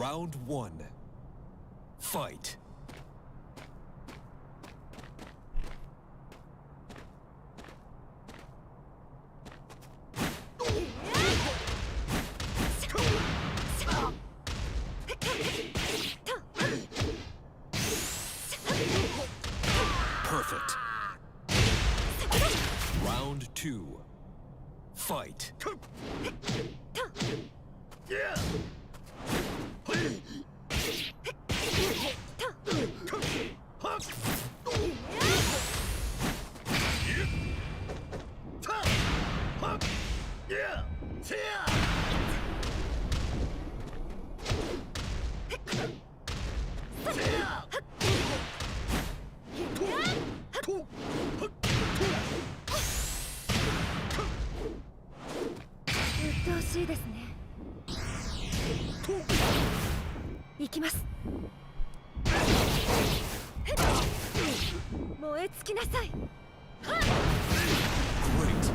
Round 1. Fight. Perfect. Round 2. Fight. Great.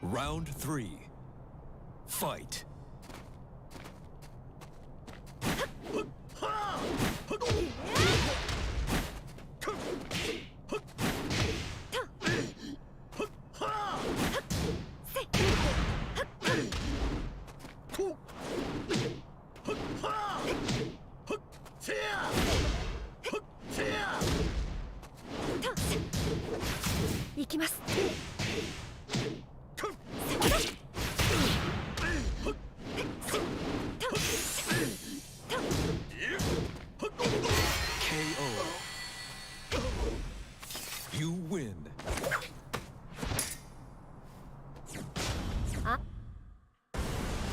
Round 3. Fight. You win.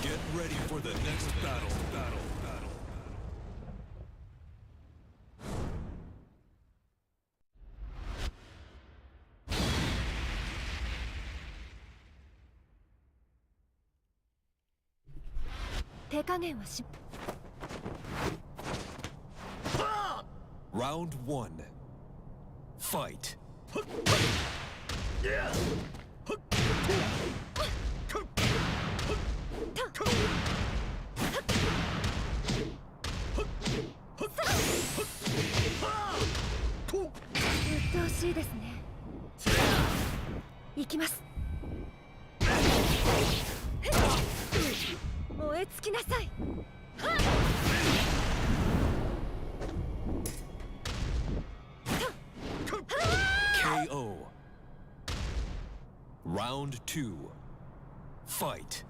Get ready for the next battle. Round 1. Fight. KO. Round 2. Fight.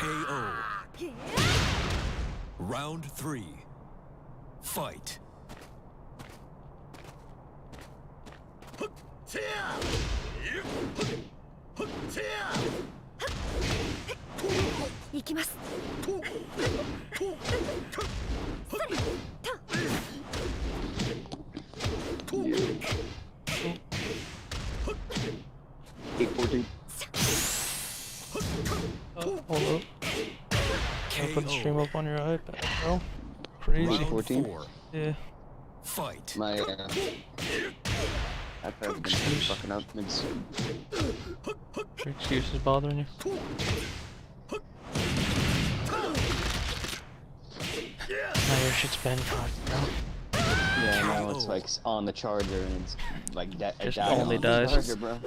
KO. Round 3. Fight. Hold up. Put the stream up on your iPad, bro. Crazy. Round 14? 4. Yeah. Fight. My iPad's been fucking up. It's Your excuse is bothering you. Now your shit's been fucked, bro. yeah, now it's like on the charger and it's like it Just died only on dies. the charger, bro.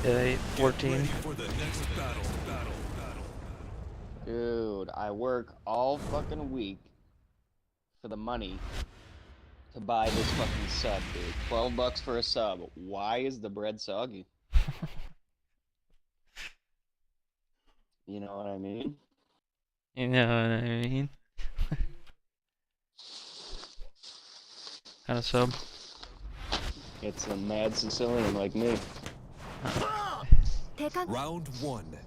Yeah, Get 14. ready for the next battle. Dude, I work all fucking week for the money to buy this fucking sub, dude. $12 for a sub. Why is the bread soggy? You know what I mean? You know what I mean? Kind of sub. It's a mad Sicilian like me. Round 1.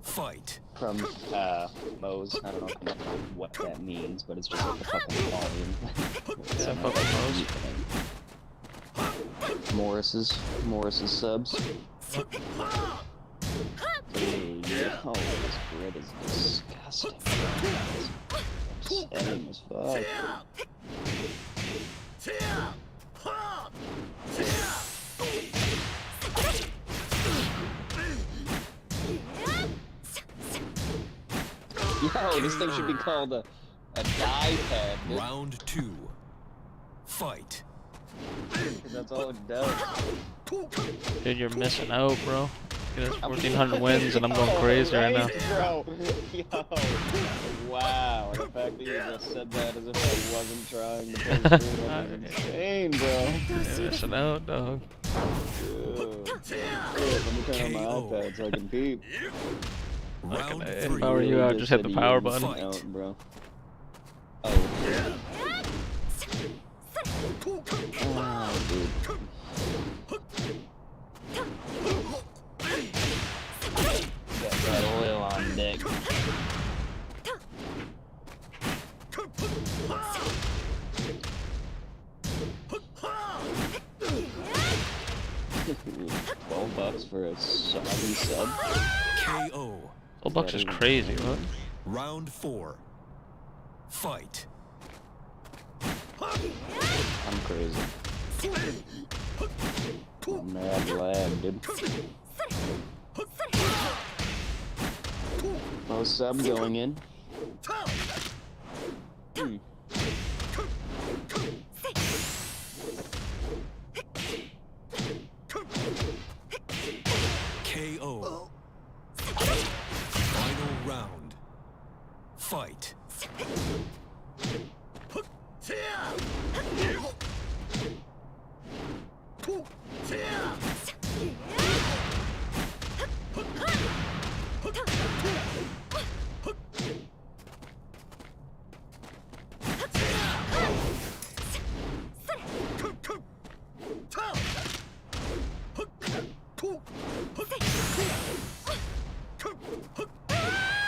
Fight. From Moe's. I don't know what that means, but it's just like the fucking volume. Yeah, fucking Morris's subs. Hey, yo, this bread is disgusting. It's upsetting as fuck. Yo, this thing should be called a die pad, dude. Round 2. Fight. That's all it does. Dude, you're missing out, bro. Get us 1,400 wins and I'm going crazy right now. Bro. Yo. Wow. The fact that you just said that as if I wasn't trying to play through that is insane, bro. You're missing out, dog. Dude. Let me turn on my iPad so I can peep. Round If 3. I were you, I'd just hit the power button. Out, bro. Oh, dude. Got that oil on deck. $12 for a soggy sub. KO. $12 is crazy, what? Round 4. Fight. I'm crazy. I'm mad lad, dude. Oh, sub going in. Hmm. KO. Final round. Fight.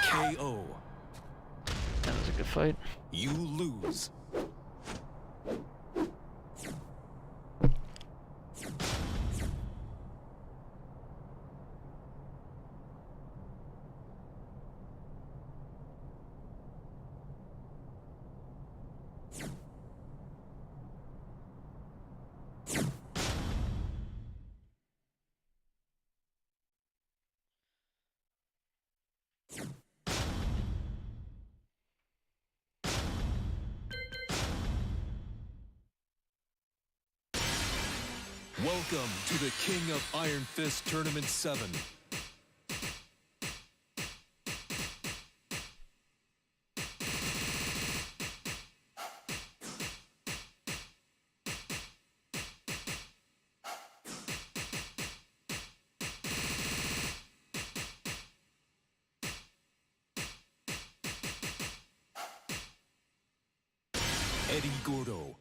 KO. That was a good fight. You lose. Welcome to the King of Iron Fist Tournament 7. Eddie Gordo.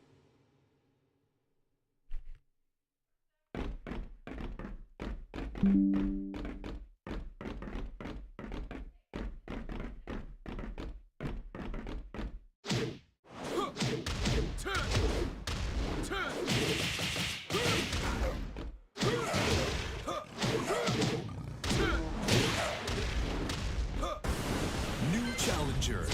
New challenger.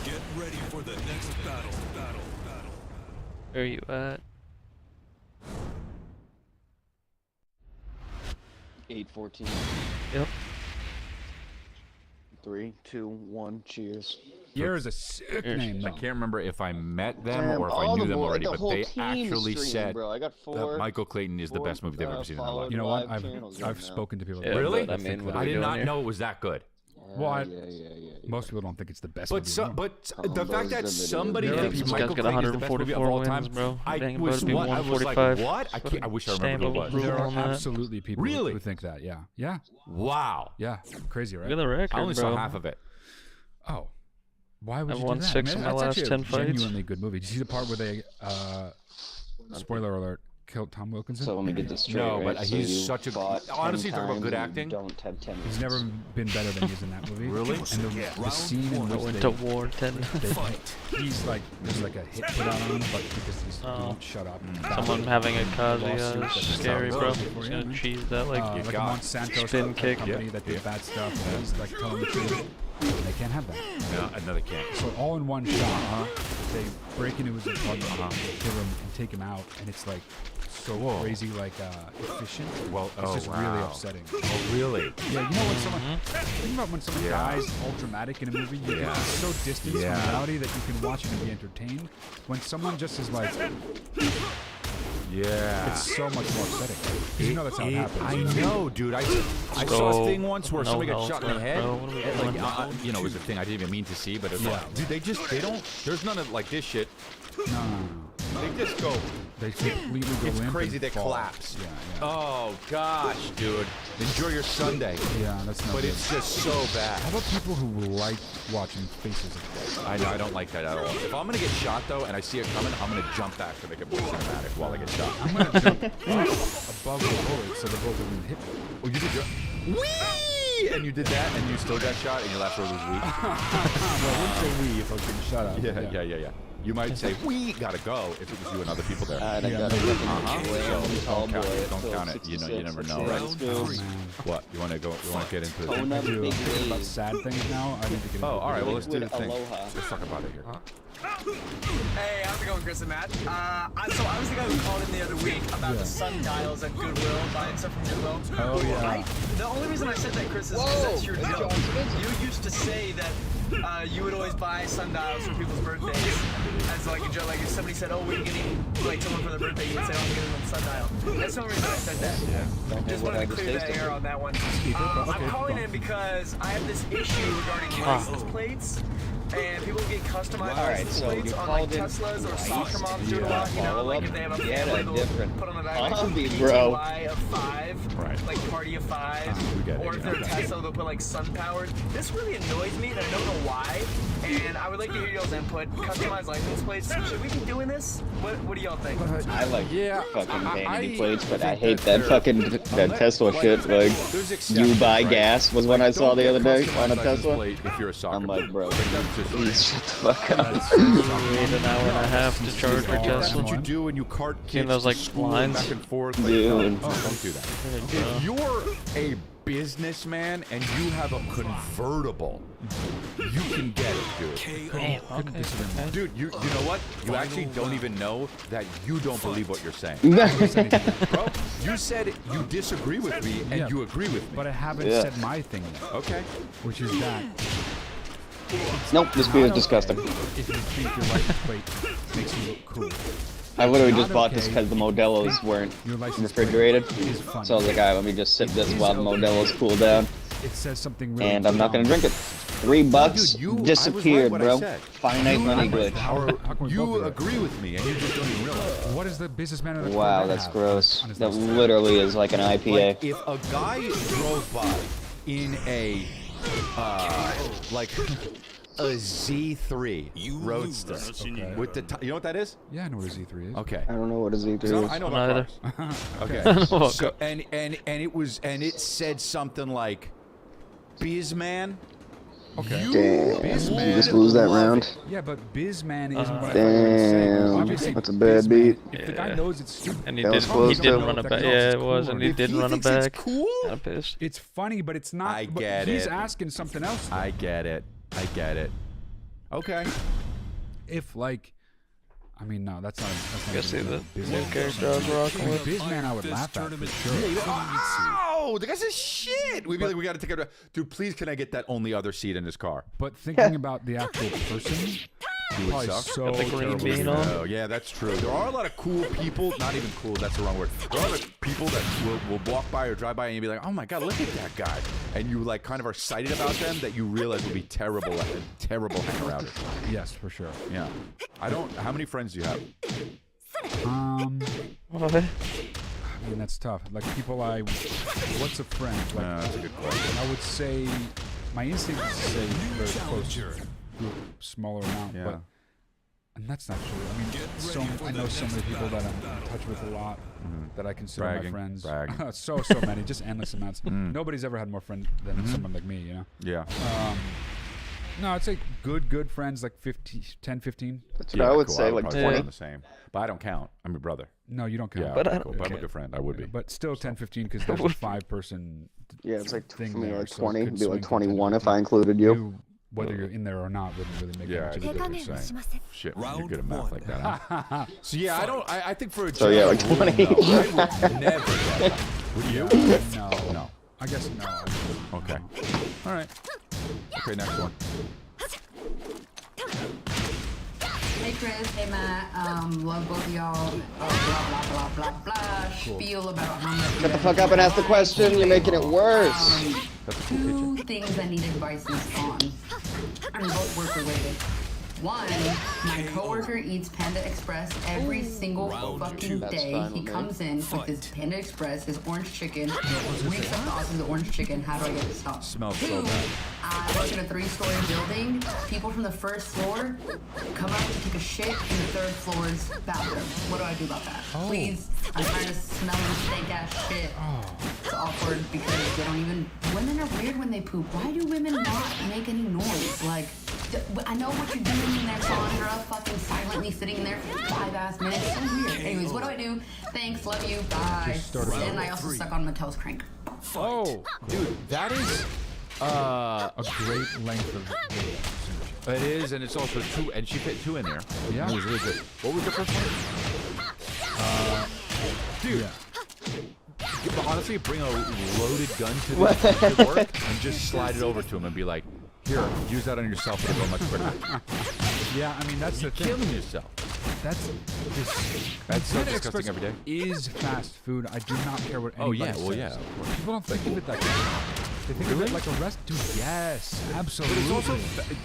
Get ready for the next battle. Where are you at? 8:14. Yep. 3, 2, 1. Cheers. Pierre's a sick name, though. I can't remember if I met them Damn, or if I all knew the them boy- already, the but whole they team actually streaming, said bro. I got that four. Michael Clayton is the best movie they've ever seen in their life. You know what? Channels right I've now. spoken to people. Yeah, Really? but I mean, what are I we did doing not here? know it was that good. Well, Yeah. most people don't think it's the best But movie. so, ever. but Oh, the fact those that are the somebody videos. thinks This guy's Michael got Clayton is the best movie of 144 all time, wins, bro. I Dang, was about to be what? I was like, 145. what? I wish I remember who it was. Stamp there of are approval absolutely people Really? who think that. Yeah, Wow. yeah. Crazy, right? Look at the record, I only bro. saw half of it. Oh, Why would I've you do won that? 6 of my that's last actually 10 a fights. genuinely good movie. Did you see the part where they, spoiler alert, killed Tom Wilkinson? So let me get this straight. No, right? but so he's you such a- fought honestly, 10 talk about good times and acting. you Don't have 10 He's wins. never been better than he is in that movie. Really? And the scene in I which went they, to war 10. he's like, there's like a hit put out on him, but because he's he Oh. won't shut up. Someone having a Lawsuit Kazuya that is scary, bro. sounds He's good. gonna cheese that like Like a got Monsanto spin type kick. company that did bad stuff. And he's like telling the truth. They can't have that. No, another can't. So all in one shot, they break into his apartment, kill him, and take him out, and it's like so crazy, like efficient. Well, It's just really wow. upsetting. Oh, really? Yeah, you know when someone think about when someone dies all dramatic in a movie, you Yeah. it's so distant Yeah. from reality that you can watch it and be entertained. When someone just is like, Yeah. it's so much more upsetting. 'Cause you know that's how it happens. I know, dude. I saw a So, thing once where no somebody got health shot in the left, head. bro. What are we And, doing? you know, it was a thing I didn't even mean to see, but it was Yeah. like, dude, they don't. There's none of like this shit. No. They just go. They completely go It's limp crazy. and They fall. collapse. Yeah, yeah. Oh gosh, dude. Enjoy your Sunday. Yeah, that's not But good. it's just so bad. How about people who like watching faces of death? I know. I don't like that at all. If I'm gonna get shot though, and I see it coming, I'm gonna jump back to make it more cinematic while I get shot. I'm gonna jump above the bullet so the bullet doesn't hit me. Oh, you did your. Whee! And you did that, and you still got shot, and your last word was weak. Well, I wouldn't say we if I was getting shot at. Yeah. You might say, we gotta go if it was you and other people there. Alright, I Yeah, got a maybe. fucking So, tall don't count boy it. at Don't Phil count it. You know, you 66. never know, Let's right? see how this goes. What? You wanna go? You wanna get into Tone the up Do big about waves. sad things now. I need to get into Oh, all right. Well, let's do the Liquid thing. aloha. Let's talk about it here. Hey, how's it going, Chris and Matt? So I was the guy who called in the other week about the sundials at Goodwill, buying stuff from Goodwill. Oh, yeah. The only reason I said that, Chris, is Whoa, because that's your that's joke. John Spencer. You used to say that you would always buy sundials for people's birthdays as like a joke. Like if somebody said, "Oh, what are you getting like someone for their birthday?" You'd say, "Oh, I'm getting them a sundial." That's the only reason I said that. Don't know Just what I wanted to just clear that tasted. air on that one. Okay, I'm calling go. in because I have this issue regarding license plates, and people get customized Alright, license so plates you on like called in Teslas or twice. soccer moms do it a Yeah, lot, you know, follow like up. if they have a You had a label different put on the back like hobby, PTY bro. of 5, Right. like party of 5, we get it, or if yeah. they're Tesla, they'll put like sun powered. This really annoys me, and I don't know why. And I would like to hear y'all's input. Customized license plates. Should we be doing this? What do y'all think? I like Yeah, fucking vanity I plates, but I think hate that that fucking that Tesla shit. Like, there's you exceptions, buy right? gas was one I saw Don't the get other day customized on a license Tesla. plate if you're a soccer I'm like, mom. bro, Like, that's just please shut the fuck up. wait an hour and a half to charge your That's Tesla. what you do when you cart Seen kids those, to like, school lines? back and forth. Like, Dude. don't do that. If you're a businessman and you have a convertible, you can get it, dude. Damn, okay. Dude, you know what? You actually don't even know that you don't believe what you're saying. Bro, you said you disagree with me and Yeah. you agree with me. But I haven't Yeah. said my thing yet, Okay. which is that Nope, this beer is not disgusting. okay if you think your license plate makes you look cool. I literally Not just bought this okay. because the Modelo's weren't Your license plate refrigerated. is fun. So I was like, alright, let me just sip this while the okay. Modelo's cool down. It says something really And I'm not gonna dumb. drink it. $3 Dude, I was right disappeared, what I bro. said. Finite money glitch. How can we both You do that? agree with me and you just don't even realize. What is the businessman in the Wow, Corvette that's have gross. on his That license? literally is like an IPA. Like, if a guy drove by in a, like, a Z3 You Roadster lose. Okay. with the, you know what that is? Yeah, I know what a Z3 is. Okay. I don't know what a Z3 So is. I know Neither. about cars. Okay. Oh, So God. and it said something like, Bizman. Okay. You, Damn, Bizman, you just lose that love round. it. Yeah, but Bizman isn't what I thought you were saying. Damn, Obviously, that's a bad Bizman, beat. If the guy Yeah. knows it's stupid, And he That did. was close, He didn't too. run it That back. counts Yeah, as it was, cool. and he If did he run it thinks it's back. cool, Kinda pissed. it's funny, but it's not. I but get he's it. asking something else. I get it. I get it. Okay. If like, I mean, no, that's not. That's not Guess see even the a new Bizman character I was rocking with. Bizman, I would This laugh at for tournament- sure. Wow, the guy says shit. We'd be like, we got to take it. Dude, please, can I get that only other seat in his car? But thinking about the actual person, He would probably suck. so Got the green terrible. bean on. Oh, yeah, that's true. There are a lot of cool people. Not even cool. That's the wrong word. There are a lot of people that will walk by or drive by and you'll be like, oh my god, look at that guy, and you like kind of are excited about them that you realize will be terrible hang around. Yes, for sure. Yeah. I don't. How many friends do you have? What? I mean, that's tough. Like people what's a friend? Like That's a good question. I would say, my instinct is to say very close. smaller amount. Yeah. But and that's not true. I mean, Get ready for I the know so many next people that I'm in battle. touch with a lot that I consider Bragging, my friends. bragging. so many, just endless amounts. Nobody's ever had more friends than someone like me, you know. Yeah. No, I'd say good friends, like 10, 15. That's what I would cool. say, would like probably 20. put on the same. But I don't count. I'm your brother. No, you don't count. Yeah, But okay, I cool. don't But I'm a care. good friend. I would be. But still 10, 15 because there's a 5-person Yeah, it's like thing for me there, like so it 20. could It'd be like swing from 10 to 21 if 15. I included you. Whether you're in there or not wouldn't really make Yeah, that I much of a get what difference. you're saying. Shit, you're Round good at math one. like that, huh? So yeah, I think for a So, yeah, like general 20. rule, no, I would never do that. Would you? No. No. I guess no. Okay. All right. Okay, next one. Hey Chris, hey Matt, love both of y'all. Blah blah blah blah blah. Spiel about how much. Shut the fuck up and ask the question. You're making it worse. That's a cool Two things I need advice on. I mean, both work related. One, my coworker eats Panda Express every single fucking That's day. fine He with me. comes in with his Panda Express, his orange chicken, reeks up the sauce of the orange chicken. How do I get to stop? Smells so Two, bad. I work in a 3-story building. People from the first floor come up to take a shit in the 3rd floor's bathroom. What do I do about that? Please, I'm trying to smell the stank ass shit. It's awkward because they don't even. Women are weird when they poop. Why do women not make any noise? Like, I know what you're doing in there, Sandra. Fucking silently sitting in there for 5 ass minutes. So weird. Anyways, what do I do? Thanks, love you, bye. And I also suck on Mattel's crank. Oh, dude, that is A great length of it is, and it's also 2, and she fit 2 in there. Yeah. It was really good. What was the first one? Dude. Honestly, bring a loaded gun to the work and just slide it over to him and be like, here, use that on yourself. It'll go much quicker. Yeah, I mean that's the thing. Killing yourself. That's so Panda disgusting Express every day. Is fast food. I do not care what Oh, anybody yeah, says. well, yeah, of course. People don't think of it that way. They think of it like a rest. Dude, yes, absolutely. But it's also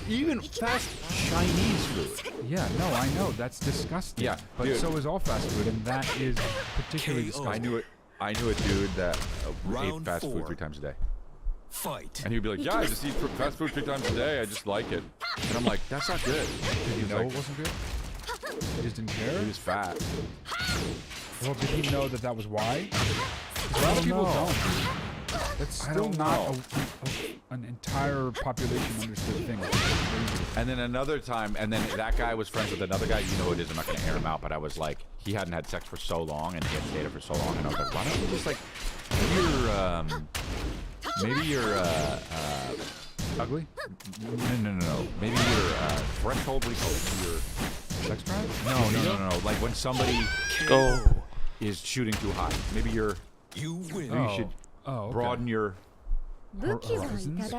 even fast Chinese food. Yeah, no, I know that's disgusting. Yeah, but dude. so is all fast food, and that is particularly KO. disgusting. I knew a dude that ate Round fast food 4. 3 times a day. Fight. And he'd be like, yeah, I just eat fast food 3 times a day. I just like it. And I'm like, that's not good. Did you He's know like, it wasn't good? He just didn't care. he was fat. Well, did he know that that was why? A lot of people don't. That's I still don't not know. an entire population understood thing. That's crazy. And then another time, and then that guy was friends with another guy. You know who it is. I'm not going to air him out, but I was like, he hadn't had sex for so long, and he had dated for so long, and I was like, why don't you just like, maybe you're Ugly? no. Maybe your threshold. What do you call it? Your Sex drive? no. Like when somebody Go. is shooting too high. Maybe you're. You win. You should okay. broaden your. horizons.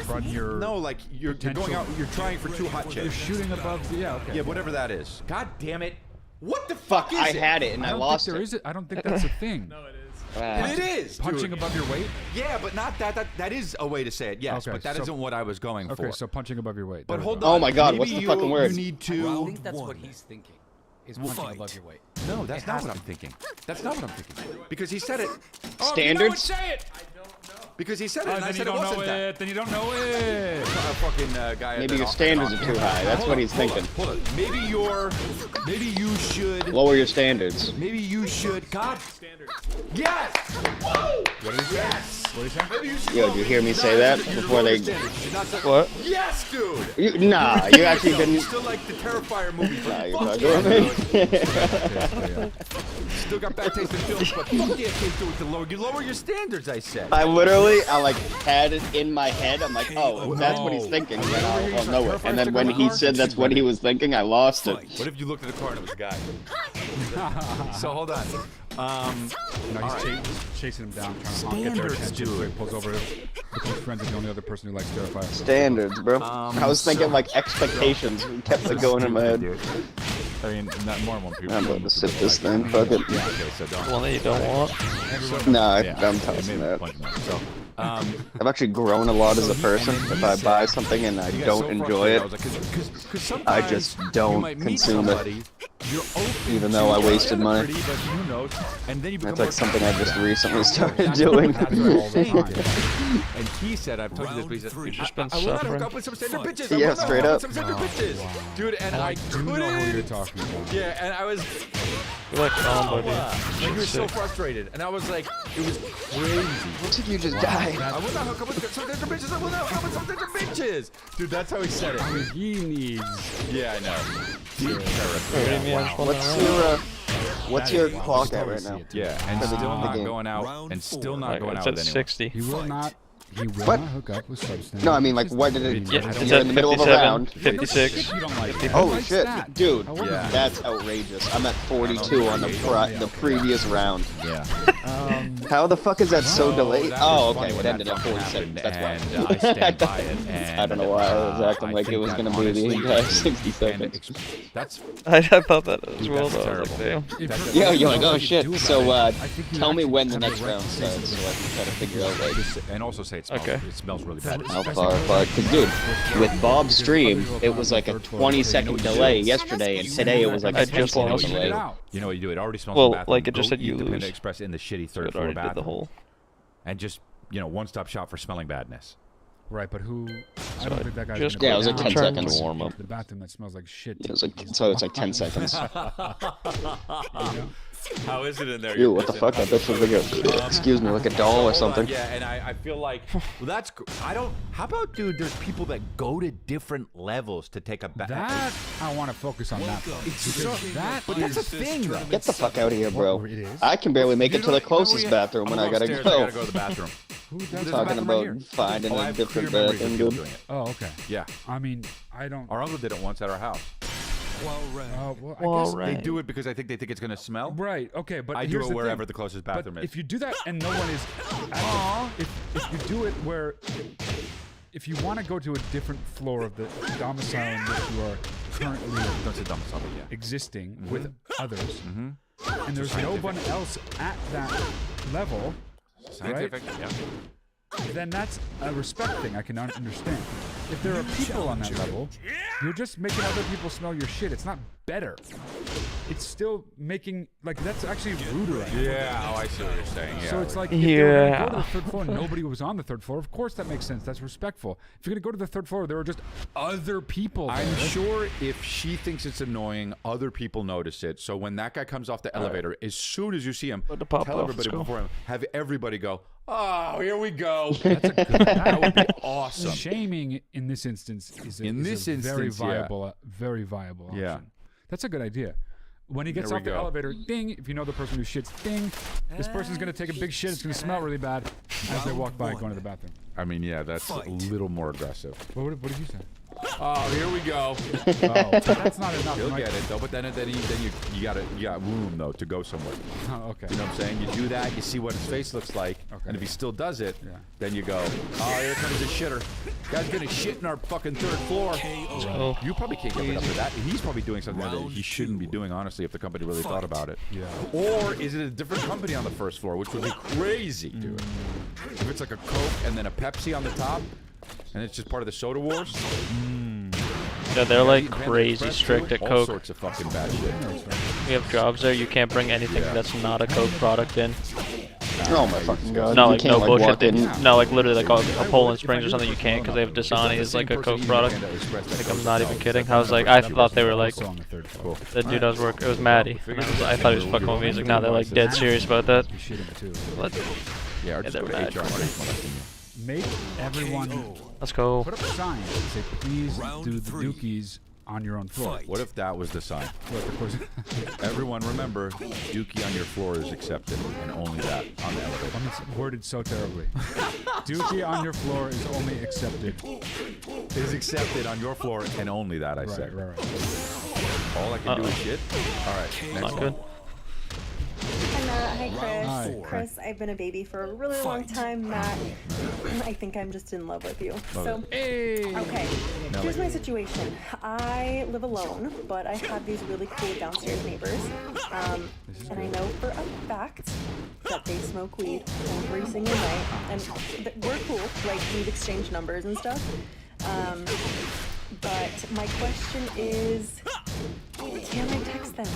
Broaden your. No, like you're going out. You're trying for too hot You're chicks. shooting above. Yeah, okay. Yeah, whatever that is. God damn it! What the Fuck, fuck is I it? had it and I I don't lost think there it. is. I don't think that's a thing. It is Punching dude. above your weight. Yeah, but not that. That is a way to say it. Yes, Okay, but that so- isn't what I was going for. Okay, so punching above your weight. but There we hold go. on. Oh my God, Maybe what's the you, fucking word? You need to. Round I think that's what 1. he's thinking. Is punching Fight. above your weight. No, that's not what I'm thinking. That's not what I'm thinking. Because he said it. Standards? Say it. Because he said it, and I then said you it don't wasn't know that. it. Then you don't know it. A fucking guy. Maybe your standards are too high. That's what he's thinking. Hold on. Maybe you should. Lower your standards. Maybe you should. God. Yes. Woo! What did he say? Yes. What did he say? Maybe you should. Yo, did you hear me say that before they? What? Yes, dude. Nah, you actually You didn't. still like the Terrifier movie, but Nah, you're fuck fucking yeah, with me. still got bad taste in films, but fuck yeah, can't do it to lower. You lower your standards, I said. I like had it in my head. I'm like, oh, that's what he's thinking. Then I'll know it. And then when he said that's what he was thinking, I lost it. What if you looked at the car and it was a guy? So hold on. No, he's chasing him down, trying to get their Standards, attention. So he dude. pulls over, becomes friends with the only other person who likes Terrifier. Standards, bro. I was thinking like expectations. Kept it going in my head. I mean, not normal people. I'm about to sip this thing. Fuck it. Yeah, okay, so don't. One that you don't want. Nah, Yeah, I'm it tossing made me that. punch that. So, I've actually grown a lot as a person. If I buy something and I you got don't so enjoy frustrated, it, I was like, 'cause I sometimes just you don't might meet consume it. somebody you're open. Even though I to- wasted yeah, money. pretty, but who knows? And then you become That's like more something I just recently started That's doing. what all the time. And he said, I've told you this, but he said, Round three. Just been I will not hook suffering. up with some standard Fight. bitches. I Yeah, will not straight hook up. with some standard bitches. Dude, and I do know who you're couldn't. talking about. Yeah, and I was, You like Colin, buddy. like, you were so frustrated. And I was like, it was crazy. Looks like you just died. I will not hook up with some standard bitches. I will not hook up with some standard bitches. Dude, that's how he said it. I mean, he needs. Yeah, I know. Deep What do you territory. mean? I just wanna What's know. your what's your Wow, clock just at totally right see now? it, too. Yeah, and For the- still the not game. going out, Round and still four. not Like, going it's out at with anyone. 60. He will not. He will What? not hook up with substance. No, I mean, like, what did it? Yeah, You're it's in at the middle of a 57, round. 56. You don't like that. Holy Likes shit, that. dude! I wouldn't- Yeah. That's outrageous. I'm at 42 on the previous round. Yeah. How the fuck is that so No, delayed? that Oh, was okay, funny it when ended that at fucking 47. That's happened, why. and I stand by it. And, I don't know why I was acting I like it think was that gonna be the honestly- entire 60 and seconds. That's I thought that as well, that's though. I was like, terrible. damn. That's Yeah, you're What like, you oh do shit. about So, it, I think you tell me actually when the have the next right round to say starts so I can try to figure out like just, and also say it smells. Okay. It smells really bad. how far. But, cause dude, with Bob's stream, it was like a 20-second delay yesterday, and today it was like I a just 10-second lost. delay. You know what you do? It already smells Well, in the bathroom. like, it just Go said you eat the Panda lose. Express in the shitty So third it floor already did the bathroom, whole. and just one-stop shop for smelling badness. Right, but who? I So don't I think that guy's just gonna Yeah, it go was like down 10 to seconds. to warm up. The bathroom that smells like shit. It was like so it's like 10 seconds. How is it in there? Ew, what the fuck? I bet you like a, excuse me, like a doll or something. Yeah, and I feel like, well, that's, I don't, how about, dude, there's people that go to different levels to take a bath. That I want to focus on that. Though, because that But that's a is- thing, though. Get the fuck out of here, bro. It is? I can barely make it to the closest bathroom when I gotta upstairs, go. I gotta go to the bathroom. Who does There's a that? Talking bathroom right about here. finding Oh, I a have different clear memories of bathroom, people dude. doing it. Oh, okay. Yeah. I mean, I don't. Our uncle did it once at our house. Well read. Well, I Well, guess, right. They do it because I think they think it's gonna smell. right. Okay, but I do here's it the wherever thing. the closest But bathroom is. if you do that and no one is, if you do it where, if you want to go to a different floor of the domicile in which you are currently Don't say dumb something, yeah. existing with others, Mm-hmm. and there's no one else at that level, Scientific, yeah. then that's a respect thing I can understand. If there are people on that level, you're just making other people smell your shit. It's not better. It's still making, like, that's actually ruder. I think. Yeah, oh, I see what you're saying. Yeah. So it's like, if they were gonna go to the Yeah. third floor and nobody was on the third floor, of course that makes sense. That's respectful. If you're gonna go to the third floor, there are just other people there. I'm sure if she thinks it's annoying, other people notice it. So when that guy comes off the elevator, as soon as you see him, Put the pop tell off, everybody let's go. before him, have everybody go, oh, here we go. That's a good, That would be awesome. Shaming in this instance is a, In is this a very instance, yeah. viable, very viable option. Yeah. That's a good idea. When he gets There we off the go. elevator, ding, if you know the person who shits, ding, this person's going to take a big shit. It's going to smell really bad as they walk by going to the bathroom. I mean, yeah, that's a little more aggressive. What did you say? Oh, here we go. Oh, that's not enough. He'll Mike. get it though, but then you got room though to go somewhere. Oh, okay. You know what I'm saying? You do that, you see what his face looks like, Okay. and if he still does it, Yeah. then you go, oh, here comes the shitter. Guy's gonna shit in our fucking third floor. Oh, You probably can't get rid of that. He's probably doing something that he shouldn't be doing, honestly, if the company really thought about it. Yeah. Or is it a different company on the first floor, which would be crazy? If it's like a Coke and then a Pepsi on the top, and it's just part of the soda wars. yeah, they're like Panda crazy Express, strict too? at All Coke. sorts of fucking bad shit. We have jobs there. You can't bring anything Yeah. that's not a Coke product in. Oh my fucking god. No, You like can't, no like, bullshit. walk They, in. no, like literally, like a Poland Springs or something. You can't because they have Dasani It's as like the a same Coke person product. eating Panda Express that Like goes I'm not to even South. kidding. I was like, I thought they were like Also on the third floor. the dude I was working. It was Maddie. And I thought he was fucking with me. He's like, nah, they're like dead serious about that. You're shitting too. What? Yeah, or Yeah, just they're go to mad. HR and make fun of you. Make everyone Let's go. put up signs that say, please Round do the three. dookies on your own floor. Fight. What if that was the sign? Well, of course, Everyone remember, Dookie on your floor is accepted, and only that on the elevator. it's worded so terribly. Dookie on your floor is only accepted. Is accepted on your floor, and only that, I Right, said. right. All I can do is shit. All right, next Not one. good. Hi Matt, hi Chris. Hi. Chris, I've been a baby for a really long time. Matt, I think I'm just in love with you. So, okay, here's my situation. I live alone, but I have these really cool downstairs neighbors. And I know for a fact that they smoke weed every single night. And we're cool, like we've exchanged numbers and stuff. But my question is, Can I text them?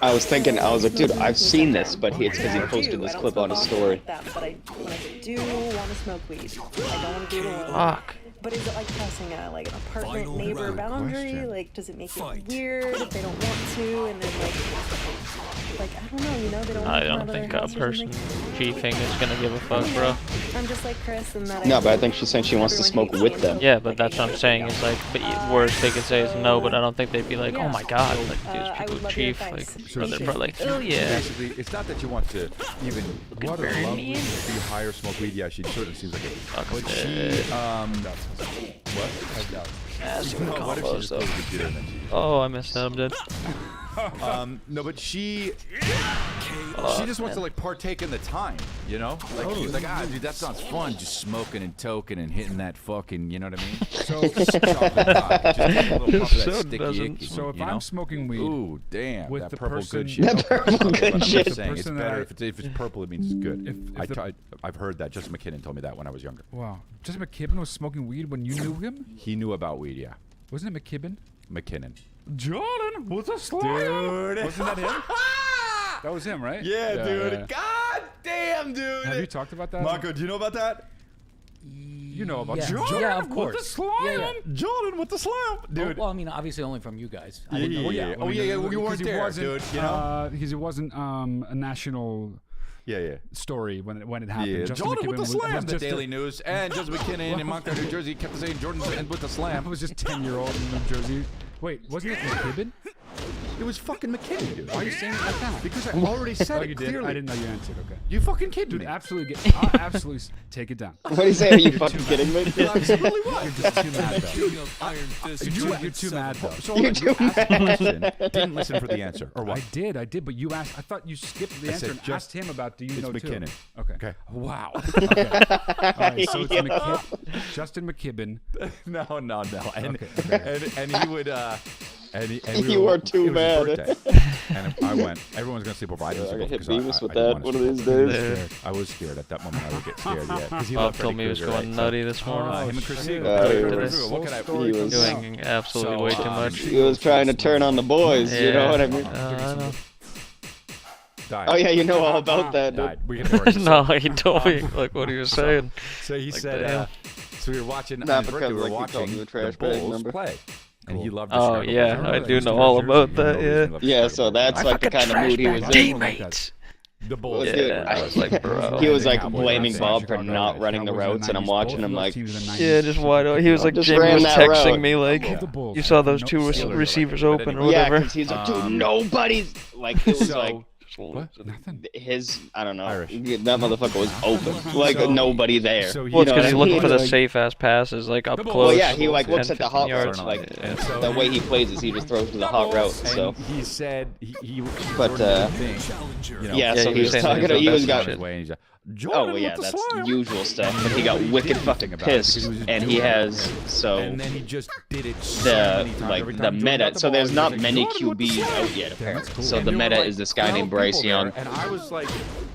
I was thinking, I was like, dude, I've seen this, but it's because he I posted do. this I don't clip feel on his confident story. like that, but when I do want to smoke weed, I don't want to do it alone. Fuck. But is it like crossing an apartment Final neighbor round. boundary? Question. Like, does it make Fight. it weird if they don't want to? And then like I don't know, you know, they don't. I want to come don't out of think their a house or person something. G-Fing is gonna give a fuck, You bro. know, I'm just like Chris, and that. No, but I think she's saying she wants to everyone smoke hates with me, them. and Yeah, but like, that's I what I'm hate saying. them. It's like, but worst they could say is no, but I don't think they'd be like, oh Yeah. my god, like I these would people love your chief, like, advice. or they're probably like, oh yeah. Basically, it's not that you want to even what a burn lovely me. be high or smoke weed. Yeah, she certainly seems like it. Fuck But that. she what? Acid No, what if she combos, just though. closed the computer and then she Oh, I missed that. I'm dead. no, but she Oh, just wants to like partake in the time, you know? Like she's like, ah, dude, that sounds fun, just smoking and toking and hitting that fucking, you know what I mean? So, Chocolate cock, just taking a little puff of that So sticky doesn't- icky, so if you I'm know? smoking weed, Ooh, damn, with that the purple person- good shit. That purple Okay, good but I'm shit. just saying, it's person that better I- if it's purple. It means it's good. If the- I've heard that. Justin McKinnon told me that when I was younger. wow, Justin McKibben was smoking weed when you knew him. He knew about weed, yeah. Wasn't it McKibben? McKinnon. Jordan was a slime. Dude. Wasn't that him? That was him, right? Yeah. God damn, dude. Have you talked about that? Marco, do you know about that? You know about Yeah. Jordan Yeah, of with course. the slime. Yeah, yeah. Jordan with the slam, dude. Well, I mean, obviously only from you guys. I Yeah, didn't know yeah, you. yeah. Oh, yeah, well, you weren't Because he there, wasn't, dude, you know? because it wasn't a national Yeah. story when it happened. Yeah, Justin Jordan with McKibben the slam. was The just Daily News and Justin McKinnon in Montclair, New Jersey kept saying Jordan with the I slam. was just 10-year-old in New Jersey. Wait, wasn't it McKibben? It was fucking McKinnon, dude. Why are you saying it like that? Because I already said Oh, it you did? clearly. I didn't know you answered. Okay. You fucking kidding Dude, me? absolutely I'll absolutely take it down. What do you say? Are you fucking kidding me? Absolutely what? You're just too mad though. King of Iron Fist. You're too mad though. So hold on, you asked the question, didn't listen for the answer, or what? I did, but you asked. I thought you skipped the I answer said and just- asked him about. Do you it's know McKinnon. too? Okay. Okay. Wow. Okay. All right. So it's Justin McKibben. No. And Okay. and he would and we You were are too it was his mad. birthday. And I went. Everyone's gonna sleep over. I didn't I sleep hit over Beavis because with I that didn't one wanna of sleep these over. days. I was scared at that moment. I would get scared. Yeah, because he Bob loved told me he Freddy was Krueger, going right? nutty this morning. Him and Chris Siegel. Oh, Freddy yeah. Krueger, what can I? He was- Doing absolutely way too much. He was trying to turn on the boys. You know what I mean? I know. Died. Oh yeah, you know all about that. Dude. Died. We can work this No, out. he told me like what he was saying. So he Like, said, damn. so we were watching, Not on his birthday, because, we were like, he called watching you a the trash bag, Bulls remember? play. And he loved the Oh Chicago yeah, Bulls. I remember do that. know all about He that. knows Yeah. he loves Yeah, the so Chicago that's Bulls. like the kind of mood he was in. Teammates. The Bulls. Dude, Yeah, I was like, bro. He was like Cowboys, blaming yeah. Bob for not running the routes, and I'm watching him like, Yeah, just wide open. He was like, Just Jamie ran was that texting route. me like, Bulls. you saw those two Steelers are like receivers it, but open or anyway. yeah, whatever. because he's like, dude, nobody's like, it was So- like What? Nothing. his, I don't know, Irish. that motherfucker was open, like So- nobody there. So he- Well, it's You know because he's what I looking mean? for the Like- safe ass passes, like up Well, close. Well, yeah, he like 10, looks at the 15 hot yards. routes, like Yeah. So- the way he plays is he just throws to the hot route. So, And he said he But, Jordan did a thing, Challenger. you know, yeah, Yeah, so he he was was saying talking that to, he's he the was best got, and way, and he's like, oh Jordan well, yeah, with the that's slam. usual stuff. But he got wicked fucking about it because pissed, he was just and he doing it. has so. And then he just did it so The many times. like Every the time Jordan meta, got the so ball, there's he was not like, many Jordan with the QBs slam. out yet apparently. cool. So And the there were, meta like, is this guy 12 named Bryce people Young. there, and I was like,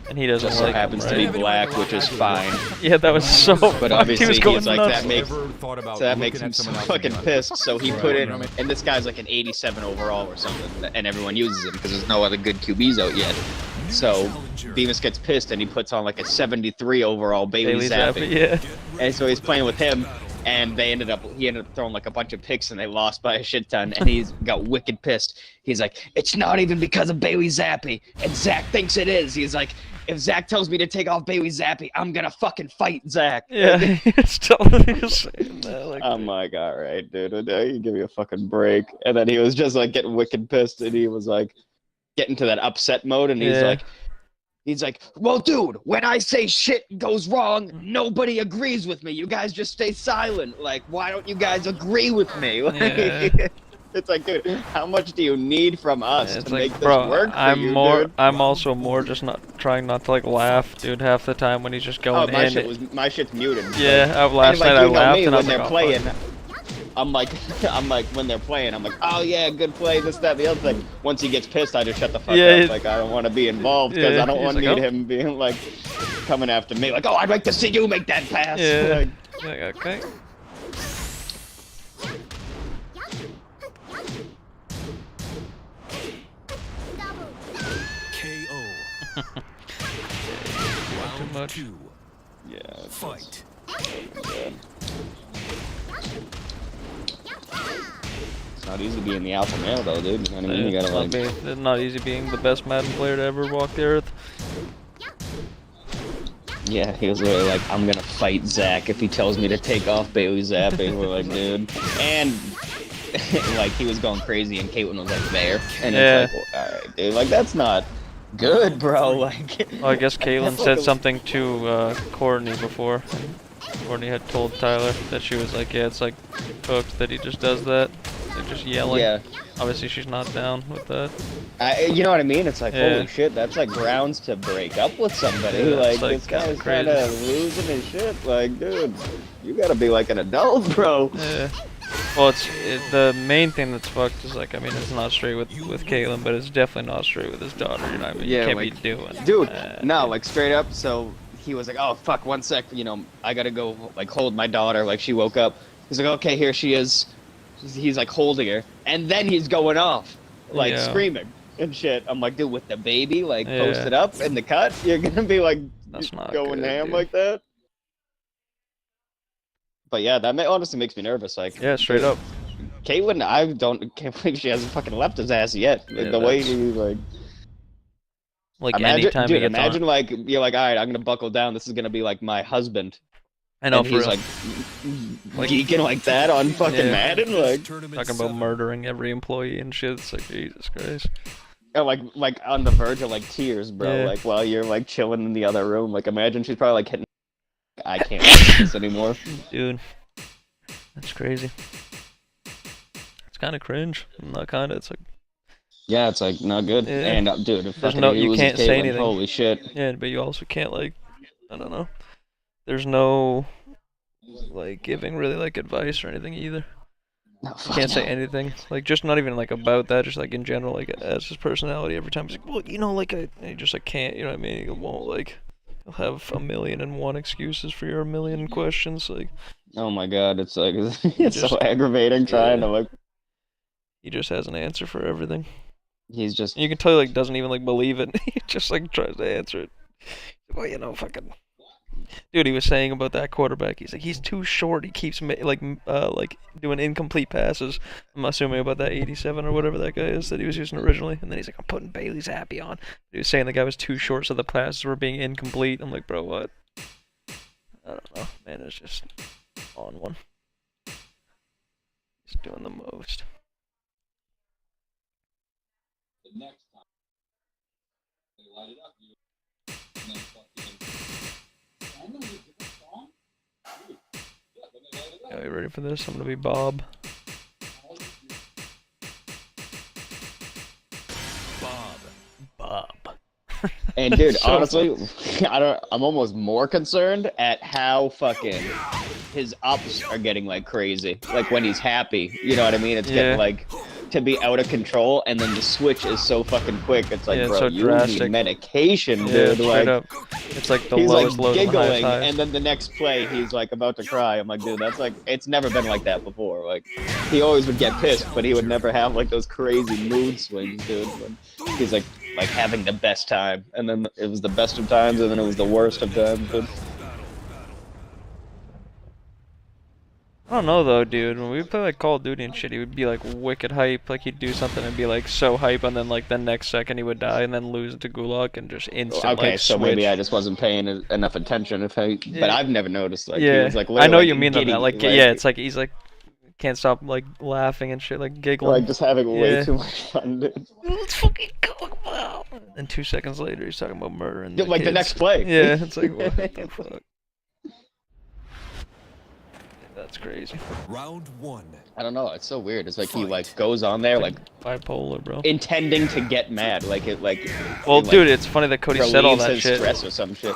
And he doesn't Just so like him, happens to right? be black, which is fine. Yeah, that was so. But fucked. obviously he was he's going like nuts. that makes ever thought about so that looking makes him at so someone else fucking and being pissed. So he Right, put you in, know what I mean? and this guy's like an 87 overall or something, and everyone uses him because there's no other good QBs out yet. So Beavis gets pissed and he puts on like a 73 overall Bailey Bailey Zappi. Zappi, yeah. And so he's playing with him, and he ended up throwing like a bunch of picks, and they lost by a shit ton. And he's got wicked pissed. He's like, it's not even because of Bailey Zappi, and Zach thinks it is. He's like, if Zach tells me to take off Bailey Zappi, I'm gonna fucking fight Zach. Yeah, he's totally saying that. Like, I'm like, all right, dude, you give me a fucking break. And then he was just like getting wicked pissed, and he was like getting to that upset mode, and he's Yeah. like, well, dude, when I say shit goes wrong, nobody agrees with me. You guys just stay silent. Like, why don't you guys agree with me? Like, Yeah. It's like, dude, how much do you need from us it's to like, make bro, this work for you, dude? I'm also more just not trying not to like laugh, dude. Half the time when he's just Oh, going in. my shit's muted. Yeah, last And, like, night I you know laughed me, and when I'm they're like, oh, playing, fuck. I'm like, when they're playing, I'm like, oh yeah, good play, this, that, the other thing. Once he gets pissed, I just shut the fuck Yeah, up. Like, I don't want to be involved because yeah, I don't he's want to like, need oh. him being like, coming after me. Like, oh, I'd like to see you make that pass. Yeah. Like, Like, okay. much. Yeah. it's- Fight. It's not easy being the alpha male though, dude. You know what I mean? You It's gotta like. it's not easy being the best Madden player to ever walk the earth. Yeah, he was literally like, I'm gonna fight Zach if he tells me to take off Bailey Zappi. We're like, dude. And like he was going crazy and Caitlyn was like there. And Yeah. it's like, well, alright, dude, like that's not good, bro. Like Well, I guess Caitlyn said something to Courtney before. Courtney had told Tyler that she was like, yeah, it's like cooked that he just does that. They're just yelling. Yeah. Obviously, she's not down with that. you know what I mean? It's like, Yeah. holy shit, that's like grounds to break up with somebody. Yeah, like, it's, like, this guy's crazy. kinda losing his shit. Like, dude, you gotta be like an adult, bro. Yeah. Well, the main thing that's fucked is like, I mean, it's not straight with Caitlyn, but it's definitely not straight with his daughter. You know what I mean? Yeah, you can't like, be doing. Dude, that. no, like straight up. So he was like, "Oh fuck, 1 sec. You know, I gotta go like hold my daughter. Like she woke up." He's like, "Okay, here she is." He's like holding her, and then he's going off, like Yeah. screaming and shit. I'm like, dude, with the baby like Yeah. posted up in the cut, you're gonna be like That's not going good, ham dude. like that. But yeah, that honestly makes me nervous. Like, Yeah, straight up. Caitlyn, can't believe she hasn't fucking left his ass yet. Like, Yeah, the way that's- he like. Like Imagine, anytime dude, he gets imagine on. like you're like, all right, I'm gonna buckle down. This is gonna be like my husband. I know, and for he's real. like geeking like that on fucking Yeah. Madden, like, Tournament Talking about 7. murdering every employee and shit. It's like, Jesus Christ. like on the verge of like tears, bro. Yeah. Like while you're like chilling in the other room. Like imagine she's probably like hitting. I can't watch this anymore. Dude. That's crazy. It's kind of cringe. Not kind of. It's like, Yeah, it's like not good. Yeah. And dude, if There's fucking no- he you loses can't say Caitlyn, anything. holy shit. yeah, but you also can't, like, I don't know. There's no, like, giving really, like, advice or anything either. No, You fuck can't say no. anything. Like, just not even, like, about that. Just, like, in general, like, as his personality every time. He's like, well, you know, like, and he just, like, can't, you know what I mean? He won't, like, he'll have 1,000,001 excuses for your 1,000,000 questions. Like, Oh my god, it's like it's so just- aggravating trying yeah. to like. he just has an answer for everything. He's just And you can tell he, like, doesn't even, like, believe it. He just, like, tries to answer it. Well, you know, fucking... Dude, he was saying about that quarterback. He's like, he's too short. He keeps, like, doing incomplete passes. I'm assuming about that 87 or whatever that guy is that he was using originally. And then he's like, I'm putting Bailey Zappi on. He was saying the guy was too short, so the passes were being incomplete. I'm like, bro, what? I don't know. Man, it's just on one. He's doing the most. Are you ready for this? I'm gonna be Bob. Bob. And dude, So honestly, I'm almost more concerned at how fucking his ups are getting like crazy. Like when he's happy, you know what I mean? It's Yeah. getting like to be out of control, and then the switch is so fucking quick. It's like, Yeah, it's bro, so you drastic. need medication, Yeah, dude. straight Like up. It's like the he's like lowest lows and the highest giggling, highs. and then the next play he's like about to cry. I'm like, dude, that's like it's never been like that before. Like he always would get pissed, but he would never have like those crazy mood swings, dude. When he's like having the best time, and then it was the best of times, and then it was the worst of times. Dude. I don't know though, dude. When we play like Call of Duty and shit, he would be like wicked hype. Like he'd do something and be like so hype, and then like the next second he would die and then lose it to Gulag and just instant Okay, like so switch. maybe I just wasn't paying enough attention. But Yeah. I've never noticed. Like, he Yeah, was, like, I know literally, you mean giddy, that. Like, yeah, it's like he's like can't stop like laughing and shit, like giggling. like just having way Yeah. too much fun, dude. Let's fucking go. Wow. And 2 seconds later, he's talking about murdering. Yeah, like the kids. next play. Yeah, it's like what the fuck. That's crazy. Round 1. I don't know. It's so weird. It's like he like goes on there like Bipolar, bro. intending to get mad, like it like. Well, it, like, dude, it's funny that Cody said all relieves that his shit. stress or some shit.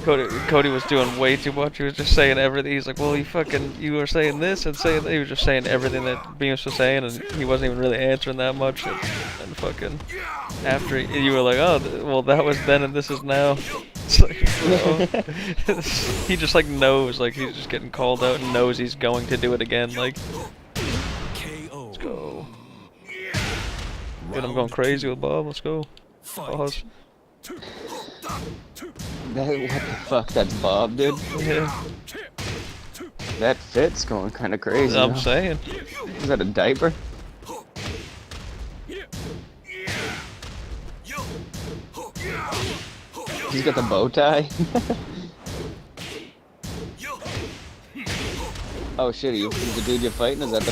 Cody was doing way too much. He was just saying everything. He's like, well, you were saying this and saying that. He was just saying everything that Beams was saying, and he wasn't even really answering that much. And fucking after you were like, oh, well, that was then and this is now. It's like, bro. He just like knows, like he's just getting called out and knows he's going to do it again. Like, KO. let's go. Dude, I'm going crazy with Bob. Let's go. Fight. Pause. What the fuck? That's Bob, dude. Yeah, That fit's going kind of crazy. I'm huh? saying. Is that a diaper? He's got the bow tie. Oh shit! Is the dude you're fighting? Is that the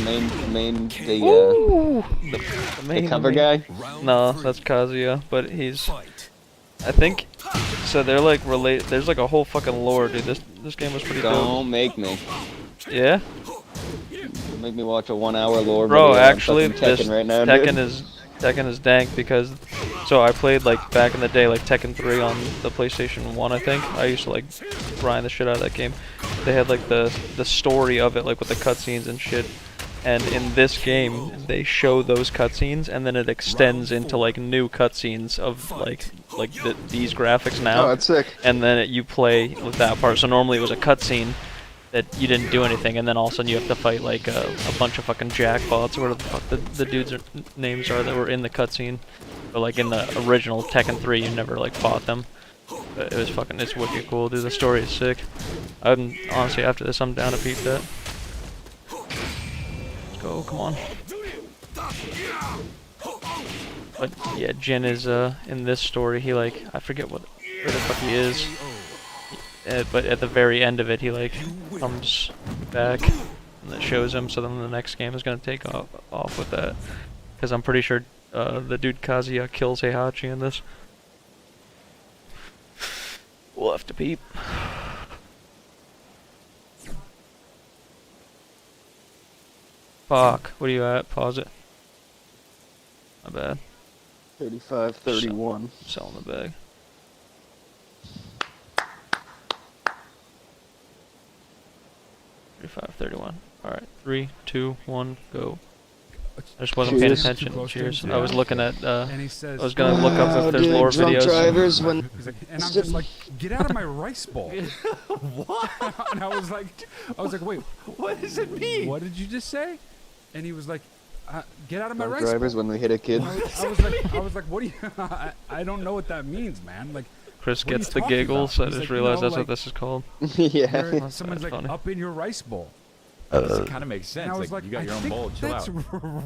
Ooh, the the main cover guy? Round No, three. that's Kazuya, but he's. Fight. I think. So they're like related. There's like a whole fucking lore, dude. This game was pretty dope. Don't make me. Yeah, Make me watch a 1 hour lore bro. video on Actually, fucking this Tekken right now, Tekken dude. is dank because. So I played like back in the day, like Tekken 3 on the PlayStation 1. I think I used to like grind the shit out of that game. They had like the story of it, like with the cutscenes and shit. And in this game, they show those cutscenes, and then it extends into like new cutscenes of like these graphics now. Oh, that's sick. And then you play with that part. So normally it was a cutscene that you didn't do anything, and then all of a sudden you have to fight like a bunch of fucking jackbots or whatever the fuck the dudes' names are that were in the cutscene. But like in the original Tekken 3, you never like fought them. But it was fucking, it's wicked cool, dude. The story is sick. Honestly, after this, I'm down to beat that. Let's go, come on. But yeah, Jin is in this story. He like, I forget where the fuck he is. But at the very end of it, he like comes back and it shows him. So then the next game is gonna take off with that, because I'm pretty sure the dude Kazuya kills Heihachi in this. We'll have to peep. Fuck. What are you at? Pause it. My bad. 35, 31. Selling the bag. $35.31. Alright, 3, 2, 1, go. I just wasn't paying Cheers. attention. Too close to him? Cheers. Yeah. I was looking at, And he says, I was gonna look up if there's dude, lore drunk videos. drivers when He's like, and I'm just like, get out of my rice bowl. What? And I was like, wait, What does it mean? what did you just say? And he was like, get out of my drunk rice drivers bowl. when we hit a kid. I was like, what do you? I don't know what that means, man. Like, Chris what are gets you the talking giggles. about? I He's just like, realized no, that's like, what this is called. Yeah. you're- someone's like funny. up in your rice bowl. It kind of makes And sense. I was Like, like, you got I your own think bowl. Chill that's out.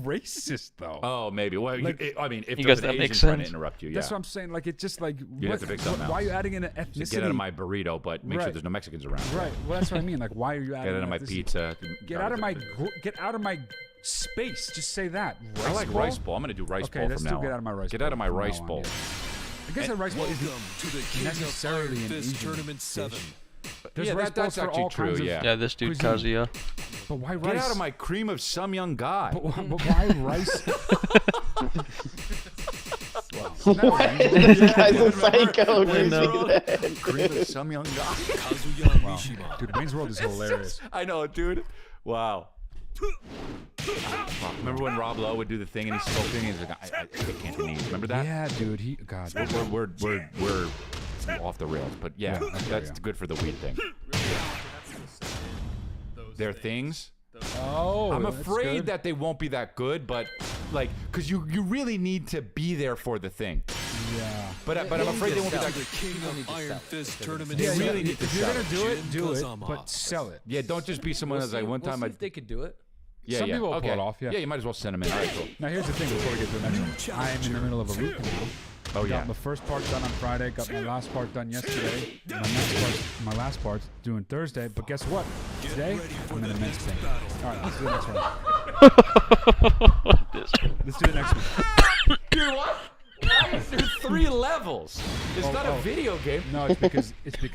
racist, though. Oh, maybe. Well, Like- I mean, if You there's guys, an that Asian makes trying to sense. interrupt you, yeah. That's what I'm saying. Like, it's just like, You'd have to pick something why are else. you adding in an Just ethnicity? get out of my burrito, but make sure Right. there's no Mexicans around. Right. Well, that's what I mean. Like, why are you adding? Get out of my ethnicity? pizza. Get out of my get out of my space. Just say that. I like bowl? rice bowl. I'm gonna do rice Okay, bowl let's from do now get on. out of my rice Get bowl out of my from now rice on, bowl. yeah. I guess a rice bowl Welcome isn't to the King of necessarily Iron an Fist Asian Tournament 7. There's Yeah, rice that's bowls for actually all true, kinds of- yeah. Yeah, this dude Cuisine. Kazuya. But why rice? Get out of my cream of some young guy. But why rice? This guy's a psycho, dude. know. Cream of some young guy. Kazuya Mishima. Dude, Wayne's World is hilarious. I know, dude. Wow. Remember when Rob Lowe would do the thing and he's smoking and he's like, I speak Cantonese. Remember that? Yeah, dude. God. We're off the rails, but yeah, Yeah, okay, that's yeah. good for the weed thing. Their things. Oh, I'm that's afraid good. that they won't be that good, but like, cause you really need to be there for the thing. Yeah. But I'm afraid they won't be that The good. King of Iron Fist Tournament Yeah, 7. really need to if you're sell gonna it. do it, do it, Kazama. but sell it. Yeah, don't just be someone that's like one time I. if they could do it. Yeah, Some yeah. people will pull okay. it off, yeah. Yeah, you might as well send them in. All right, cool. Now here's the thing before we get to the next one. I'm in the middle of a root canal. Oh Got yeah. the first part done on Friday. Got my last part done yesterday. My last part's doing Thursday. But guess what? Today I'm in immense pain. All right, let's do the next one. Let's do the next one. Dude, what? Why is there 3 levels? It's not a video game. No, it's because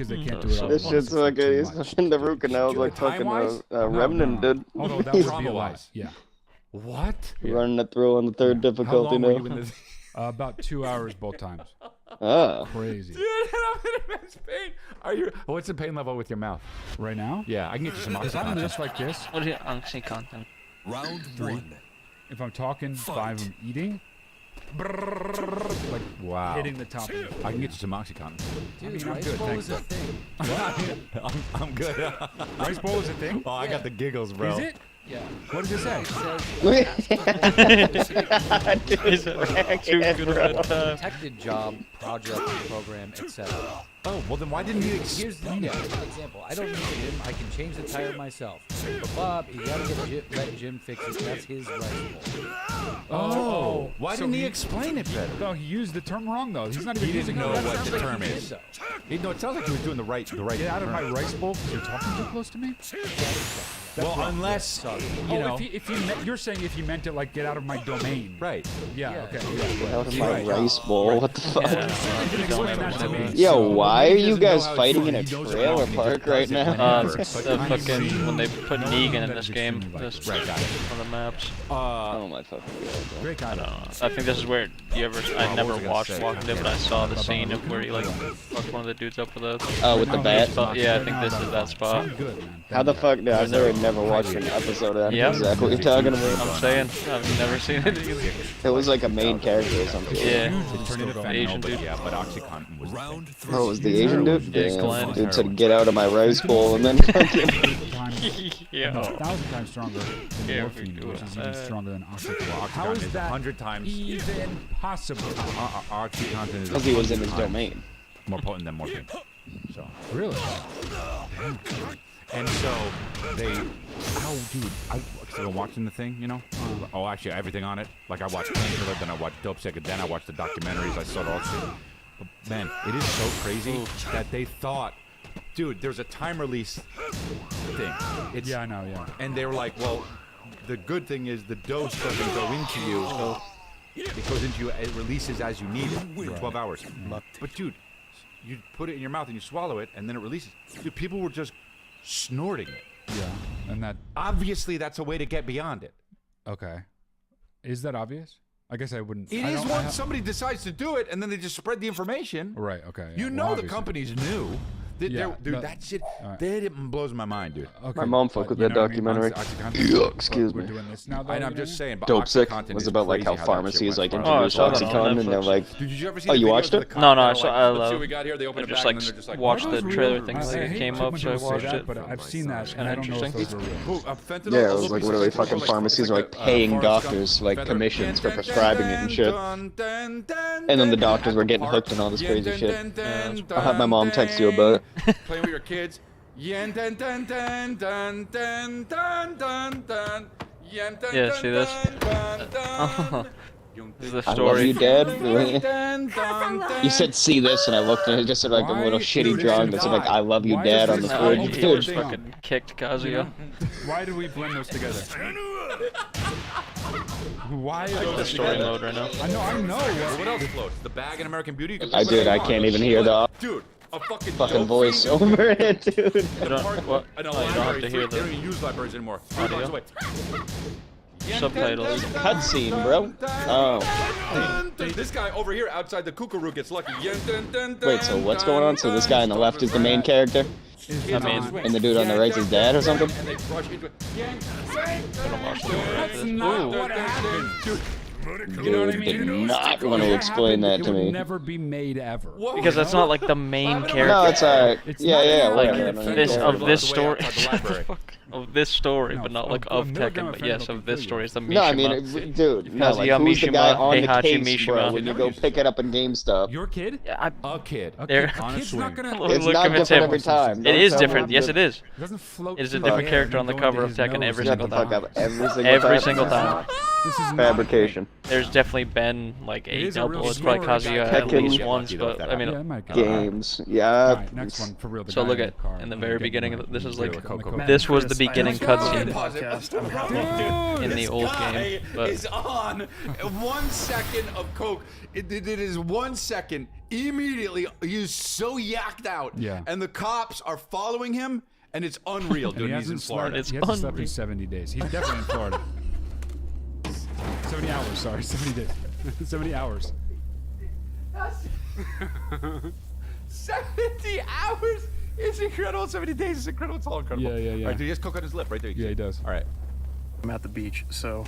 they can't do it all. This at once. shit's It's like too fucking. much. He's in the root canal like fucking time-wise? Remnant, dude. Although that would be a lot. Trauma-wise. Yeah. What? Running it through on the third How difficulty long were you now. in this? About 2 hours both times. Ah. Crazy. Dude, I'm in immense pain. Are you? What's the pain level with your mouth? Right now? Yeah, I can get you some If I'm oxycontin. just like this, What is it? Oxycontin. Round 1. if I'm talking 5 of eating, like Wow. hitting the top. I can get you some oxycontin. Dude, I'm rice good, bowl thanks, is a bud. thing. I'm good. Rice bowl is a thing? Oh, I got the giggles, bro. Is it? Yeah. What does it say? He's too good at that time. Protected job, project, program, etc. Oh, well then why didn't you Here's the example. I don't need a gym. I can change the tire myself. But Bob, you gotta let Jim fix it. That's his rice bowl. Oh. Why So didn't he explain it better? No, he used the term wrong though. He's not even He didn't using know it. what the term He did, is. though. No, it sounds like he was doing the right Get out of my term. rice bowl because you're talking too close to me. Well, unless you know. if he meant, you're saying if he meant it like get out of my domain. Right. Yeah. Okay. Out of my rice bowl. What the fuck? Explain that to me. Yo, why are you doesn't know guys how it's fighting in done. a He knows it trailer wrong, he park just right does it now? The fucking when they put Negan in this game, this Right, got it. on the maps. Oh my fucking god. bro. Great guy. I think this is where I never was I gonna watched say? Walking Dead, but I saw the scene of where he like fucked one of the dudes up with a. Oh, with the bat? Yeah, I think this is that spot. Sound good, man. How the fuck? No, I've never watched an episode of that. Yeah. Exactly what you're talking about. I'm saying I've never seen it either. It was like a main character or something. Yeah. Turn into Asian but dude. yeah, but OxyContin was Round 3. Oh, it was the Asian dude? Yeah, Glenn. Damn. Dude said, get out of my rice bowl, and then fucking... Yeah. 1,000 times stronger than Yeah, morphine, we do which it. is even stronger than oxycontin. How OxyContin is is that 100 times even possible? OxyContin is Because he was in 100 his times domain. more potent than morphine. So. Really? And so they, dude, I've been watching the thing, you know? Oh, actually, everything on it. Like I watched Painkiller, then I watched Dope Sick, then I watched the documentaries. I saw it all shit. But man, it is so crazy that they thought, dude, there's a time release thing. It's, Yeah, I know. Yeah. And they were like, well, the good thing is the dose doesn't go into you. So it goes into you, it releases as you need it for 12 hours. But dude, you put it in your mouth and you swallow it, and then it releases. Dude, people were just snorting it. Yeah. And that. Obviously, that's a way to get beyond it. Okay. Is that obvious? I guess I wouldn't. It I is don't- I once ha- somebody decides to do it, and then they just spread the information. Right. Okay. You yeah, know well, the obviously. companies knew. Yeah, Dude, no- that shit, all right. that blows my mind, dude. Okay, My mom fucked but with you that know what I mean? documentary. Oxycontin- Yeah, excuse we're me. doing this now, though, And you I'm know? just saying, but Dope Sick OxyContin was is about like crazy how that shit pharmacies went like from- Oh, I introduced saw that on OxyContin and they're Netflix. like, Did you ever see Oh, the you videos watched of it? the No, cops no, that I are saw- like, I let's see love- what we got here. They open I it just back, like and then they're just like, watched Are the those trailer real? things I that hate came when up, so I people say watched that, it. But I've seen that, and I don't know if Interesting. those are real. fentanyl, yeah, it also was like be literally something fucking like- pharmacies are like Forrest paying Gump, doctors like fentanyl. commissions for prescribing it and shit. And then the doctors were getting hooked on all this crazy shit. I'll have my mom text you about it. Playing with your kids. Yen dun dun dun dun dun dun dun dun. Yen dun Yeah, dun see this? dun dun. This is the I love story. you, Dad. Dun, dun, dun. You said see this, and I looked and it just said like a little Why- shitty dude, drawing it's that said like not. I love you, Why Dad is on the this fridge. all Dude, thing Just fucking kicked Kazuya. Why do we blend those together? Why? The story mode right now. I know. What else floats? The bag in American Beauty? You can I put did. whatever I you can't want. even hear the Dude, a fucking dope voice fiend. over it, dude. You don't, what? I know, Oh, you don't have to libraries, hear they don't the even use libraries anymore. audio? Subtitles. Cutscene, bro. Oh. Dude, this guy over here outside the kookaroo gets lucky. Wait, so what's going on? So this guy on the left is the main character, I mean, and the dude on the right is Dad or something? And they brush into it. That's not what happened. Dude, Dude did not want to explain that to It would me. never be made ever. what because that's not like the main character. No, it's alright. It's Yeah, not yeah, like whatever. I don't this care of about this it. story. outside the library. Of this story, No, but not of- like of of milligram Tekken. But of yes, fentanyl of this can story. It's the Mishima. No, I mean, dude, no, like, Kazuya who's the guy Mishima, on the Heihachi case, bro, Mishima. when you go pick it up in GameStop? Your kid? Yeah, A kid. A There- kid- a kid's not gonna. Look It's at not him, it's different him. every time. It Don't is tell me different. I'm Yes, good. it is. It doesn't float. It is a through different the air character and on the go cover into of his Tekken nose every Shut single the fuck time. up every single time. Every single time. This is not Fabrication. There's definitely been like It 8 is a real double. It's probably story. Kazuya at Tekken. least once, but I mean, Yeah, it might go. Games. All Yeah. right, next one for real. The so guy look in at the car. in the I'm very getting beginning. one. This is Really, like Coco. this was the Chris, I beginning have a cutscene podcast. I'm happy. in the old game. But is on 1 second of coke. It is 1 second. Immediately, he's so yacked out. Yeah. And the cops are following him, and it's unreal, And dude. he He's in hasn't Florida. It's He hasn't slept in unreal. 70 days. He's definitely in Florida. 70 hours, sorry. 70 days. 70 hours. 70 hours? It's incredible. 70 days is incredible. It's all incredible. Yeah. All right, dude, he has coke on his lip right there. Yeah, he does. All right. I'm at the beach, so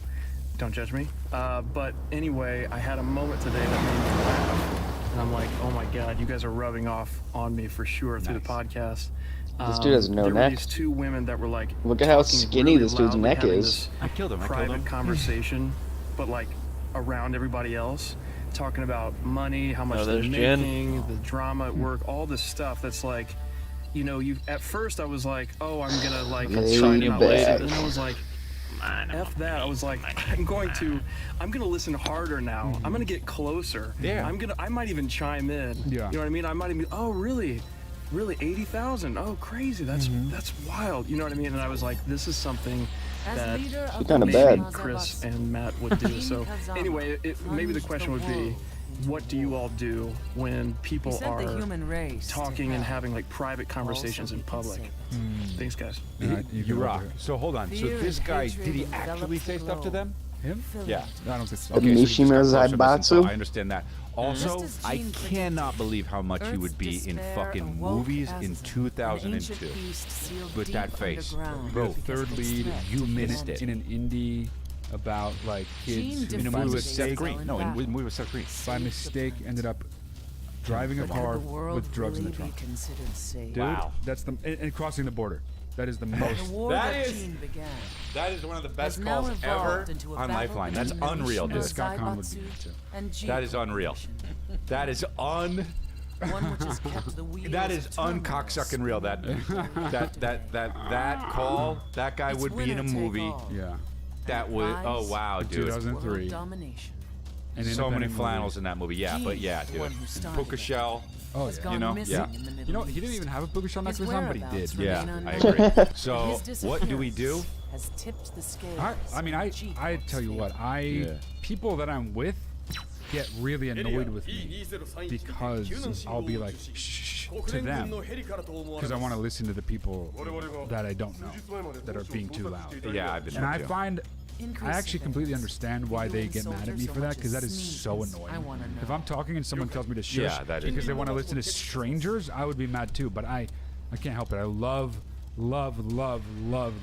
don't judge me. But anyway, I had a moment today that made me laugh. And I'm like, oh my God, you guys are rubbing off on me for sure through the podcast. This dude has no there neck. were these two women that were like, Look at how talking skinny really this dude's loudly, neck having is. this I killed him. private conversation, but like around everybody else, talking about money, how much Oh, they're there's Jen. making, the drama at work, all this stuff. That's like, you know, you at first I was like, oh, I'm gonna like Lady try to not bag. listen, and then I was like, F that. I was like, I'm gonna listen harder now. I'm gonna get closer. Yeah. I might even chime in. Yeah. You know what I mean? I might even, oh, really? 80,000? Oh, crazy. That's wild. You know what I mean? And I was like, this is something that Kinda maybe bad. Chris and Matt would do. So anyway, maybe the question would be, what do you all do when people are talking and having like private conversations in public? Thanks, guys. You rock. So hold on. So this guy, did he actually say stuff to them? Him? Yeah. I don't think so. Okay, so he just got Mishima closer, but Zaibatsu? I understand that. Also, I cannot believe how much he would be in fucking movies in 2002 with that face. Bro, Third lead, you missed it. in an indie about like kids who In a by movie with Seth mistake, Green. No, in a movie with Seth Green. by mistake ended up driving a car with drugs in the trunk. Dude, Wow. that's the and crossing the border. That is the most. That is one of the best calls ever on Lifeline. That's unreal, dude. Scott Conn would be good too. That is unreal. That is that is uncocksucking real. That call, that guy would be in a movie. Yeah. That would, oh wow, dude. 2003. And So many independent flannels in that movie. Yeah, but yeah, dude. Puka Shell. Oh yeah. You know, yeah. You know, he didn't even have a Puka Shell necklace on, but he did. Yeah, I agree. So, what do we do? I mean, I tell you what, people that I'm with get really annoyed with me because I'll be like shh to them because I want to listen to the people that I don't know that are being too loud. Yeah, I've been And there I too. find I actually completely understand why they get mad at me for that because that is so annoying. If I'm talking and someone tells me to shush Yeah, that is- because they want to listen to strangers, I would be mad too. But I can't help it. I love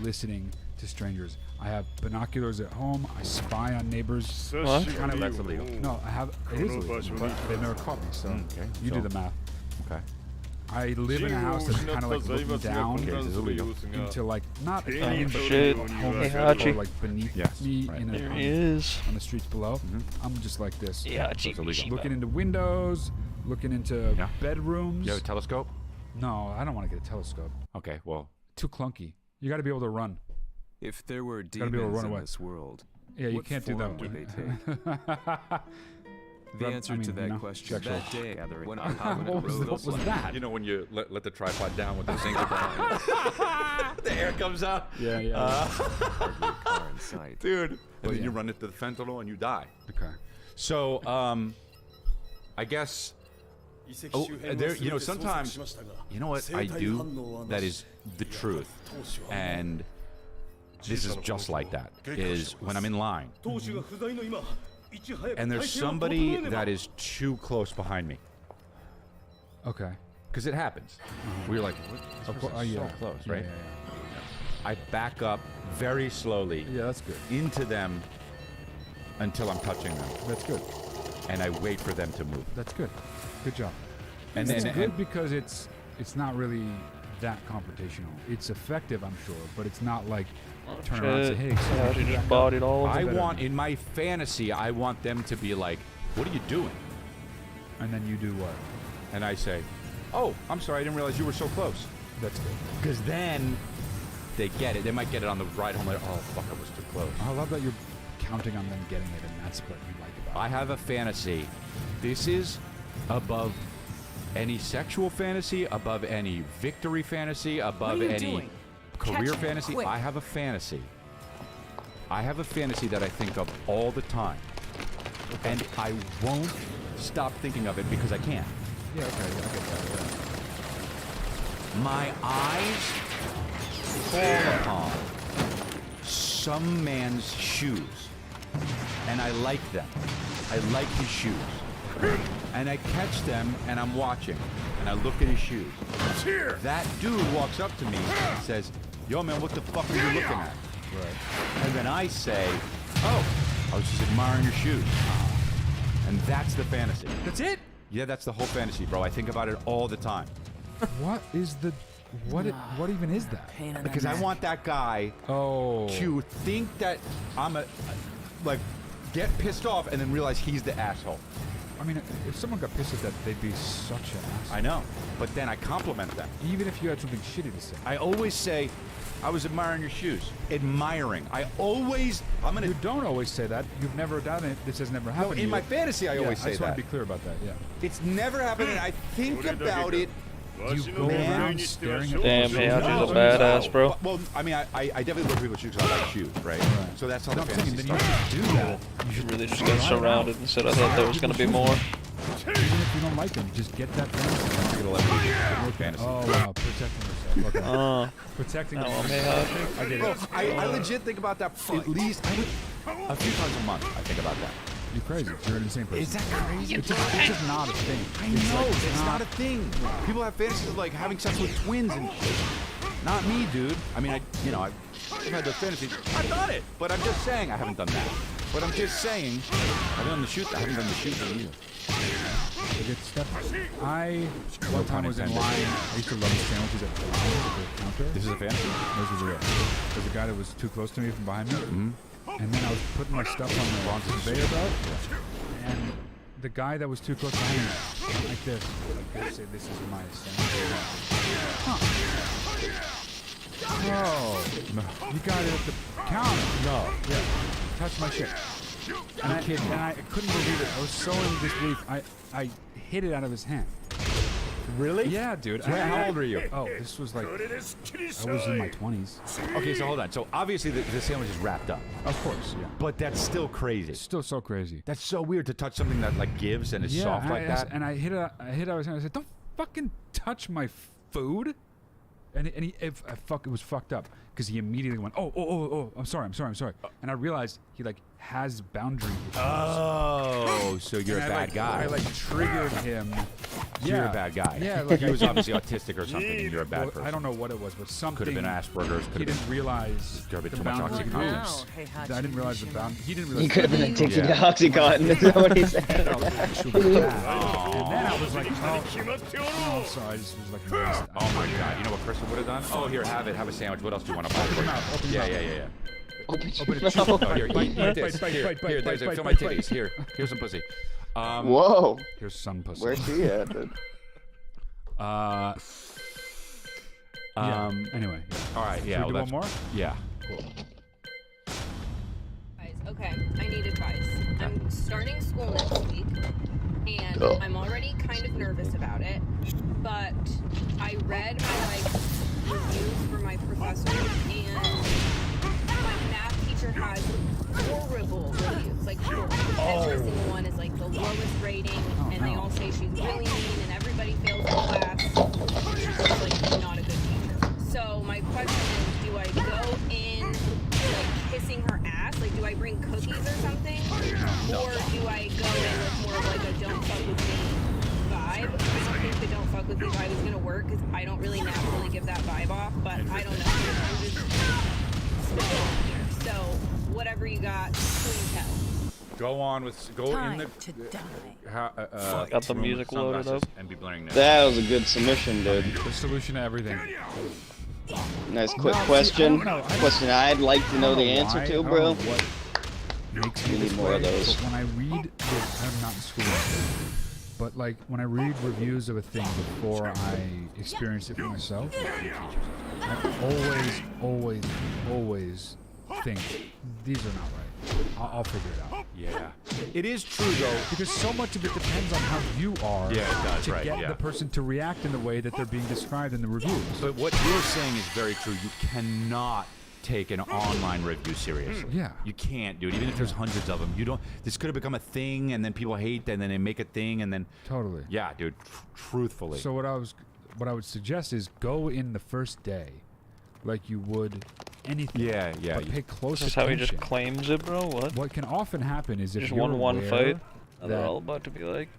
listening to strangers. I have binoculars at home. I spy on neighbors. What? Kind of That's illegal. No, I have. It is illegal, but they've never caught me. So Okay, you so- do the math. Okay. I live in a house that's kind of like looking down Okay, this is illegal. into like not a Oh, but shit. homeless Hey, people, Hachi. like beneath Yes, me right. in There a, he is. on the streets below. I'm just like this. Yeah, it's illegal. Looking into windows, looking into Yeah. bedrooms. You have a telescope? No, I don't want to get a telescope. Okay, well, Too clunky. You got to be able to run. If there were be able to demons run in away. this world, Yeah, you what can't do that form would one. they take? The Run- answer I mean, to that you know, question sexual. that day when What Ahmed was, rode what was that? you know when you let the tripod down with the single the air comes out? Yeah. hardly a car in sight. Dude. And then yeah. you run into the fentanyl and you die. Okay. So, I guess. Oh, there. You know, sometimes. You know what I do that is the truth, and this is just like that. Is when I'm in line, and there's somebody that is too close behind me, Okay. because it happens. We're like, what? This Of course. person's so close, right? I back up very slowly Yeah, that's good. into them until I'm touching them, That's good. and I wait for them to move. That's good. Good job. And It's then good because it's not really that confrontational. It's effective, I'm sure, but it's not like turn around and say, Shit. "Hey, so Yeah, she just bodied all of I them. want in my fantasy, I want them to be like, "What are you doing?" and then you do what? And I say, "Oh, I'm sorry, I didn't realize you were so close." That's good. Because then they get it. They might get it on the ride home. Like, "Oh, fuck, I was too close." I love that you're counting on them getting it, and that's what you like about it. I have a fantasy. This is above any sexual fantasy, above any victory fantasy, above any career fantasy. I have a fantasy. I have a fantasy that I think of all the time. And I won't stop thinking of it because I can't. Yeah, okay, I get that. My eyes fall upon some man's shoes, and I like them. I like his shoes. And I catch them, and I'm watching, and I look at his shoes. That dude walks up to me and says, "Yo, man, what the fuck are you looking at?" Right. And then I say, "Oh, I was just admiring your shoes." And that's the fantasy. That's it? Yeah, that's the whole fantasy, bro. I think about it all the time. What is the What even is that? Because I want that guy to think that I'm like get pissed off and then realize he's the asshole. I mean, if someone got pissed at that, they'd be such an asshole. I know, but then I compliment them. Even if you had something shitty to say. I always say, I was admiring your shoes. Admiring. You don't always say that. You've never done it. This has never happened. No, in my fantasy, I always say I just want that. to be clear about that. Yeah. It's never happened, and I think about it. You go around staring at Damn, shoes. Heihachi's a badass, bro. Well, I mean, I definitely look at people's shoes because I like shoes, right? So that's how the I'm saying, fantasy then you starts. should do that. You should really just get surrounded instead. I thought there was gonna be more. Even if you don't like them, just get that fantasy. Oh wow, protecting yourself. Okay. Protecting yourself. Heihachi. I get Bro, it. I legit think about that at least a few times a month. I think about that. You're crazy. You're an insane person. Is that crazy? It's just not a thing. I know, it's not a thing. People have fantasies of like having sex with twins and shit. Not me, dude. I mean, I've had those fantasies. I've done it, but I'm just saying I haven't done that. But I'm just saying I haven't done the shooting either. I one time was in line. I used to love the sandwiches at the counter. This is a fantasy? Those are real. There's a guy that was too close to me from behind me. And then I was putting my stuff on the conveyor belt, and the guy that was too close behind me, like this, say, "This is my sandwich." Oh, no. You got it at the counter. No. Yeah. Touch my shit. And I couldn't believe it. I was so in disbelief. I hit it out of his hand. Really? Yeah, dude. How old are you? Oh, this was like, I was in my 20s. Okay, so hold on. So obviously the sandwich is wrapped up. Of course, yeah. But that's still crazy. It's still so crazy. That's so weird to touch something that like gives and is soft like that. And I hit out his hand. I said, "Don't fucking touch my food." And it was fucked up because he immediately went, "Oh, I'm sorry." And I realized he like has boundary issues. Oh, so you're a And bad guy. I like triggered him. So you're a bad guy. Yeah, like he was obviously autistic or something, and you're a bad person. I don't know what it was, but something Could have been Asperger's. He didn't realize Could have been the too much boundary Oxycontin. groups. I didn't realize the boundary. He didn't realize. He could have been the addicted to Yeah. Oxycontin. Is that what he said? And then I was like, oh, sorry, I just was like, Oh my god, you know what Kristen would have done? Oh, here, have it. Have a sandwich. What else do you want to buy? Open your mouth, open your mouth. Yeah. Open Open your it. mouth. Oh, here, eat this. bite, Here, bite, here, bite, feel my bite, titties. bite. Here's some pussy. Whoa. Here's sun pussy. Where's she at, dude? Anyway. All right, yeah. Should we do one more? Yeah. Cool. Guys, okay, I need advice. I'm starting school next week, and I'm already kind of nervous about it, but I read my, reviews for my professor, and my math teacher has horrible reviews, like horrible. Every single one is like the lowest rating, and they all say she's really mean, and everybody fails in class. She's just like not a good teacher. So my question is, do I go in like kissing her ass? Like, do I bring cookies or something? Or do I go in with more of like a don't fuck with me vibe? I don't think the don't fuck with me vibe is gonna work because I don't really naturally give that vibe off, but I don't know. I'm just spitballing here. So whatever you got, please tell. Go on with in the. to die. Got the music loaded up. And be blaring this. That was a good submission, dude. The solution to everything. Nice quick No, see, question. I don't know. Question I'd like to know the I don't answer why- to, I don't bro. know what makes me We need this more of way, those. But when I read, I'm not in school, but like when I read reviews of a thing before I experience it for myself, I always think these are not right. I'll figure it out. Yeah. It is true though. Because so much of it depends on how you are Yeah, it does, to right, get yeah. the person to react in the way that they're being described in the reviews. But what you're saying is very true. You cannot take an online review seriously. Yeah. You can't, dude. Even if there's hundreds of them, you don't. This could have become a thing, and then people hate, and then they make a thing, and then. Totally. Yeah, dude. Truthfully. So what I would suggest is go in the first day, like you would anything. Yeah. But pay close This is how he attention. just claims it, bro. What? What can often happen is if Just you're won one aware fight. And they're that, all about to be like.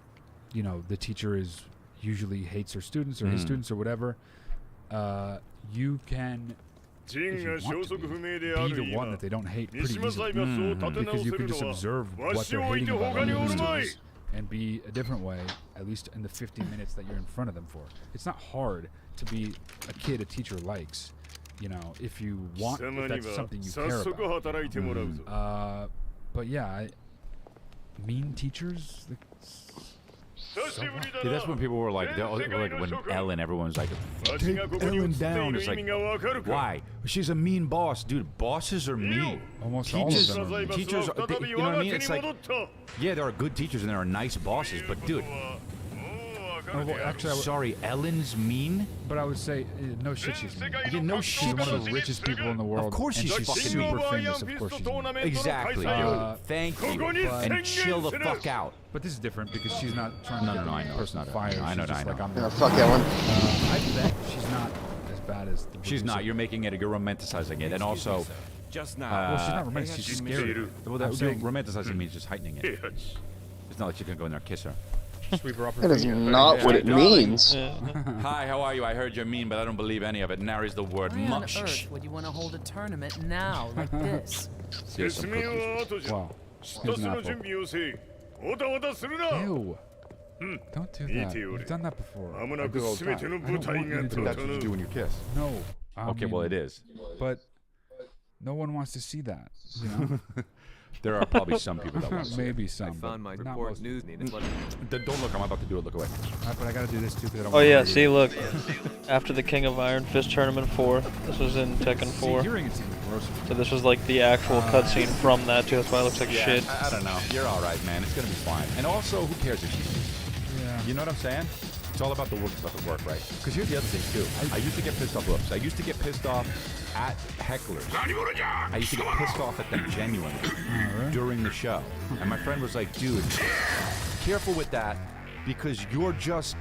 you know, the teacher is usually hates her students or his students or whatever, you can. If you want to be the one that they don't hate pretty easily. Because you can just observe what they're hating about other students and be a different way, at least in the 15 minutes that you're in front of them for. It's not hard to be a kid a teacher likes, you know, if you want, if that's something you care about. But yeah, mean teachers. So Yeah, that's when people were like, when Ellen, everyone's like, take Ellen down. It's like, why? She's a mean boss, dude. Bosses are mean. Almost all of them. Are Teachers, you know what I mean? It's like, yeah, there are good teachers and there are nice bosses, but dude. Oh, well, actually, sorry, Ellen's mean. But I would say, no shit, she's mean. Yeah, no shit. She's one of the richest people in the world. Of course, and she's fucking super mean. famous. Of course, she's mean. Exactly, dude. Thank you. And chill the fuck out. But this is different because she's not trying to No, I know. person I know. fired. I know. She's just like, I'm not. Fuck Ellen. I bet she's not as bad as the She's not. producer. You're making it. You're romanticizing it, and also. Just now. Well, she's not romantic. She's scary. Well, that romanticizing means just heightening it. It's not like you can go in there and kiss her. Sweep her up her That is feet. not what it means. Hi, how are you? I heard you're mean, but I don't believe any of it. Narry's the word. Why on earth would you want to hold a tournament now like this? Here's some cookies. Wow. Here's an apple. Ew. Don't do that. You've done that before. I do all the time. I don't want you to do That's what you do when you kiss. No. Okay, well it is. But no one wants to see that. You know? There are probably some people that want to see it. Maybe some. I found my but not report most. news needed. Don't look, I'm about to do it. Look away. But I gotta do this too because I don't Oh want yeah, to see, look. After the King of Iron Fist Tournament 4, this was in Tekken 4. Hearing it's even grosser. So this was like the actual cutscene from that too. That's why it looks like shit. I don't know. You're all right, man. It's gonna be fine. And also, who cares if she's? Yeah. You know what I'm saying? It's all about the work, right? Because here's the other thing too. I used to get pissed off. Whoops. I used to get pissed off at hecklers. I used to get pissed off at them genuinely during the show. And my friend was like, "Dude, careful with that, because you're just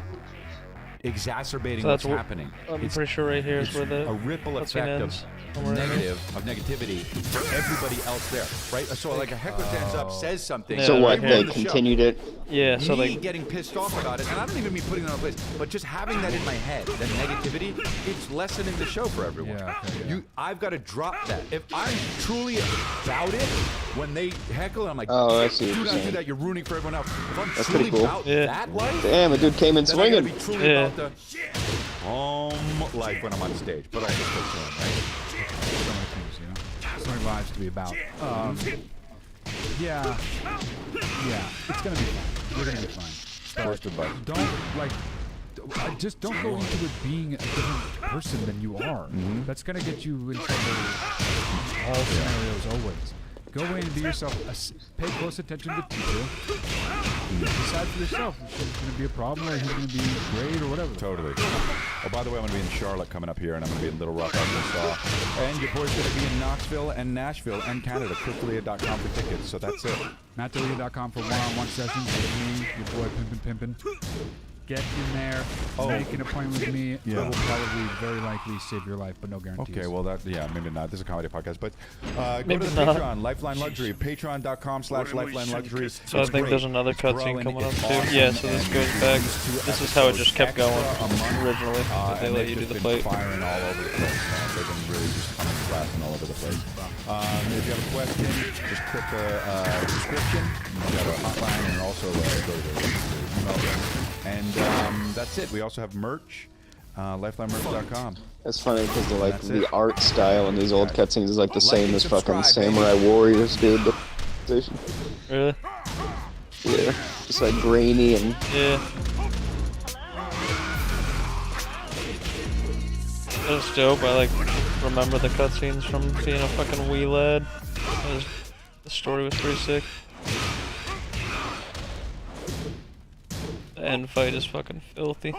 exacerbating So what's that's happening." I'm pretty sure right here is It's where the a ripple cutscene effect ends. of negativity for everybody else there, right? So like a heckler stands up, says something. Yeah, So what? right They here. the show. continued it. Yeah, so Me like getting pissed off about it, and I don't even mean putting it on a place, but just having that in my head, that negativity, it's lessening the show for everyone. Yeah, okay, yeah. I've got to drop that. If I'm truly about it, when they heckle, I'm like, Oh, I see what do you're not do saying. that. You're rooting for everyone else. If I'm That's truly pretty cool. about Yeah. that life, Damn, a dude came in then I gotta swinging. be truly Yeah. about the home life when I'm on stage, but also still chilling, right? So many things, you know? So many lives to be about. Yeah. It's gonna be fine. You're gonna be fine. First advice. Don't like. Just don't go into it being a different person than you are. That's gonna get you in trouble. In all scenarios, always. Go in and be yourself. Pay close attention to the teacher. Decide for yourself if he's gonna be a problem or he's gonna be great or whatever. Totally. Oh, by the way, I'm going to be in Charlotte coming up here, and I'm going to be in Little Rock, Arkansas. And your boy's going to be in Knoxville and Nashville and Canada. ChrisDelia.com for tickets. So that's it. MattDelia.com for one-on-one sessions with me, your boy Pimpin'. Get in there, make an appointment with me. Yeah. I will probably, very likely, save your life, but no guarantees. Okay, well, maybe not. This is a comedy podcast, but go Maybe to the not. Patreon, Lifeline Luxury, patreon.com/Lifeline Luxury. So I think there's another cutscene coming up too. Yeah, so this goes back. This is how it just kept going originally. They let you do the fight. Firing all over the place. They've been really just coming blasting all over the place. If you have a question, just click the description. We have a hotline and also go to the email address. And that's it. We also have merch, lifelinemerch.com. That's funny because That's the it. art style in these old cutscenes is like the same and as fucking subscribe, Samurai Warriors, dude. Really? Yeah, just like grainy and Yeah. That's dope. I like remember the cutscenes from being a fucking wee lad. The story was pretty sick. The end fight is fucking filthy.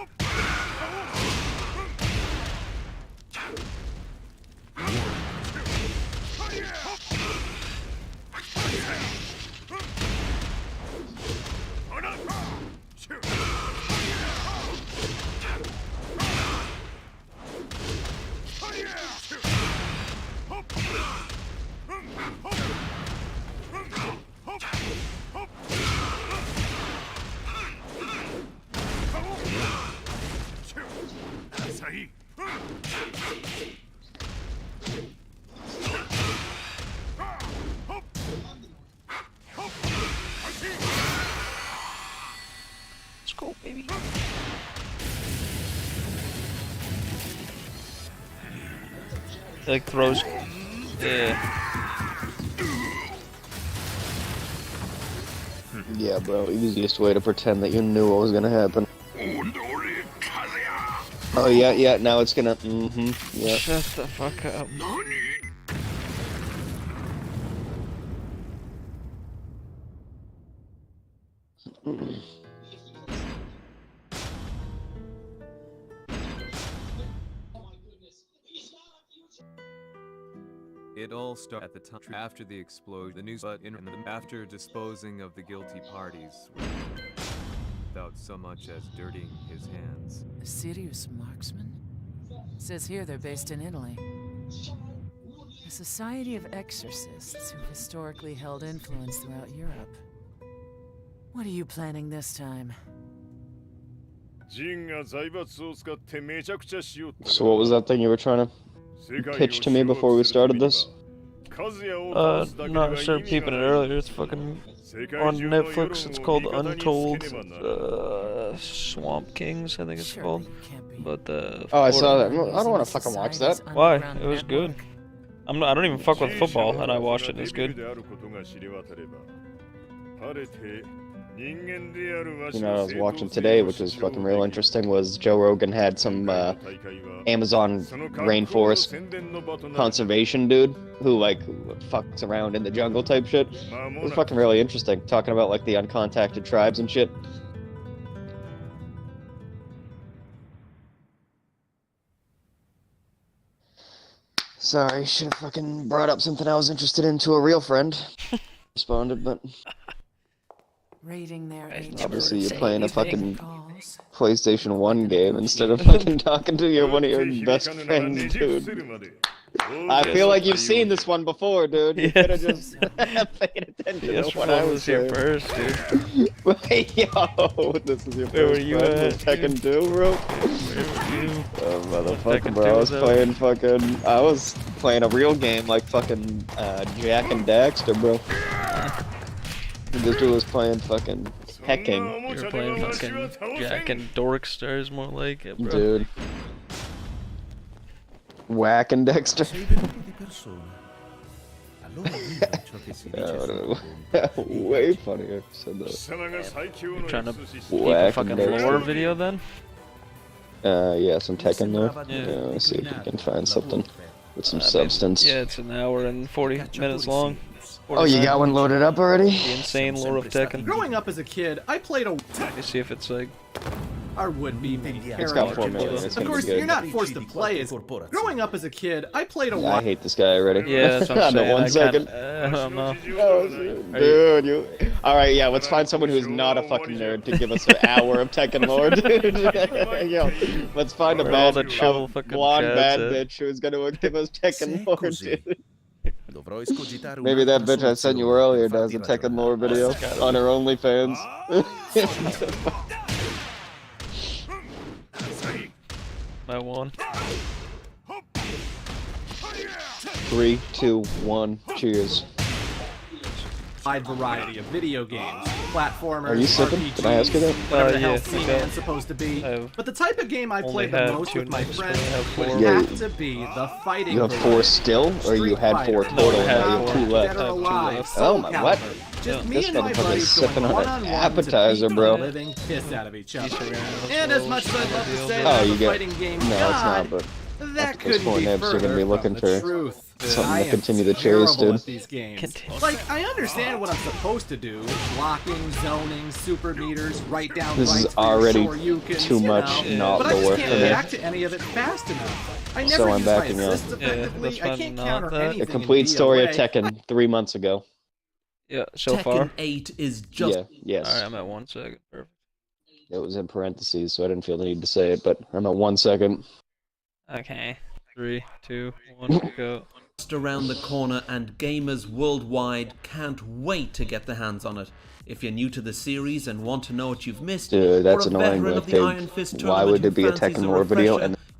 go, baby. Like throws. Yeah. Yeah, bro. Easiest way to pretend that you knew what was gonna happen. Oh yeah, yeah. Now it's gonna. Yeah. Shut the fuck up. It all started at the time after the explosion. The news, but after disposing of the guilty parties, without so much as dirtying his hands. A serious marksman? Says here they're based in Italy. A society of exorcists who've historically held influence throughout Europe. What are you planning this time? So what was that thing you were trying to pitch to me before we started this? No, I started peeping it earlier. It's fucking on Netflix. It's called Untold Swamp Kings, I think it's called. But Oh, I saw that. I don't want to fucking watch that. Why? It was good. I don't even fuck with football, and I watched it. It's good. You know what I was watching today, which was fucking real interesting, was Joe Rogan had some Amazon rainforest conservation dude who like fucks around in the jungle type shit. It was fucking really interesting, talking about like the uncontacted tribes and shit. Sorry, should have fucking brought up something I was interested in to a real friend. Responded, but Raiding their obviously you're playing a fucking PlayStation 1 game instead of fucking talking to one of your best friends, dude. I feel like you've seen this one before, dude. You could have just paid attention to what I was here saying. first, dude. Wait, yo, this is your Where were first you friend at, with Tekken 2, bro? Where were you? Oh, motherfucker, Tekken bro. 2 I was was out. I was playing a real game like fucking Jak and Daxter, bro. This dude was playing fucking Hecking. You were playing fucking Jak and Dorkster is more like it, bro. Dude. Whack and Dexter. Way funnier if you said that. You're trying to keep a Whack fucking and Dexter. lore video then? Yeah, some Tekken there. Yeah. Yeah, let's see if we can find something with some substance. Yeah, it's an hour and 40 minutes long. Oh, you got one loaded up already? The insane lore of Tekken. Growing up as a kid, I played a. Let me see if it's like. Our would-be It's got 4 million. It's Of gonna course, be good. you're not forced to play as. Growing up as a kid, I played a. Yeah, I hate this guy already. Yeah, that's what I'm saying. No, 1 second. I don't know. Dude, you. Alright, yeah, let's find someone who's not a fucking nerd to give us an hour of Tekken lore, dude. Yo, let's find a Where all bad, the chill fucking blonde chads bad at. bitch who's gonna give us Tekken lore, dude. Maybe that bitch I sent you earlier does a Tekken lore video on her OnlyFans. I won. 3, 2, 1, cheers. Wide variety of video games, platformers, Are you sipping? RPGs, Did I ask you that? whatever the hell Yeah, Seaman's supposed to be. But the type of game I play the had most 2 with my nights, friends but I have 4. would Yeah. have to be the fighting. You have 4 variety. still, or you had 4 Street total Fighter, and now you have Mortal 2 Kombat, left? Dead or Alive, Oh Soul my, what? Calibur. Just me This and my motherfucker's buddies sipping going on an one-on-one to appetizer, beat bro. the living piss out of each other. And as much as I'd love to say Oh, that you the get. fighting game No, it's God, not, but that after this couldn't point, be Nibs, you're gonna further be from looking the for truth. something I to am continue the chase, terrible dude. at these games. Like, I understand what I'm supposed to do. Blocking, zoning, super meters, write down This is rights for already Shoryukens, too you much know, not but I lore just for can't me. react to any of it fast enough. I never So I'm use my backing out. assists effectively. that's I fine, can't not counter that. anything The in complete story of DOA. Tekken 3 months ago. Yeah, so far. 8 is just. Yeah, yes. Alright, I'm at 1 second. Perfect. It was in parentheses, so I didn't feel the need to say it, but I'm at 1 second. Okay. 3, 2, 1, go. Just around the corner, and gamers worldwide can't wait to get their hands on it. If you're new to the series and want to know what you've missed, Dude, that's or a annoying, veteran but of the Iron Fist why tournament would who there be a fancies Tekken lore video refresher, and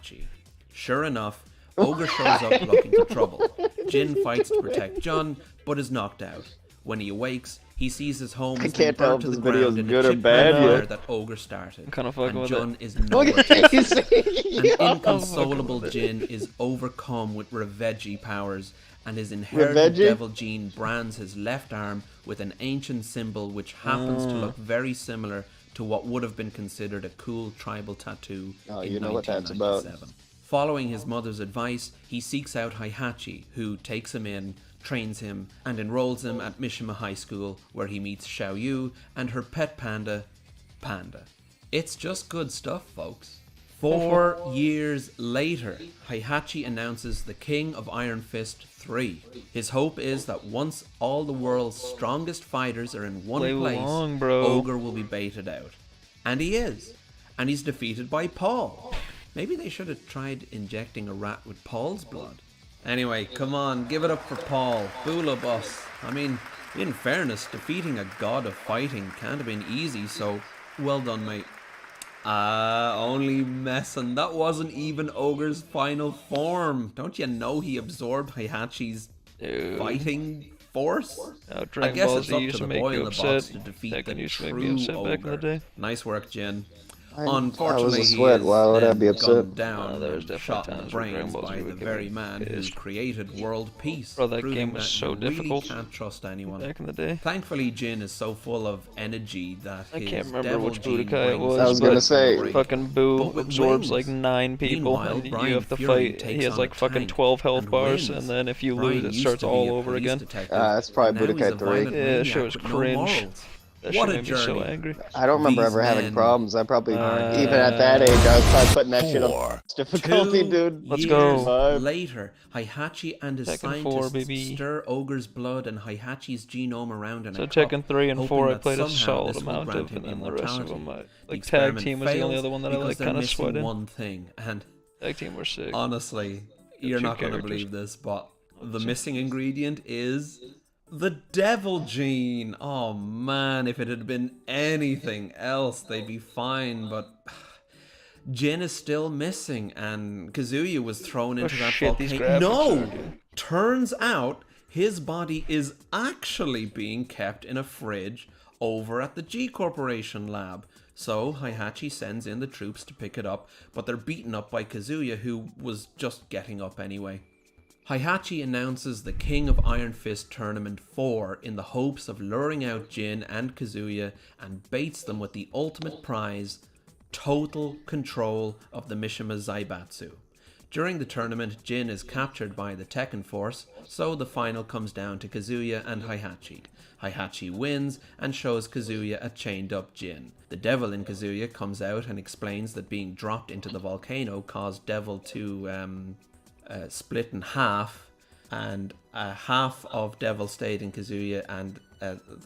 Heihachi. Sure enough, Ogre shows up looking for trouble. Jin fights to protect Jun, but is knocked out. When he awakes, he sees his home has been burnt to the ground in a chip fire that Ogre started. And Jun is nowhere to see. An inconsolable Jin is overcome with Revegie powers, and his inherited devil gene brands his left arm with an ancient symbol which happens to look very similar to what would have been considered a cool tribal tattoo in 1997. Following his mother's advice, he seeks out Heihachi, who takes him in, trains him, and enrolls him at Mishima High School, where he meets Xiaoyu and her pet panda, Panda. It's just good stuff, folks. 4 years later, Heihachi announces the King of Iron Fist 3. His hope is that once all the world's strongest fighters are in one place, Ogre will be baited out. And he is. And he's defeated by Paul. Maybe they should have tried injecting a rat with Paul's blood. Anyway, come on, give it up for Paul. Bula boss. I mean, in fairness, defeating a god of fighting can't have been easy, so well done, mate. Only messing. That wasn't even Ogre's final form. Don't you know he absorbed Heihachi's fighting force? I guess it's up to the boy in the box to defeat the true Ogre. Nice work, Jin. Unfortunately, he is gunned down and shot in the brains by the very man who created world peace. Bro, that game was so difficult. Really can't trust anyone. Back in the day. Thankfully, Jin is so full of energy that I his can't remember devil which gene Budokai it brings was. him I was gonna break. fucking Boo But with absorbs wings. like 9 people, Meanwhile, and you Brian have to Fury fight. takes He has on like a fucking tank 12 health and bars, wins. and then if you Brian lose, it used starts to be all a over police again. detective, That's probably but now he's a Budokai 3. violent Yeah, maniac shit was with no cringe. morals. That What shit a made me so journey. angry. I don't remember These ever having men problems. I probably, even at that age, I was probably putting that shit on difficulty, 2 dude. Let's years go. Later, Heihachi and his Tekken 4, scientists baby. stir Ogre's blood and Heihachi's genome around in So a cup, Tekken 3 and hoping 4 I that played a somehow solid this will amount grant of, him and then the rest of them, immortality. The like Tag experiment Team was the only fails other one that I because like they're kind of missing sweat in. one thing, and Tag Team were sick. honestly, you're two not going to characters. believe this, but the missing ingredient is the devil gene. Oh man, if it had been anything else, they'd be fine, but Jin is still missing, and Kazuya was thrown into that shit, these volcano. graphics No! are, dude. Turns out his body is actually being kept in a fridge over at the G Corporation lab. So Heihachi sends in the troops to pick it up, but they're beaten up by Kazuya, who was just getting up anyway. Heihachi announces the King of Iron Fist Tournament 4 in the hopes of luring out Jin and Kazuya, and baits them with the ultimate prize, total control of the Mishima Zaibatsu. During the tournament, Jin is captured by the Tekken Force, so the final comes down to Kazuya and Heihachi. Heihachi wins and shows Kazuya a chained up Jin. The devil in Kazuya comes out and explains that being dropped into the volcano caused Devil to split in half, and half of Devil stayed in Kazuya, and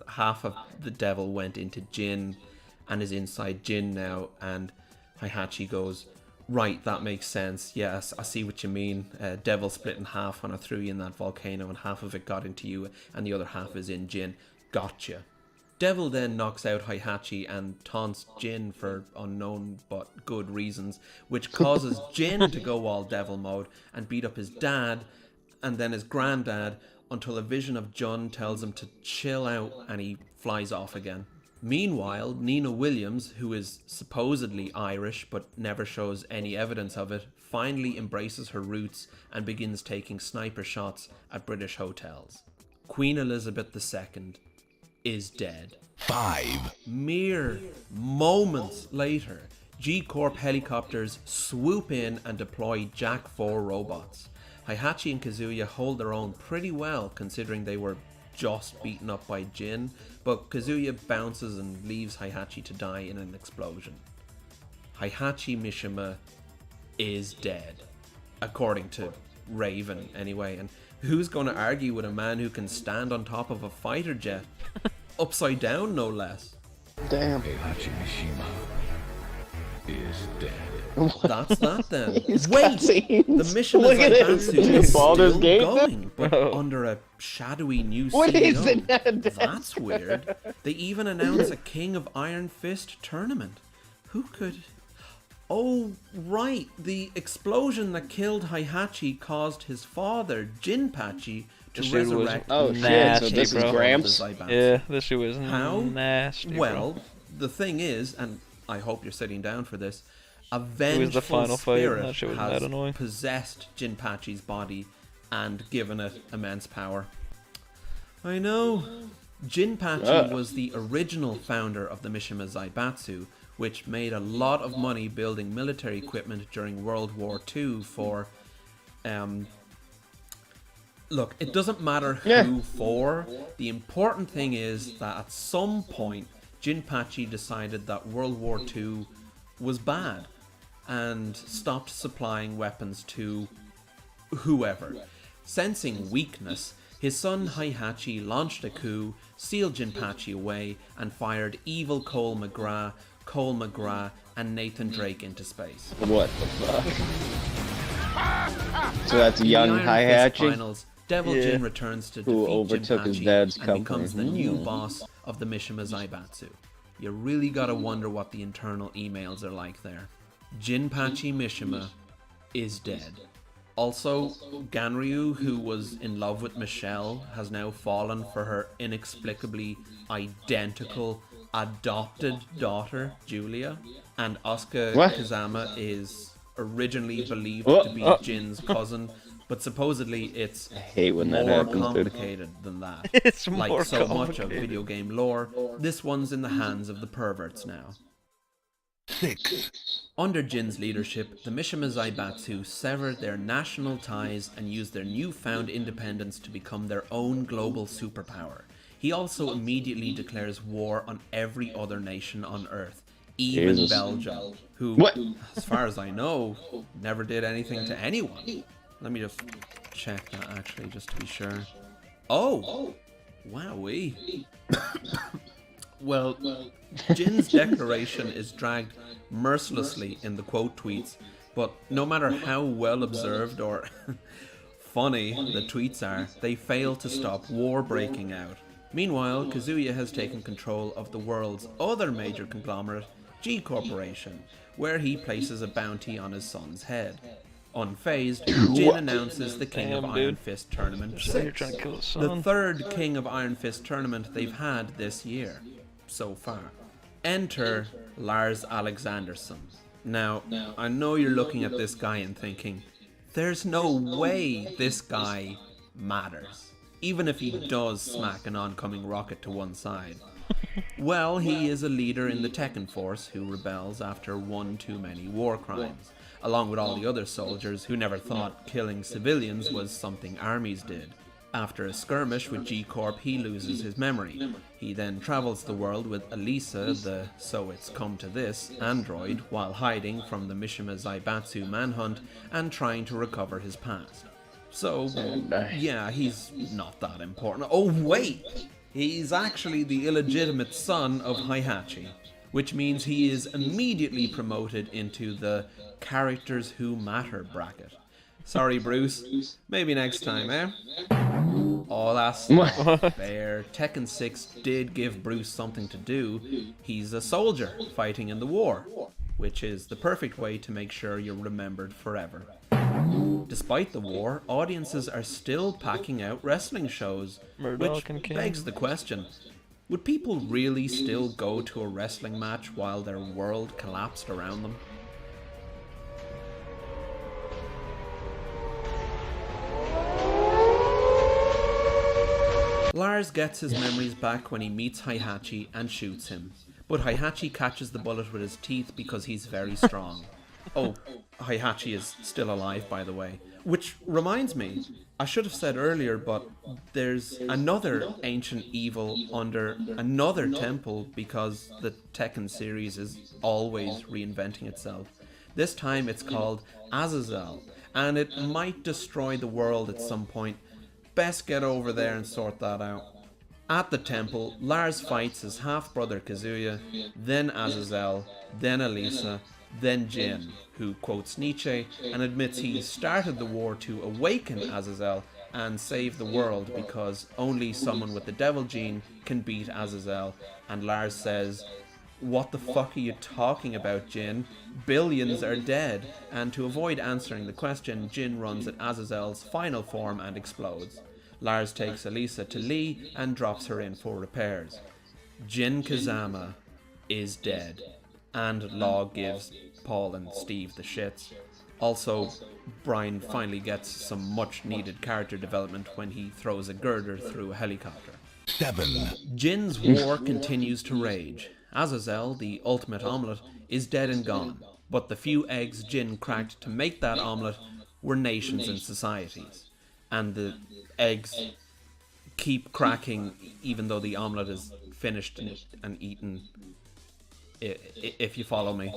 half of the Devil went into Jin and is inside Jin now. And Heihachi goes, right, that makes sense. Yes, I see what you mean. Devil split in half when I threw you in that volcano, and half of it got into you, and the other half is in Jin. Gotcha. Devil then knocks out Heihachi and taunts Jin for unknown but good reasons, which causes Jin to go all devil mode and beat up his dad and then his granddad until a vision of Jun tells him to chill out and he flies off again. Meanwhile, Nina Williams, who is supposedly Irish but never shows any evidence of it, finally embraces her roots and begins taking sniper shots at British hotels. Queen Elizabeth II is dead. 5. Mere moments later, G-Corp helicopters swoop in and deploy Jack 4 robots. Heihachi and Kazuya hold their own pretty well considering they were just beaten up by Jin, but Kazuya bounces and leaves Heihachi to die in an explosion. Heihachi Mishima is dead, according to Raven anyway, and who's going to argue with a man who can stand on top of a fighter jet? Upside down, no less. Damn. Heihachi Mishima is dead. That's that then. These Wait! cutscenes. The Mishima Look at this. Zaibatsu is Baldur's still Gate? going, but under a shadowy new What CEO. is it? That's weird. They even announced a King of Iron Fist tournament. Who could... Oh, right. The explosion that killed Heihachi caused his father, Jinpachi, to This dude was resurrect. nasty, so this is bro. Gramps? Yeah, this shit was How? nasty, Well, bro. the thing is, and I hope you're sitting down for this, a It was vengeful the final fight, and spirit that shit was mad has annoying. possessed Jinpachi's body and given it immense power. I know. Jinpachi was the original founder of the Mishima Zaibatsu, which made a lot of money building military equipment during World War II for... Look, it doesn't matter who for. The important thing is that at some point, Jinpachi decided that World War II was bad and stopped supplying weapons to whoever. Sensing weakness, his son Heihachi launched a coup, sealed Jinpachi away, and fired evil Cole McGrath, and Nathan Drake into space. What the fuck? So that's In the young Iron Fist Heihachi? finals, Devil Jin returns to Who defeat overtook his Jinpachi dad's and company. becomes the new boss of the Mishima Zaibatsu. You really gotta wonder what the internal emails are like there. Jinpachi Mishima is dead. Also, Ganryu, who was in love with Michelle, has now fallen for her inexplicably identical adopted daughter, Julia. And Asuka What? Kazama is originally believed Oh, to be oh. Jin's cousin, but supposedly it's hate when that more happens, dude. complicated than that. It's like more so much of complicated. video game lore, this one's in the hands of the perverts now. 6. Under Jin's leadership, the Mishima Zaibatsu severed their national ties and used their newfound independence to become their own global superpower. He also immediately declares war on every other nation on Earth, even Jesus. Belgium, who, What? as far as I know, never did anything to anyone. Let me just check that actually, just to be sure. Oh! Wowee. Well, Jin's declaration is dragged mercilessly in the quote tweets, but no matter how well observed or funny the tweets are, they fail to stop war breaking out. Meanwhile, Kazuya has taken control of the world's other major conglomerate, G Corporation, where he places a bounty on his son's head. Unfazed, Jin announces the King of Damn, Iron dude. Fist Tournament Just like you're 6, trying to kill his the son. third King of Iron Fist tournament they've had this year, so far. Enter Lars Alexandersson. Now, I know you're looking at this guy and thinking, there's no way this guy matters, even if he does smack an oncoming rocket to one side. Well, he is a leader in the Tekken Force who rebels after one too many war crimes, along with all the other soldiers who never thought killing civilians was something armies did. After a skirmish with G-Corp, he loses his memory. He then travels the world with Elisa, the so it's come to this android, while hiding from the Mishima Zaibatsu manhunt and trying to recover his past. So, yeah, he's not that important. Oh, wait! He's actually the illegitimate son of Heihachi, which means he is immediately promoted into the Characters Who Matter bracket. Sorry, Bruce. Maybe next time, eh? Oh, that's not fair. Tekken 6 did give Bruce something to do. He's a soldier fighting in the war, which is the perfect way to make sure you're remembered forever. Despite the war, audiences are still packing out wrestling shows, Murdoch which and King. begs the question, would people really still go to a wrestling match while their world collapsed around them? Lars gets his memories back when he meets Heihachi and shoots him, but Heihachi catches the bullet with his teeth because he's very strong. Oh, Heihachi is still alive, by the way. Which reminds me, I should have said earlier, but there's another ancient evil under another temple because the Tekken series is always reinventing itself. This time it's called Azazel, and it might destroy the world at some point. Best get over there and sort that out. At the temple, Lars fights his half-brother Kazuya, then Azazel, then Elisa, then Jin, who quotes Nietzsche and admits he started the war to awaken Azazel and save the world because only someone with the devil gene can beat Azazel, and Lars says, "What the fuck are you talking about, Jin? Billions are dead." And to avoid answering the question, Jin runs at Azazel's final form and explodes. Lars takes Elisa to Lee and drops her in for repairs. Jin Kazama is dead, and Law gives Paul and Steve the shits. Also, Brian finally gets some much needed character development when he throws a girder through a helicopter. 7. Jin's war continues to rage. Azazel, the ultimate omelette, is dead and gone, but the few eggs Jin cracked to make that omelette were nations and societies. And the eggs keep cracking even though the omelette is finished and eaten, if you follow me.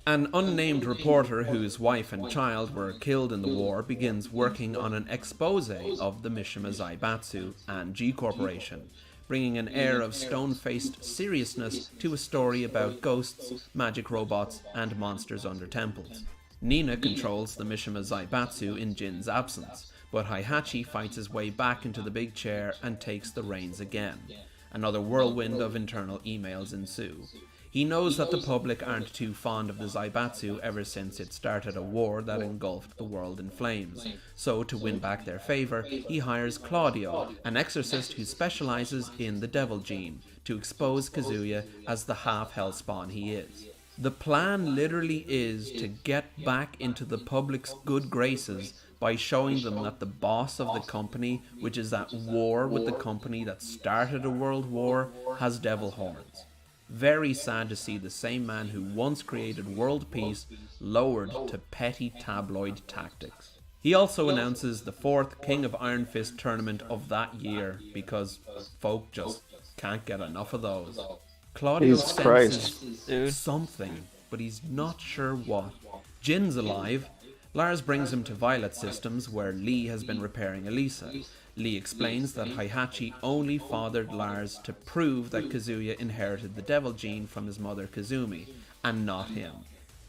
An unnamed reporter whose wife and child were killed in the war begins working on an expose of the Mishima Zaibatsu and G Corporation, bringing an air of stone-faced seriousness to a story about ghosts, magic robots, and monsters under temples. Nina controls the Mishima Zaibatsu in Jin's absence, but Heihachi fights his way back into the big chair and takes the reins again. Another whirlwind of internal emails ensue. He knows that the public aren't too fond of the Zaibatsu ever since it started a war that engulfed the world in flames. So, to win back their favor, he hires Claudio, an exorcist who specializes in the devil gene, to expose Kazuya as the half-hellspawn he is. The plan literally is to get back into the public's good graces by showing them that the boss of the company, which is at war with the company that started a world war, has devil horns. Very sad to see the same man who once created world peace lowered to petty tabloid tactics. He also announces the 4th King of Iron Fist tournament of that year because folk just can't get enough of those. Claudio senses something, but he's not sure what. Jin's alive. Lars brings him to Violet Systems, where Lee has been repairing Elisa. Lee explains that Heihachi only fathered Lars to prove that Kazuya inherited the devil gene from his mother Kazumi, and not him.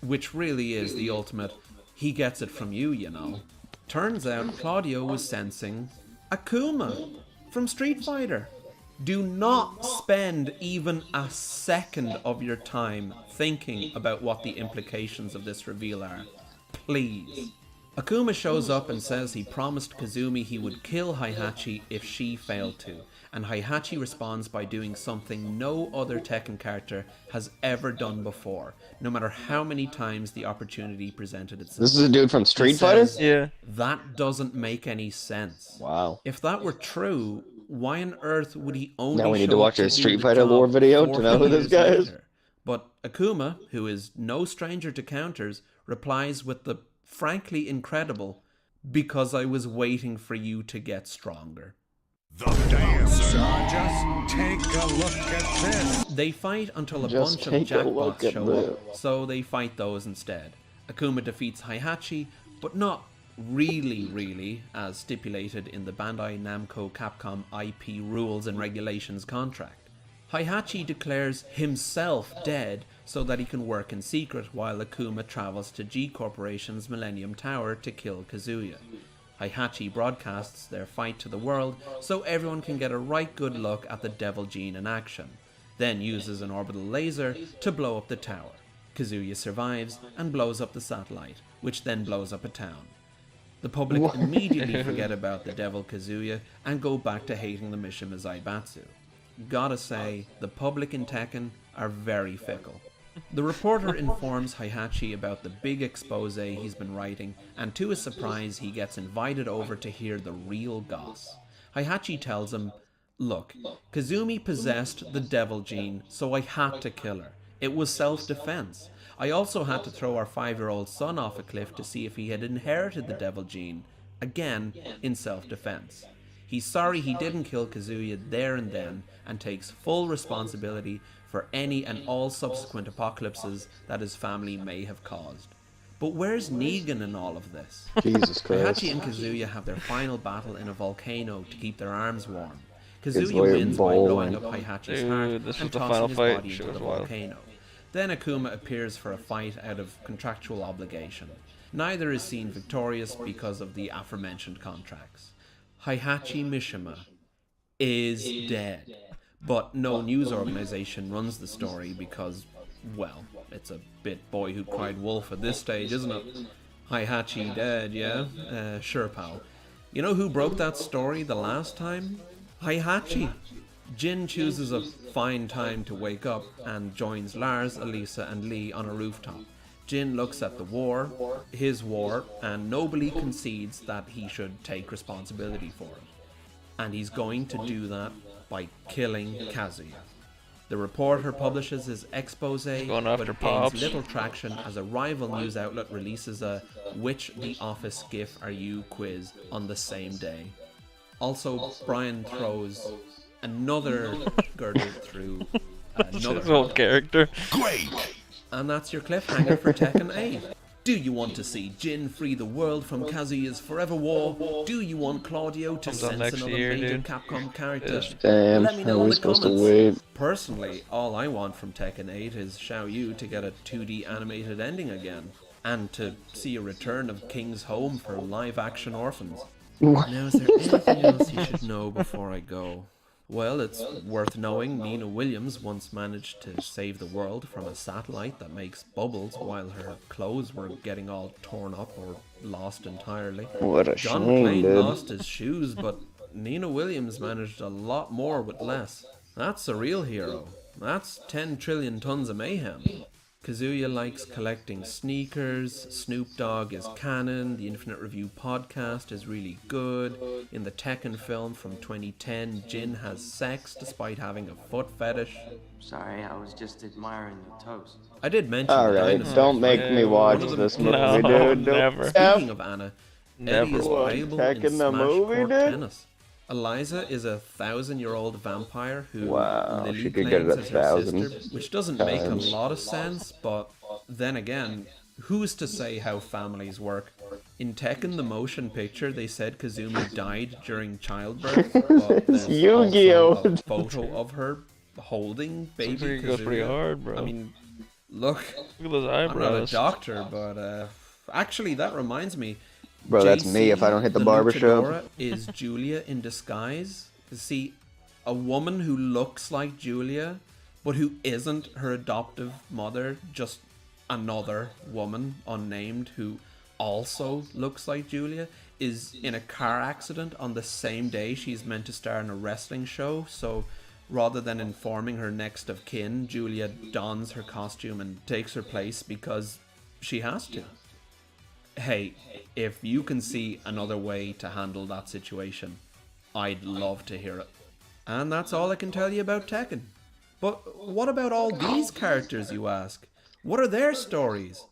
Which really is the ultimate, he gets it from you, you know. Turns out Claudio was sensing Akuma from Street Fighter. Do not spend even a second of your time thinking about what the implications of this reveal are. Please. Akuma shows up and says he promised Kazumi he would kill Heihachi if she failed to, and Heihachi responds by doing something no other Tekken character has ever done before, no matter how many times the opportunity presented itself. This is a dude from Street Fighter? Yeah. That doesn't make any sense. Wow. If that were true, why on earth would he only Now we need to show watch up a do Street the Fighter job lore video to 40 know who this years guy is? later? But Akuma, who is no stranger to counters, replies with the frankly incredible, "Because I was waiting for you to get stronger." The dancer. Just take a look at this. They fight until a Just bunch of take a look jackbots at show this. up, so they fight those instead. Akuma defeats Heihachi, but not really, as stipulated in the Bandai Namco Capcom IP Rules and Regulations contract. Heihachi declares himself dead so that he can work in secret while Akuma travels to G Corporation's Millennium Tower to kill Kazuya. Heihachi broadcasts their fight to the world so everyone can get a right good look at the devil gene in action, then uses an orbital laser to blow up the tower. Kazuya survives and blows up the satellite, which then blows up a town. The public immediately forget about the devil Kazuya and go back to hating the Mishima Zaibatsu. Gotta say, the public in Tekken are very fickle. The reporter informs Heihachi about the big expose he's been writing, and to his surprise he gets invited over to hear the real goss. Heihachi tells him, "Look, Kazumi possessed the devil gene, so I had to kill her. It was self-defense. I also had to throw our 5-year-old son off a cliff to see if he had inherited the devil gene, again in self-defense. He's sorry he didn't kill Kazuya there and then, and takes full responsibility for any and all subsequent apocalypses that his family may have caused." But where's Negan in all of this? Jesus Christ. Heihachi and Kazuya have their final battle in a volcano to keep their arms warm. It's Kazuya like wins by blowing bowling. up Heihachi's Dude, heart this was and the tossing final his fight. body Shit into was the wild. volcano. Then Akuma appears for a fight out of contractual obligation. Neither is seen victorious because of the aforementioned contracts. Heihachi Mishima is dead. But no news organization runs the story because, well, it's a bit boy who cried wolf at this stage, isn't it? Heihachi dead, yeah? Sure, pal. You know who broke that story the last time? Heihachi. Jin chooses a fine time to wake up and joins Lars, Elisa, and Lee on a rooftop. Jin looks at the war, his war, and nobly concedes that he should take responsibility for it. And he's going to do that by killing Kazuya. The reporter publishes his expose, Going but after it gains Pops. little traction as a rival news outlet releases a "Which The Office GIF Are You?" quiz on the same day. Also, Brian throws another girdle through another His old character. Great! And that's your cliffhanger for Tekken 8. Do you want to see Jin free the world from Kazuya's forever war? Do you want Claudio to Comes out sense next another year, major dude. Capcom character? Damn, Let me are know we in the supposed to comments. wait? Personally, all I want from Tekken 8 is Xiao Yu to get a 2D animated ending again, and to see a return of King's Home for live-action orphans. What Now, is there anything else you should know before I go? Well, it's worth knowing Nina Williams once managed to save the world from a satellite that makes bubbles while her clothes were getting all torn up or lost entirely. What a John shame, McClane dude. lost his shoes, but Nina Williams managed a lot more with less. That's a real hero. That's 10 trillion tons of mayhem. Kazuya likes collecting sneakers, Snoop Dogg is canon, the Infinite Review podcast is really good, in the Tekken film from 2010, Jin has sex despite having a foot fetish. Sorry, I was just admiring the toast. I did mention Alright, dinosaurs. don't make me watch One of this them- movie, dude. never. Speaking of Anna, Eddie Never is watched playable Tekken in the Smash movie, Court dude? Tennis. Eliza is a 1,000-year-old vampire who Wow, Lily she could get it claims a is her 1,000 sister, which doesn't make a times. lot of sense, but then again, who's to say how families work? In Tekken the motion picture, they said Kazumi died during childbirth, but there's Yu-Gi-Oh! also a photo of her holding baby Pretty goes pretty Kazuya. hard, bro. I mean, look, Look at those I'm not a eyebrows. doctor, but actually that reminds me. Bro, that's me if I don't hit the barbershop. luchadora is Julia in disguise. See, a woman who looks like Julia, but who isn't her adoptive mother, just another woman, unnamed, who also looks like Julia, is in a car accident on the same day she's meant to star in a wrestling show, so rather than informing her next of kin, Julia dons her costume and takes her place because she has to. Hey, if you can see another way to handle that situation, I'd love to hear it. And that's all I can tell you about Tekken. But what about all these characters, you ask? What are their stories?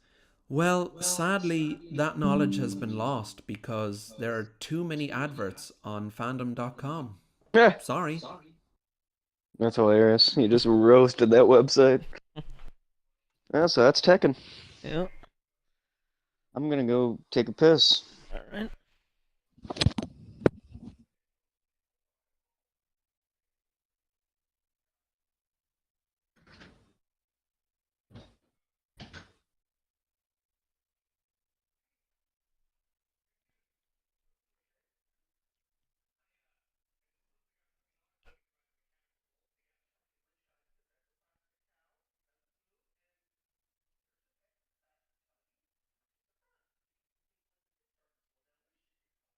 Well, sadly, that knowledge has been lost because there are too many adverts on fandom.com. Yeah. Sorry. That's hilarious. You just roasted that website. Yeah, so that's Tekken. Yeah. I'm gonna go take a piss. Alright.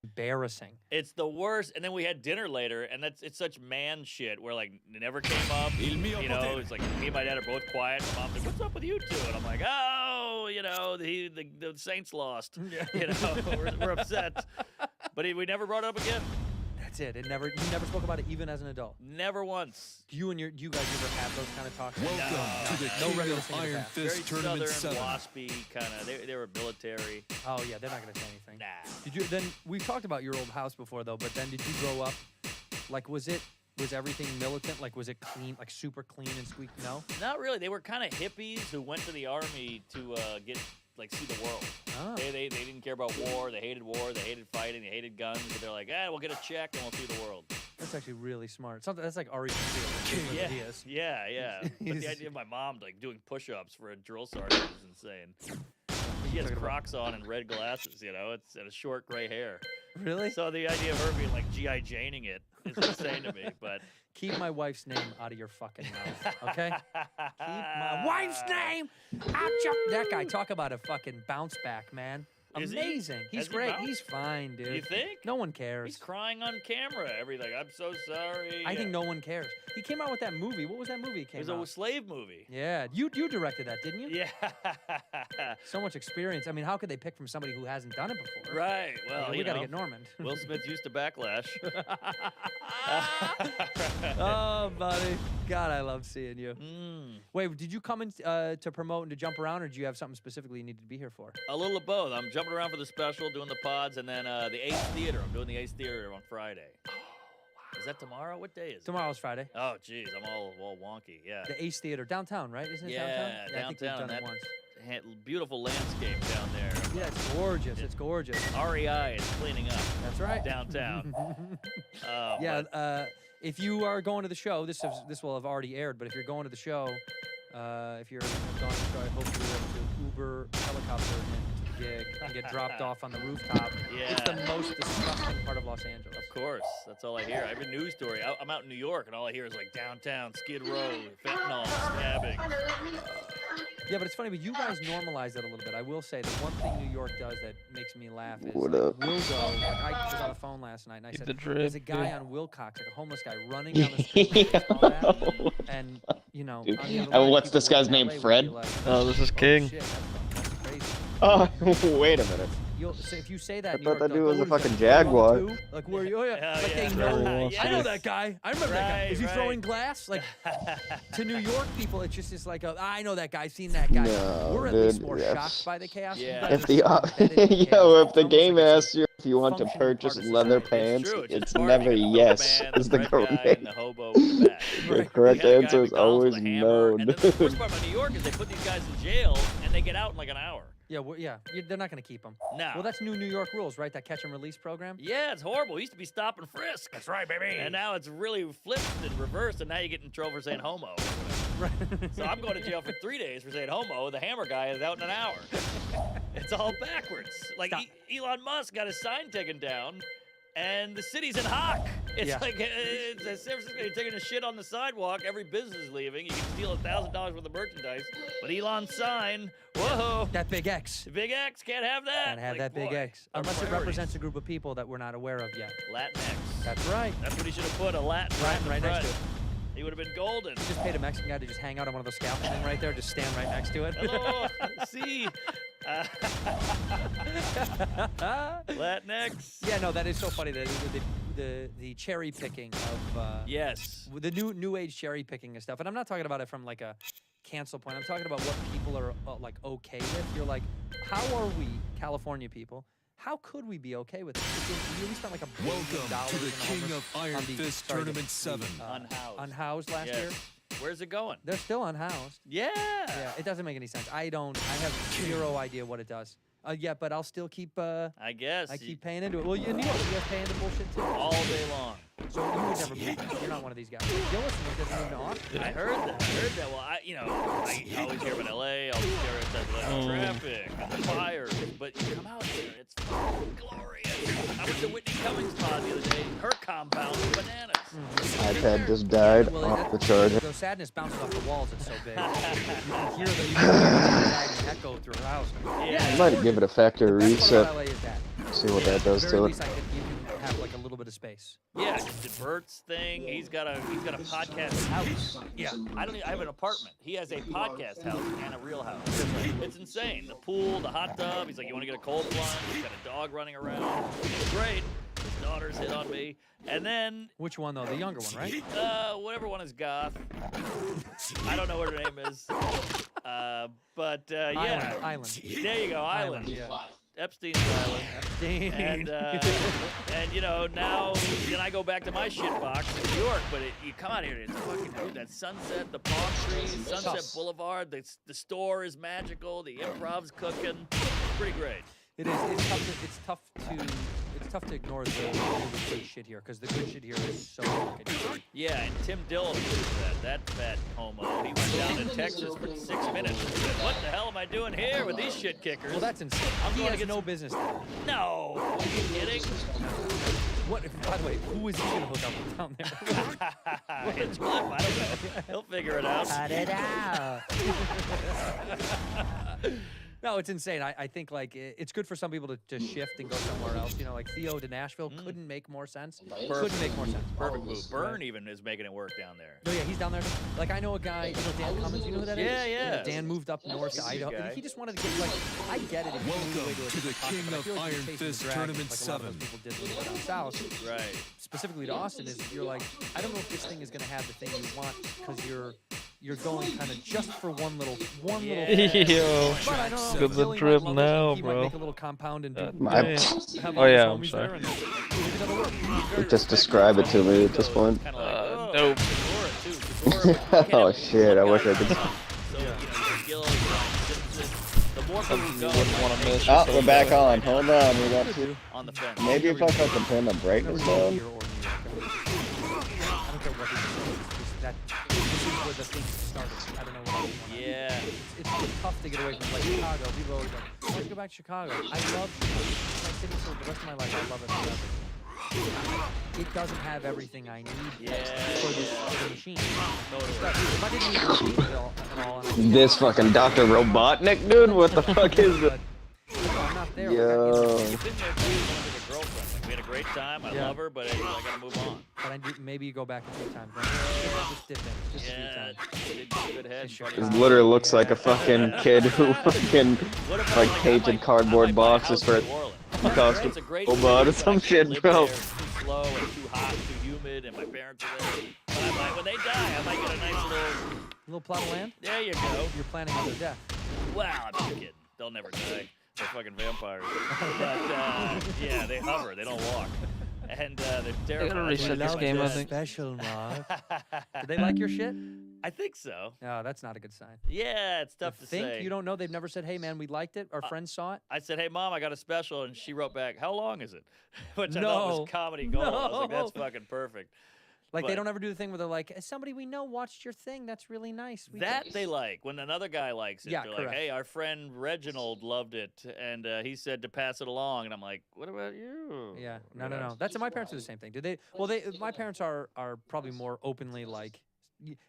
Embarrassing. It's the worst. And then we had dinner later, and it's such man shit where like it never came up. You know, it's like me and my dad are both quiet. My mom's like, "What's up with you two?" And I'm like, "Oh, you know, the Saints lost. You know, we're upset." But we never brought it up again. That's it. You never spoke about it even as an adult. Never once. Do you guys ever have those kind of talks? Welcome to the no regular Iron Fist Tournament 7. Waspy kind of. They were military. Oh yeah, they're not gonna say anything. Nah. Did you? Then we talked about your old house before though. But then did you grow up? Like, was everything militant? Like, was it clean? Like super clean and squeaky? No. Not really. They were kind of hippies who went to the army to see the world. Oh. They didn't care about war. They hated war. They hated fighting. They hated guns. But they're like, we'll get a check and we'll see the world. That's actually really smart. That's like Ari Shaffir. Yeah. But the idea of my mom like doing push-ups for a drill sergeant is insane. She has Crocs on and red glasses, you know. It's and a short gray hair. Really? So the idea of her being like G.I. Janing it is insane to me. But Keep my wife's name out of your fucking mouth, okay? Keep my wife's name out your... That guy, talk about a fucking bounce back, man. Is he? Amazing. He's Has he great. bounced? He's fine, dude. You think? No one cares. He's crying on camera. Everything. I'm so sorry. I think no one cares. He came out with that movie. What was that movie? He It came was out. a slave movie. Yeah, you directed that, didn't you? Yeah. So much experience. I mean, how could they pick from somebody who hasn't done it before? Right. Well, we you gotta know, get Norman. Will Smith's used to backlash. Oh, buddy. God, I love seeing you. Mm. Wait, did you come in to promote and to jump around, or do you have something specifically you needed to be here for? A little of both. I'm jumping around for the special, doing the pods, and then the Ace Theater. I'm doing the Ace Theater on Friday. Is that tomorrow? What day is it? Tomorrow's Friday. Oh, jeez, I'm all wonky. Yeah. The Ace Theater, downtown, right? Isn't it Yeah, downtown? I think we've downtown, done that- it once. Beautiful landscape down there. Yeah, it's gorgeous. It's gorgeous. REI is cleaning up. That's right. Downtown. Oh, Yeah, but- if you are going to the show, this will have already aired. But if you're going to the show, if you're going to the show, I hope you're able to Uber helicopter into the gig and get dropped off on the rooftop. It's the Yeah. most disgusting part of Los Angeles. Of course, that's all I hear. I have a news story. I'm out in New York, and all I hear is like downtown, Skid Row, fentanyl, stabbing. Yeah, but it's funny, but you guys normalize that a little bit. I will say the one thing New York does that makes me laugh is What like, up? we'll go. Like, I was on the phone last night and I Keep said, the drip, there's a guy yeah. on Wilcox, like a homeless guy, running down the street. and all that. And you know, Dude, on the other and line, what's people this guy's in name, LA would be Fred? like, Oh, this is King. Shit, that's crazy. Oh, wait a minute. So if you say that, I in New thought York, that they're dude like, was a "Oh, is that fucking Fred on the jaguar." two?" Like, where are you? Oh, yeah. Hell Like, yeah. they know. Very well I know said. that guy. I remember that guy. Right, Is he right. throwing glass? Like, to New York people, it's just like, I know that guy. I've seen that guy. No, We're at least dude, more yes. shocked by the chaos. You Yeah. guys If are the so embedded in the chaos. yo, if It's the almost game like it's asks you if you want to functioning purchase part of leather society. pants, True, it's just never bargaining. The yes. man, Is the red guy, correct. and the hobo with the bat. The Right. correct We had a guy answer at is McDonald's always with a hammer, no. And then the worst part about New York is they put these guys in jail, and they get out in like an hour. Yeah, they're not going to keep him. No. Well, that's New York rules, right? That catch and release program. Yeah, it's horrible. It used to be stop and frisk. That's right, baby. And now it's really flipped and reversed, and now you get in trouble for saying homo. Right. So I'm going to jail for 3 days for saying homo. The hammer guy is out in an hour. It's all backwards. Like Elon Musk got his sign taken down, and the city's in hock. It's Yeah. like it's San Francisco. You're taking a shit on the sidewalk. Every business is leaving. You can steal $1,000 worth of merchandise, but Elon's sign, whoa, That big X. the big X can't have that. Can't have Like, that big boy, X. our Unless it priorities. represents a group of people that we're not aware of yet. Latinx. That's right. That's what he should have put, a Latin Latin right next to front. He would have been golden. You just paid a Mexican guy to just hang out on one of those scaffolding right there, just stand right next to it. Hello, see, Latinx. Yeah, no, that is so funny. The cherry picking of Yes. the new age cherry picking and stuff. And I'm not talking about it from like a cancel point. I'm talking about what people are like okay with. You're like, how are we, California people? How could we be okay with it? We spent like $1 billion Welcome to the King on of Iron on the- Fist sorry, the- Tournament 7. Unhoused. Unhoused last Yes. year. Where's it going? They're still unhoused. Yeah. Yeah, it doesn't make any sense. I have zero idea what it does. Yeah, but I'll still keep. I guess. I keep paying into it. Well, in New York, you guys pay into bullshit too. All day long. So you would never be. You're not one of these guys. Gillis doesn't even know. I heard that. Well, I always hear about LA, all these stereotypes like traffic and the fires, but you come out here, it's fucking glorious. I went to Whitney Cummings' pod the other day. Her compound is bananas. iPad just died off the charger. The sadness bounces off the walls. It's so big. You can hear the echo through her house. I might give it a factory The best part reset. about LA is that. See what that does At the to very it. least, you can have like a little bit of space. Yeah, Bert's thing. He's got a podcast house. Yeah, I have an apartment. He has a podcast house and a real house. It's insane. The pool, the hot tub. He's like, you want to get a cold plunge? He's got a dog running around. It's great. His daughter's hit on me. And then Which one though? The younger one, right? whatever one is goth. I don't know what her name is. But yeah. Island. There you go, Island. Yeah. Epstein's Island. Epstein. And now then I go back to my shit box in New York, but you come out here, it's fucking dude, that sunset, the palm trees, Sunset Boulevard, the store is magical, the improv's cooking. It's pretty great. It is. It's tough tough to ignore the really good shit here because the good shit here is so fucking good. Yeah, and Tim Dillon proves that fat homo. He went down to Texas for 6 minutes and said, "What the hell am I doing here with these shit kickers?" Well, that's insane. I'm going to has get no business there. No, are you kidding? What? By the way, who is he gonna hook up with down there? Hinchcliffe, I don't know. He'll figure it out. Cut it out. No, it's insane. I think like it's good for some people to shift and go somewhere else. You know, like Theo to Nashville couldn't make more sense. Couldn't make more sense. Perfect move. Burn even is making it work down there. No, yeah, he's down there. Like I know a guy, you know Dan Cummins. You know who that is? Yeah. Dan moved up north to Idaho. guy. He just wanted to get like. I get it. If Welcome to the King of Iron Fist Tournament like a lot of those people did when they went down south. Right. Specifically to Austin, is you're like, I don't know if this thing is gonna have the thing you want because you're going kind of just for one little Yo, but I don't know. good Billy trip might love it. now, He bro. might make a little compound and do. Oh yeah, I'm sorry. Just describe it to me at this point. Nope. Oh shit! I wish I could. Oh, we're back on. Hold on, we got to. On the fence. Maybe if I fucking turn the brightness down. I don't care what he says. This is where the thing started. I don't know what. Yeah. It's tough to get away from like Chicago. People are always like, "I want to go back to Chicago." I love Chicago. It's my city for the rest of my life. I love it forever. It doesn't have everything I need for the machine. If I didn't need the machine at all, This fucking Dr. Robotnik, dude. What the fuck is it? I'm not there. Yo. You've been there too, with a girlfriend. Like, we had a great time. I love her, but I gotta move on. But I do, maybe you go back a few times. Just dip in. Just a few times. Good head. It literally looks like a fucking kid who fucking like painted cardboard boxes for a costume robot or some shit, bro. Too slow and too hot, too humid, and my parents are there. But I might, when they die, I might get a nice little plot of land. There you go. You're planning on their death. Wow, I'm just kidding. They'll never die. They're fucking vampires. But yeah, they hover. They don't walk. And they're terrifying. They're gonna reset this game, I think. Special, Mark. Do they like your shit? I think so. No, that's not a good sign. Yeah, it's tough to say. You don't know? They've never said, "Hey, man, we liked it." Our friends saw it. I said, "Hey, Mom, I got a special," and she wrote back, "How long is it?" Which I No. thought was comedy gold. I was like, No. "That's fucking perfect." Like But they don't ever do the thing where they're like, "Somebody we know watched your thing. That's really nice." that they like. When another guy likes it, Yeah, they're like, correct. "Hey, our friend Reginald loved it, and he said to pass it along." And I'm like, "What about you?" Yeah, no. That's my parents do the same thing. Did they? Well, my parents are probably more openly like,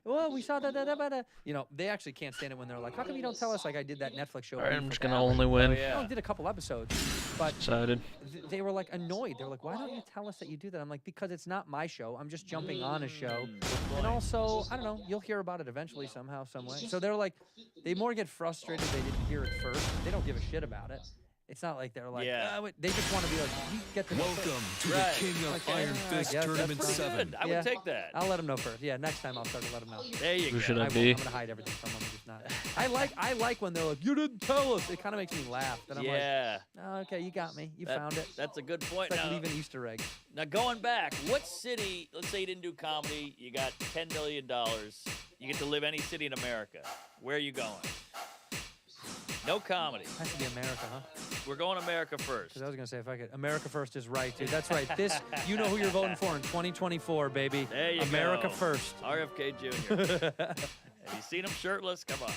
well, we saw that. You know, they actually can't stand it when they're like, "How come you don't tell us?" Like I did that Netflix show. Alright, I'm Beef just with gonna Alex. only win. I only did a couple episodes, but Excited. they were like annoyed. They were like, "Why don't you tell us that you do that?" I'm like, "Because it's not my show. I'm just jumping on a show, and also I don't know. You'll hear about it eventually somehow, some way." So they're like, they more get frustrated they didn't hear it first. They don't give a shit about it. It's not like they're like, Yeah. they just want to be like, you get to know Welcome first." to the King of Iron Fist Tournament 7. I would take that. I'll let them know first. Yeah, next time I'll start to let them know. There you Who go. should I won't. be? I'm gonna hide everything from them. Just not. I like when they're like, "You didn't tell us." It kind of makes me laugh. And I'm Yeah. like, "Oh, okay, you got me. You That- found it." That's a good point. It's like Now, leaving Easter eggs. now going back, what city? Let's say you didn't do comedy. You got $10 million. You get to live any city in America. Where are you going? No comedy. Has to be America, huh? We're going America first. Because I was gonna say if I could, America first is right, dude. That's right. This, you know who you're voting for in 2024, baby. There you America go. first. RFK Jr. Have you seen him shirtless? Come on.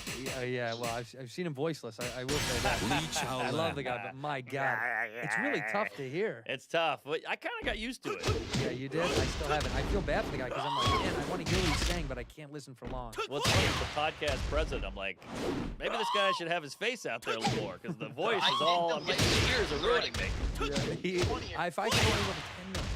Yeah. Well, I've seen him voiceless. I will say that. Lee Chow I love the guy, but my God, it's really tough to hear. It's tough, but I kind of got used to it. Yeah, you did. I still haven't. I feel bad for the guy because I'm like, man, I want to hear what he's saying, but I can't listen for long. Well, it's funny, as the podcast president, I'm like, maybe this guy should have his face out there a little more, because the voice is all, I'm getting the ears are ruining me. If I could only live with 10 million,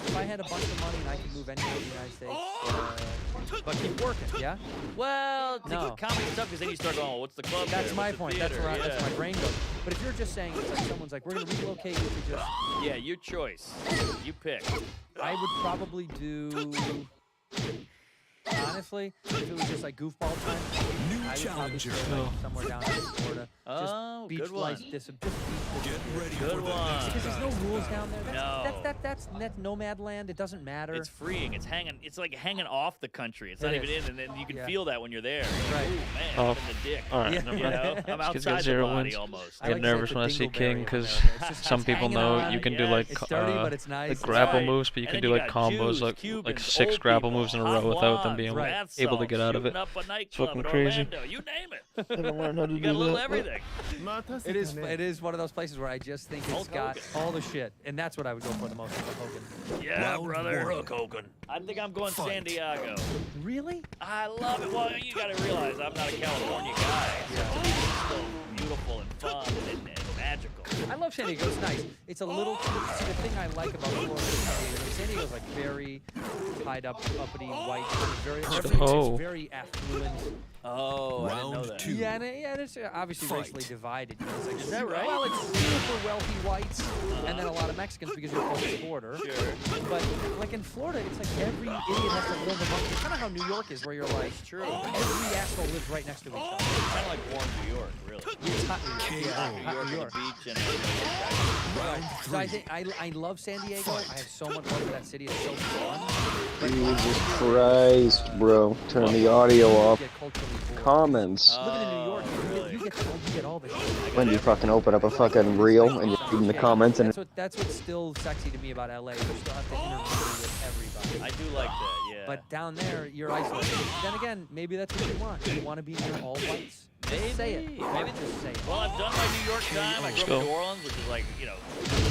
if I had a bunch of money and I could move anywhere in the United States, but keep working, yeah? Well, to No. get comedy stuff, because then you start going, well, what's the club That's there? my What's the point. That's theater? where that's Yeah. my brain goes. But if you're just saying, it's like someone's like, we're going to relocate you to just... Yeah, your choice. You pick. I would probably do... Honestly, if it was just like goofball time, I would probably challenger. stay, like, somewhere down in Florida. Just No, beach good life. one. Get ready good one. Because there's no rules down there. That's No. that's nomad land. It doesn't matter. It's freeing. It's hanging. It's like hanging off the country. It's It not even is. in, and then you can Yeah. feel that when you're there. Right. Ooh, man, Oh, I'm in the dick. all right, You never know, mind. I'm These kids outside got the 0 body wins. almost. I get nervous when I see King because some people know you can do like like grapple moves, but you can do like combos like 6 grapple moves in a row without them being able to get out of it. It's fucking crazy. You name it. I don't learn how to You do got a little that. everything. It is one of those places where I just think it's got all the shit, and that's what I would go for the most. Hogan. Yeah, brother. Brooke Hogan. I think I'm going San Diego. Really? I love it. Well, you got to realize I'm not a California guy. So to me, it's still beautiful and fun and magical. I love San Diego. It's nice. It's a little. See, the thing I like about Florida is San Diego's like very tied up, uppity, white. Very, it's very affluent. Oh, I didn't know that. Yeah, and it's obviously racially divided. You know, it's like, Is that right? Well, it's super wealthy whites, and then a lot of Mexicans because you're close to the border. Sure. But like in Florida, it's like every idiot has to live among. It's kind of how New York is, where you're like, every asshole lives right next to each other. Kind of like warm New York, really. It's hot New York. Yeah, New hot York New and York. the beach and So I think I love San Diego. I have so much love for that city. It's so fun. Jesus Christ, bro. Turn the audio off. Comments. Living in New York, you get all the shit. When you fucking open up a fucking reel and you're reading the comments and That's what's still sexy to me about LA. You still have to intermingle with everybody. I do like that, yeah. But down there, you're isolated. Then again, maybe that's what you want. You want to be near all whites. Just say it. Maybe just say it. Well, I've done my New York time. I grew up in New Orleans, which is like, you know,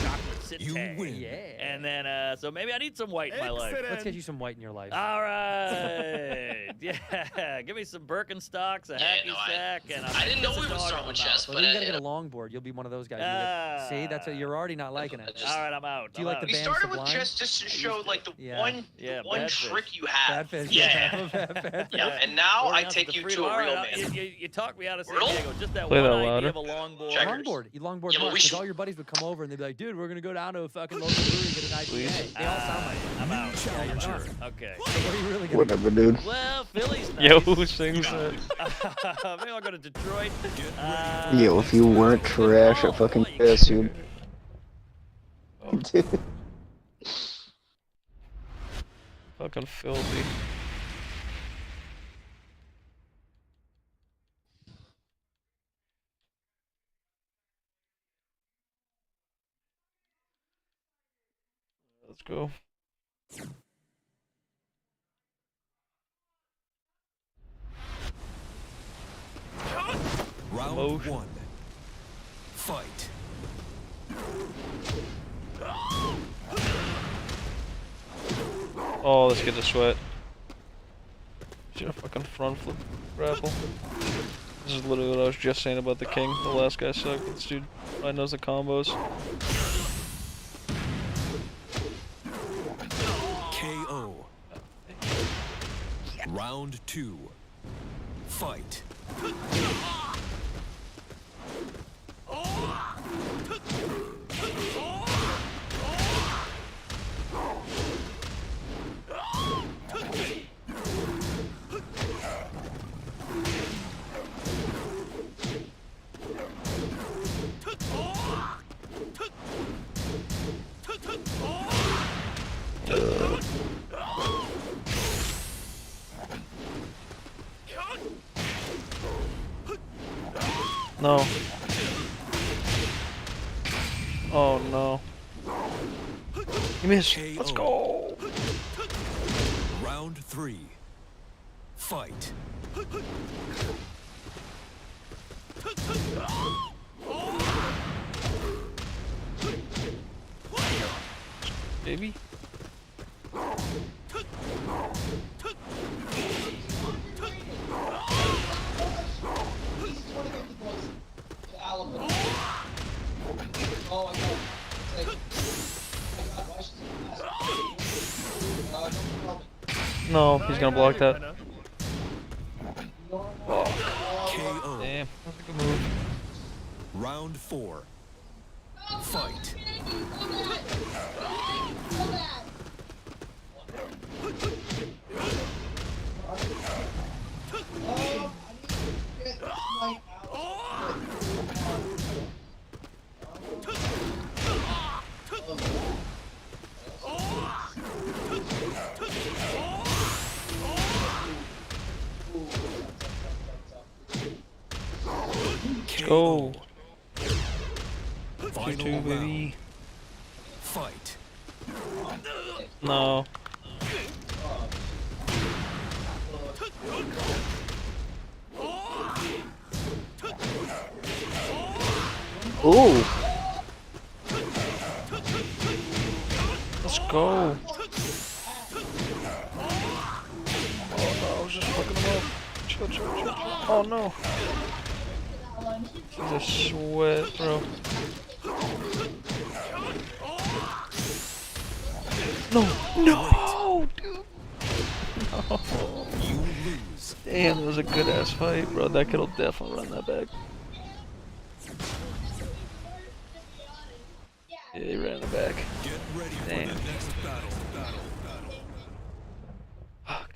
chocolate city. Yeah. And then, so maybe I need some white in my life. Let's get you some white in your life. All right. Yeah. Give me some Birkenstocks, a hacky sack, and I didn't know we would start with chess, Well, but then you gotta get a longboard. You'll be one of those guys. See, that's what you're already not liking it. All right, I'm out. Do you like the we band started Sublime? with chess just to show like the one Bad trick Fish. you have. Bad Fish, Yeah. Bad Fish. Yeah, and now Four I ounces take of you to freedom. a All real right, man. You talked me out of San Riddle? Diego. Just that Play one that idea louder. of a longboard. Longboard. You longboard Yeah, but we because should- all your buddies would come over and they'd be like, dude, we're gonna go down to a fucking local brewery and get an IPA. They all sound like it. I'm out. Yeah, you're done. Okay. So what are you really gonna whatever, dude. Well, Philly's nice. Yo, who sings that? Maybe I'll go to Detroit. Yo, if you weren't trash at fucking chess, you'd. Fucking filthy. Let's go. Round Motion. 1. Fight. Oh, let's get the sweat. Should have fucking front flip grapple. This is literally what I was just saying about the king. The last guy sucked. This dude probably knows the combos. KO. Round 2. Fight. No. Oh no. You missed. Let's go. Round 3. Fight. Baby. No, he's gonna block that. KO. Damn, that's a good move. Round 4. Fight. go. Final 2-2, round. baby. Fight. No. Ooh. Let's go. Oh no, I was just fucking him up. Chill, chill, chill, chill. Oh no. He's a sweat, bro. No, no, dude. No. You lose. Damn, that was a good ass fight, bro. That kid'll definitely run that back. Yeah, he ran it back. Get ready Damn. for the next battle. Fuck.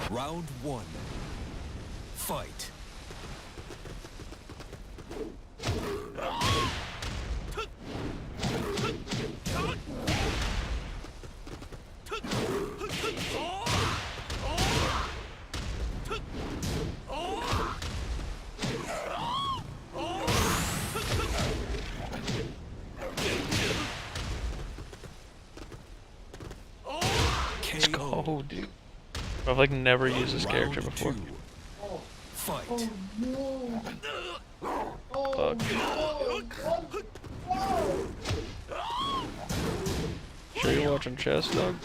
Round 1. Fight. Let's go, dude. I've like never used this character before. Fight. Fuck. Sure you're watching chess, dog?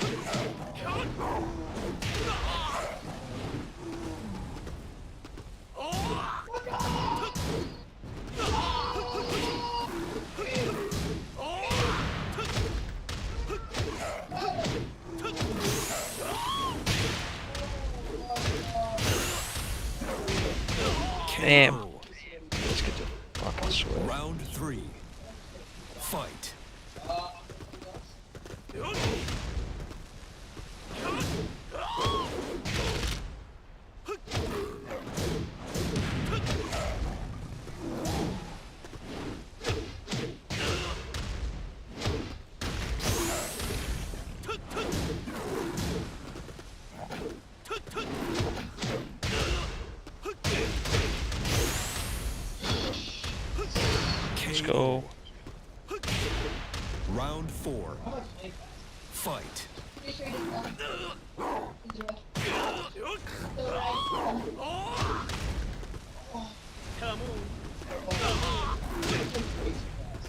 Damn. Let's get to fucking sweat. Round 3. Fight. Let's go. Round 4. Fight.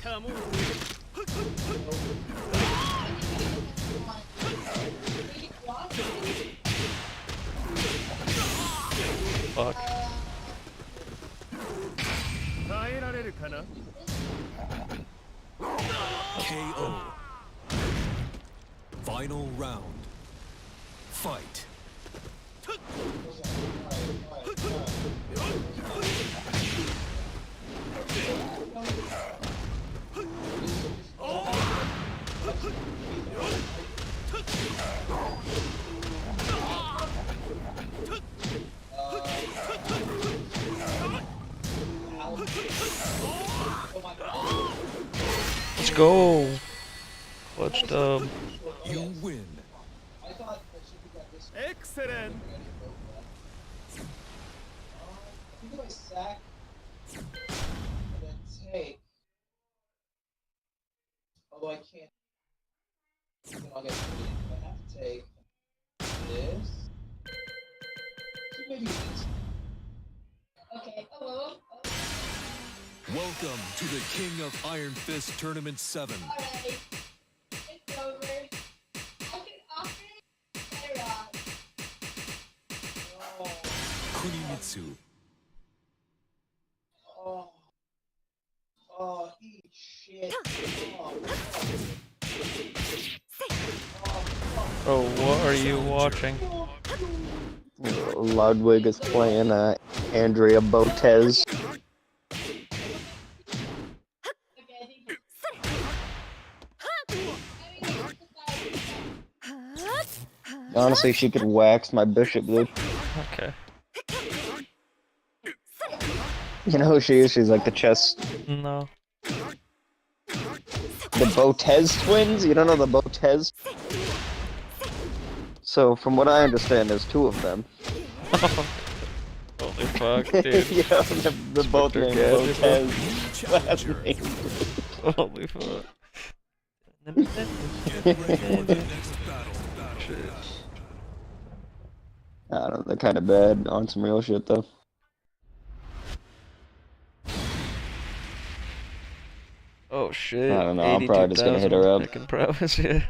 Come on. Fuck. KO. Final round. Fight. Let's go. Clutch dub. You win. Excellent. Sack and then take. Although I can't. Then I'll get I have to take this. Maybe this. Okay. Oh. Welcome to the King of Iron Fist Tournament 7. Alright. It's over. Kunimitsu. Oh, eat shit. Oh, what are you watching? Ludwig is playing Andrea Botez. Honestly, she could wax my bishop, dude. Okay. You know who she is? She's like the chess. No. The the Botez twins? You don't know the Botez? So, from what I understand, there's 2 of them. Holy fuck, dude. Yeah, the both named Botez. Last name. Holy fuck. I don't know, they're kind of bad on some real shit, though. Oh shit. I don't know, I'm probably just gonna hit her up. Fucking prowess, yeah.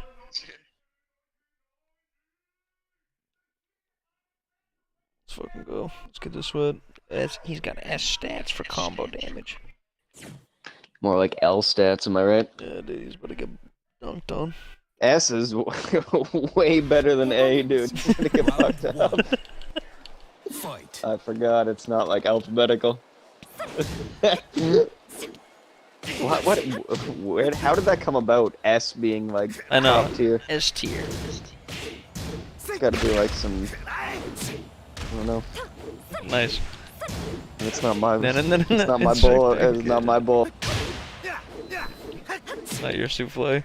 Let's fucking go. Let's get this sweat. He's got S stats for combo damage. More like L stats, am I right? Yeah, dude, he's about to get dunked on. S is way better than A, dude. He's gonna get fucked up. Fight. I forgot, it's not like alphabetical. Where, how did that come about? S being like I know. top tier. S tier. It's gotta be like some, I don't know. Nice. It's not my. No, It's not my bowl. It's not my bowl. It's not your souffle.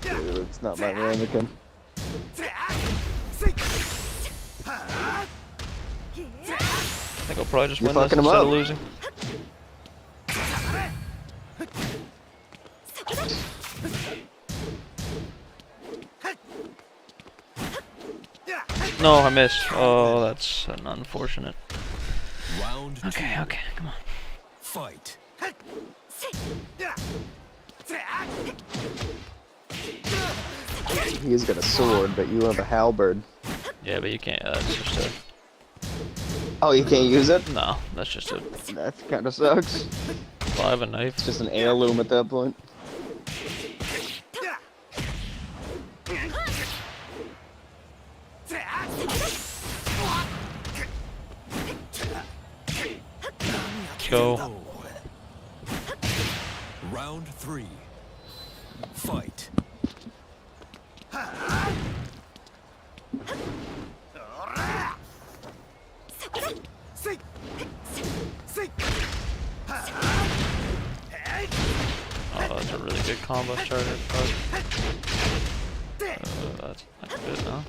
Dude, it's not my ramekin. I think I'll probably just You're win this fucking him instead up. of losing. No, I missed. Oh, that's unfortunate. Round Okay, 2. okay, come on. Fight. He's got a sword, but you have a halberd. Yeah, but you can't. That's just a. Oh, you can't use it? No, that's just a. That kind of sucks. Well, I have a knife. It's just an heirloom at that point. Go. Round 3. Fight. Oh, that's a really good combo starter. Fuck. That's not good, huh?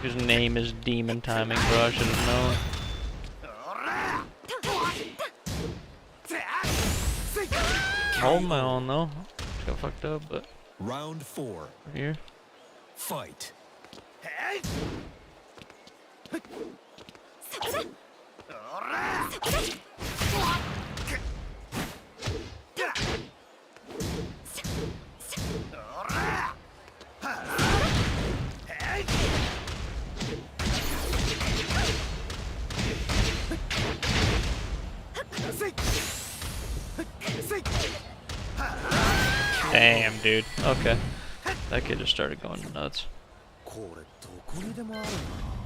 His name is Demon Timing, bro. I should have known. Hold my own though. Got fucked up, but. Round 4. Here. Fight. Damn, dude. Okay. That kid just started going nuts.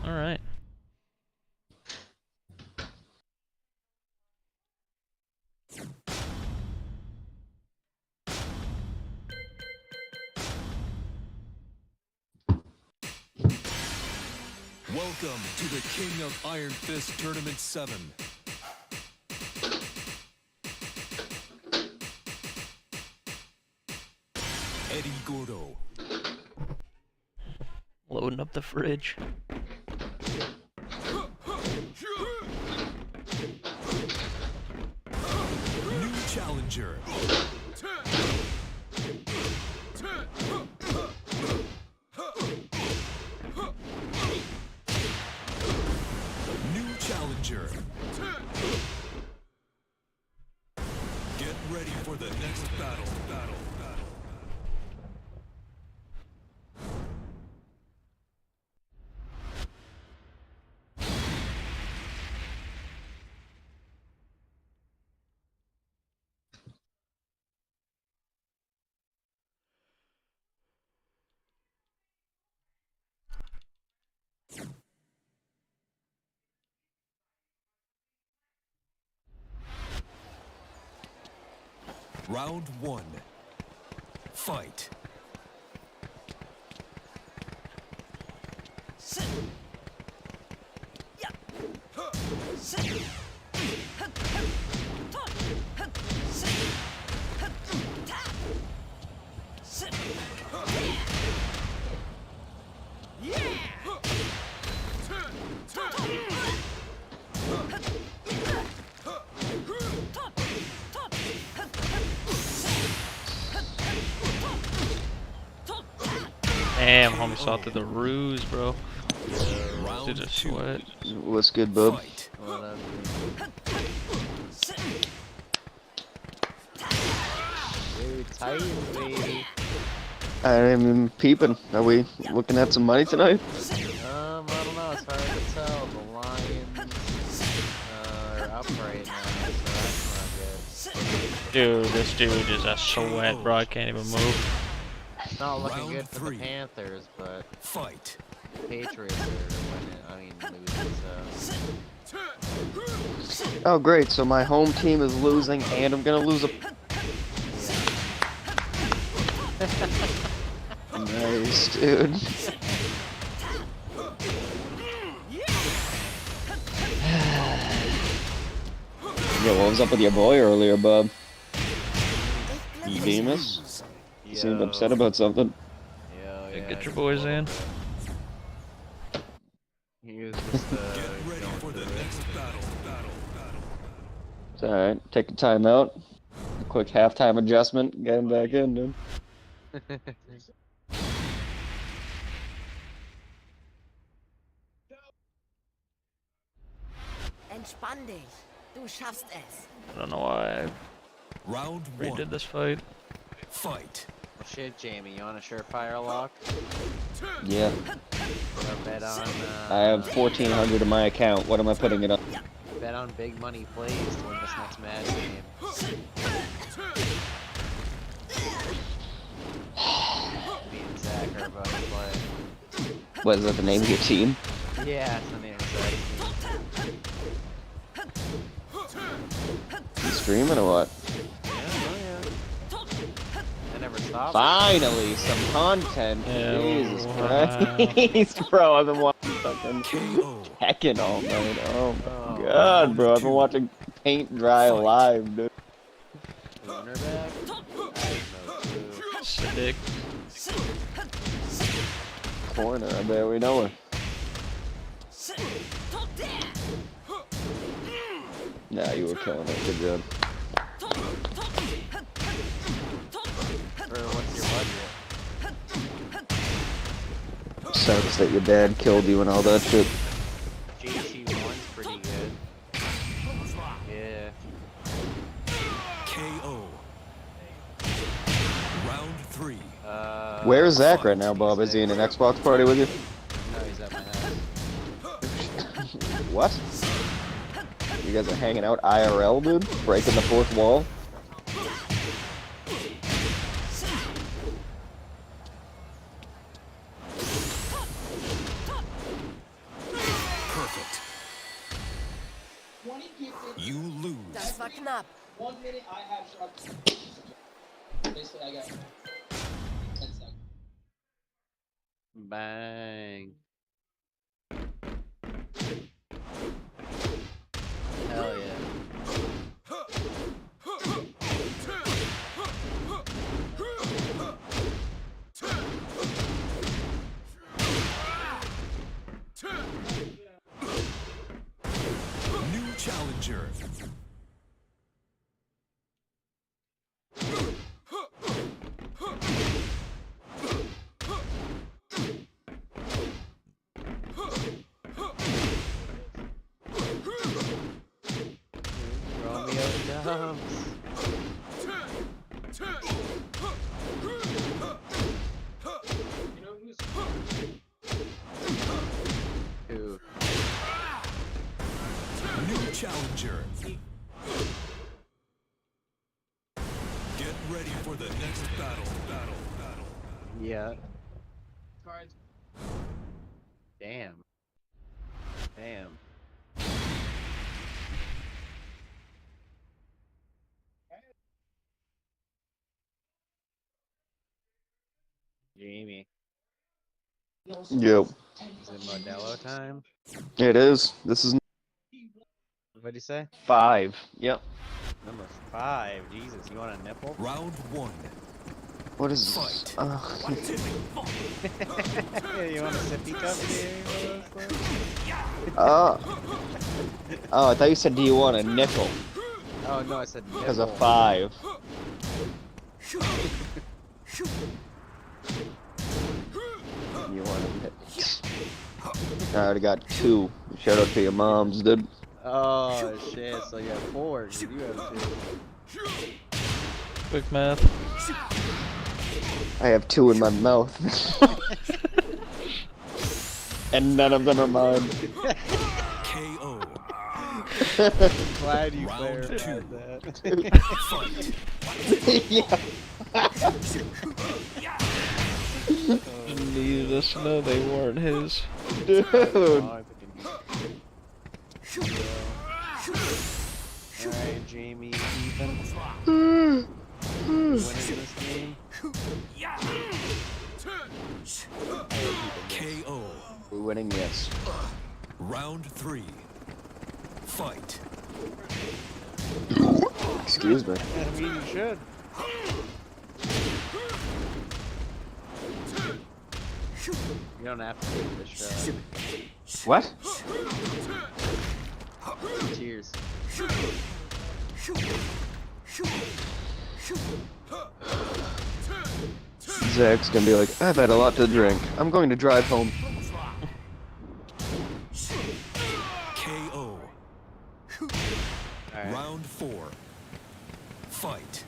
Alright. Welcome to the King of Iron Fist Tournament 7. Eddie Gordo. Loading up the fridge. New challenger. New challenger. Get ready for the next battle. Round 1. Fight. Damn, homie saw through the ruse, bro. Dude, just sweat. What's good, bub? Dude, Titans, baby. I'm even peeping. Are we looking at some money tonight? I don't know. It's hard to tell. The Lions are up right now, so that's not good. Dude, this dude is a sweat, bro. I can't even move. It's not looking good for the Panthers, but Patriots are winning. I mean, losing. So. Oh, great. So my home team is losing, and I'm gonna lose a. Nice, dude. Yo, what was up with your boy earlier, bub? Demas? You seemed upset about something. Yeah, get your boys in. He was just Get ready for the next battle. It's alright. Take a time out. A quick halftime adjustment. Get him back in, dude. Entspann dich. Du schaffst es. I don't know why Round I redid this fight. Fight. Well, shit, Jamie, you want a surefire lock? Yeah. Bet on, I have 1,400 in my account. What am I putting it on? bet on big money plays to win this next match game. Me and Zach are about to play. What, is that the name of your team? Yeah, it's the name of Zach's team. You streaming or what? I never stopped. Finally, some content. Yeah, Jesus wow. Christ, bro. I've been watching fucking Tekken all night. Oh my god, bro. I've been watching paint dry live, dude. Sick. Corner, I bet we know her. Nah, you were killing it. Good job. What's your budget? Sucks that your dad killed you and all that shit. GC1's pretty good. Yeah. KO. Round 3. Where's Zach right now, Bob? Is he in an Xbox party with you? No, he's at my house. What? You guys are hanging out IRL, dude? Breaking the fourth wall? Perfect. You lose. Das war knapp. 1 minute, I have shot. Basically, I got 10 seconds. Bang. Hell yeah. New challenger. Romeo jumps. Who? New challenger. Get ready for the next battle. Yeah. Damn. Damn. Jamie. Yep. Is it Modelo time? It is. This is What'd you say? 5. Yep. Number 5. Jesus, you want a nipple? Round 1. What is this? You want a sippy cup here? Oh, I thought you said, do you want a nickel? Oh, no, I said nipple. Because of 5. I already got 2. Shout out to your moms, dude. Oh shit, so you have 4, 'cause you have 2. Quick math. I have 2 in my mouth. And none of them are mine. KO. Glad you Round clarified 2. that. Yeah. Needed us to know they weren't his. Dude. Alright, Jamie, Ethan. Winning this game. KO. We're winning, yes. Round 3. Fight. Excuse me. I mean, you should. You don't have to take this shot. What? Cheers. Zach's gonna be like, I've had a lot to drink. I'm going to drive home. KO. Round 4. Fight.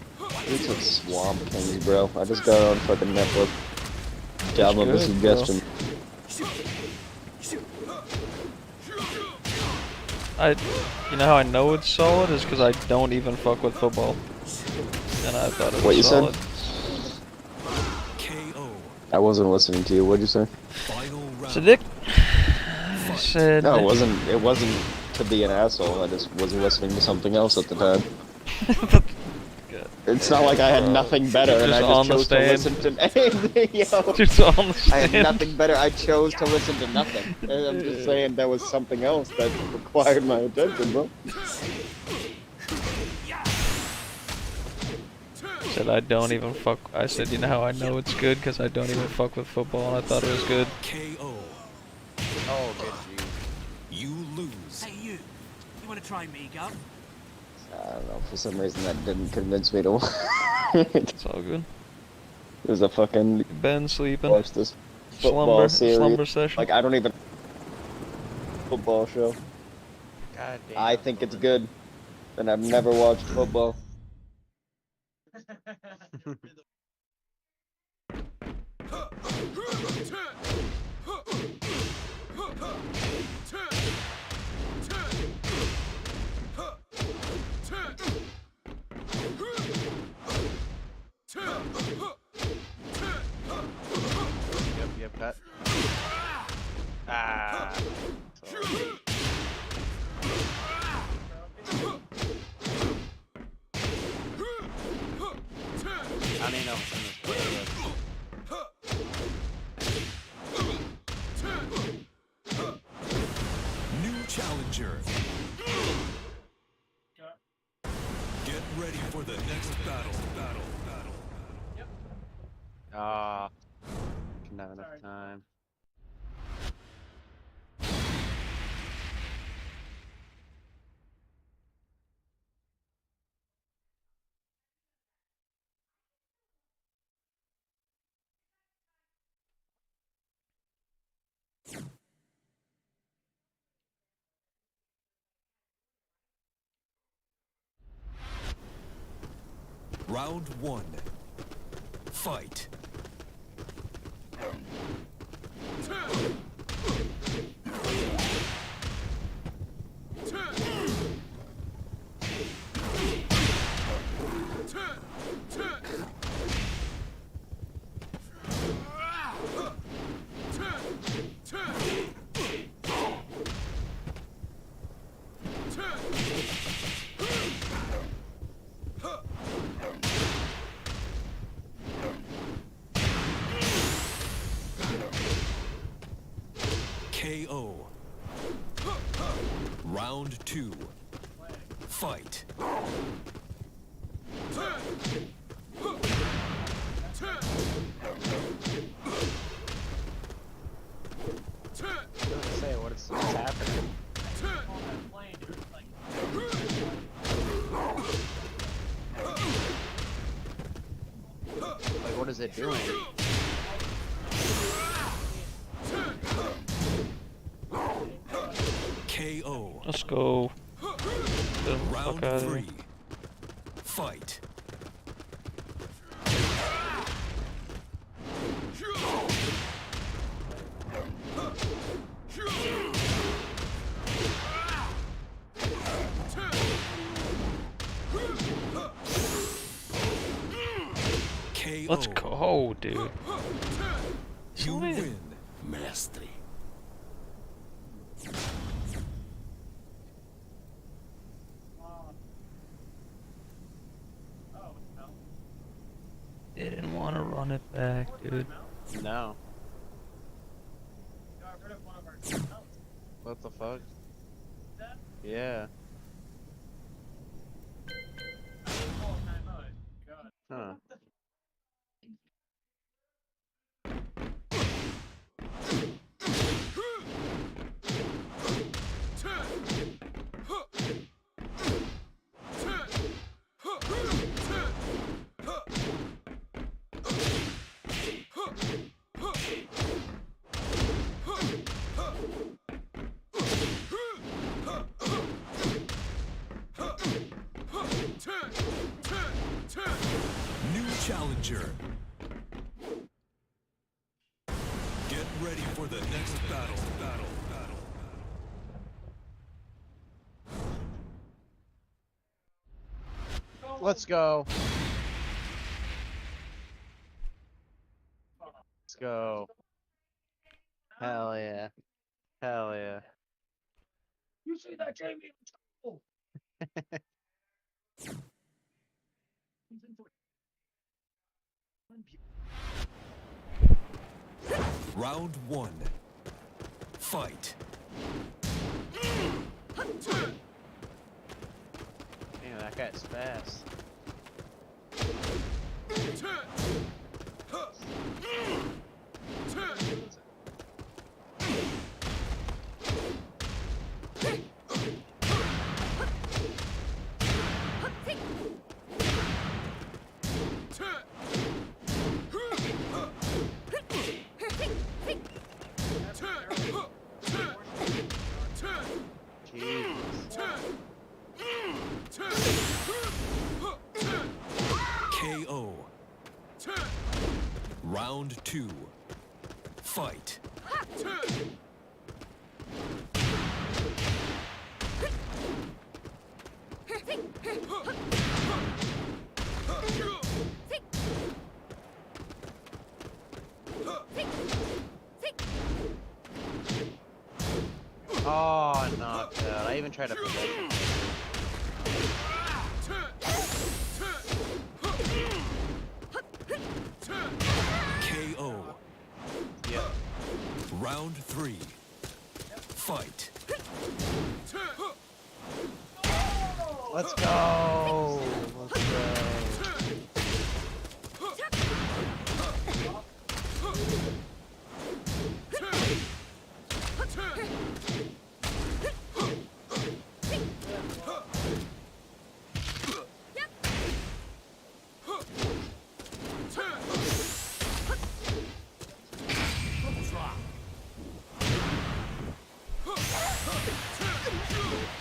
It's like Swamp Kings, bro. I just got on fucking Netflix. Download the suggestion. You know how I know it's solid is because I don't even fuck with football, and I thought it was What you solid. said? I wasn't listening to you. What'd you say? Sadiq said. No, it wasn't to be an asshole. I just wasn't listening to something else at the time. It's not like I had nothing better and I just chose to listen to anything. Just on the I had stand. nothing better. I chose to listen to nothing. And I'm just saying there was something else that required my attention, bro. Said I don't even fuck. I said, you know how I know it's good because I don't even fuck with football, and I thought it was good. KO. Oh, good you. You lose. Hey, you. You want to try me, Gov? I don't know. For some reason that didn't convince me to. It's all good. It was a fucking. Ben sleeping. Watch this football series. Slumber session. Like I don't even. Football show. God damn. I think it's good, and I've never watched football. Yep, cut. Ah. I don't even know what's in this playlist. New challenger. Get ready for the next battle. Ah. Didn't have enough time. Round 1. Fight. KO. Round 2. Fight. Say what's happening. Like, what is it doing? KO. Let's go. Get the fuck Round out of here. 3. Fight. Let's go, dude. You win. Mastery. Didn't want to run it back, dude. No. What the fuck? Yeah. Huh. New challenger. Get ready for the next battle. Let's go. Let's go. Hell yeah. Hell yeah. You see that, Jamie? Oh. Round 1. Fight. Damn, that guy's fast. KO. Round 2. Fight. Oh, knocked out. I even tried to protect him. KO. Yep. Round 3. Fight. Let's go. Let's go.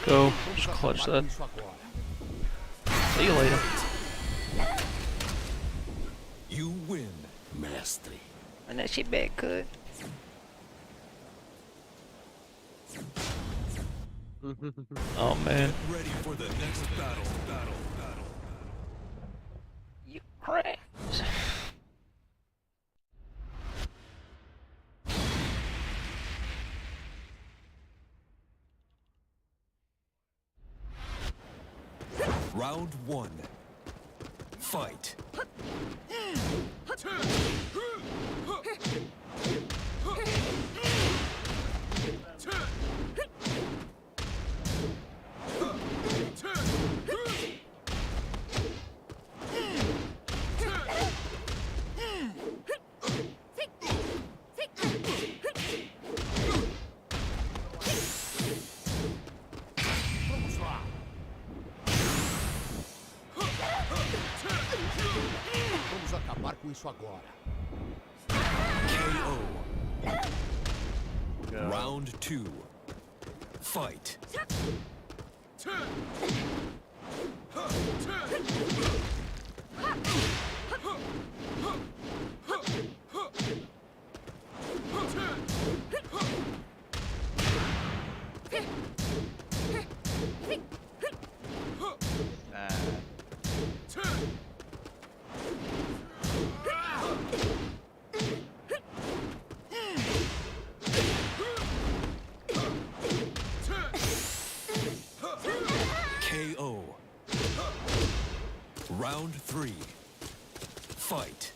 Go. Just clutch that. See you later. You win. Mastery. And that shit back, cut. Oh man. Get ready for the next battle. You cracked. Round 1. Fight. Vamos acabar com isso agora. KO. Round 2. Fight. KO. Round 3. Fight.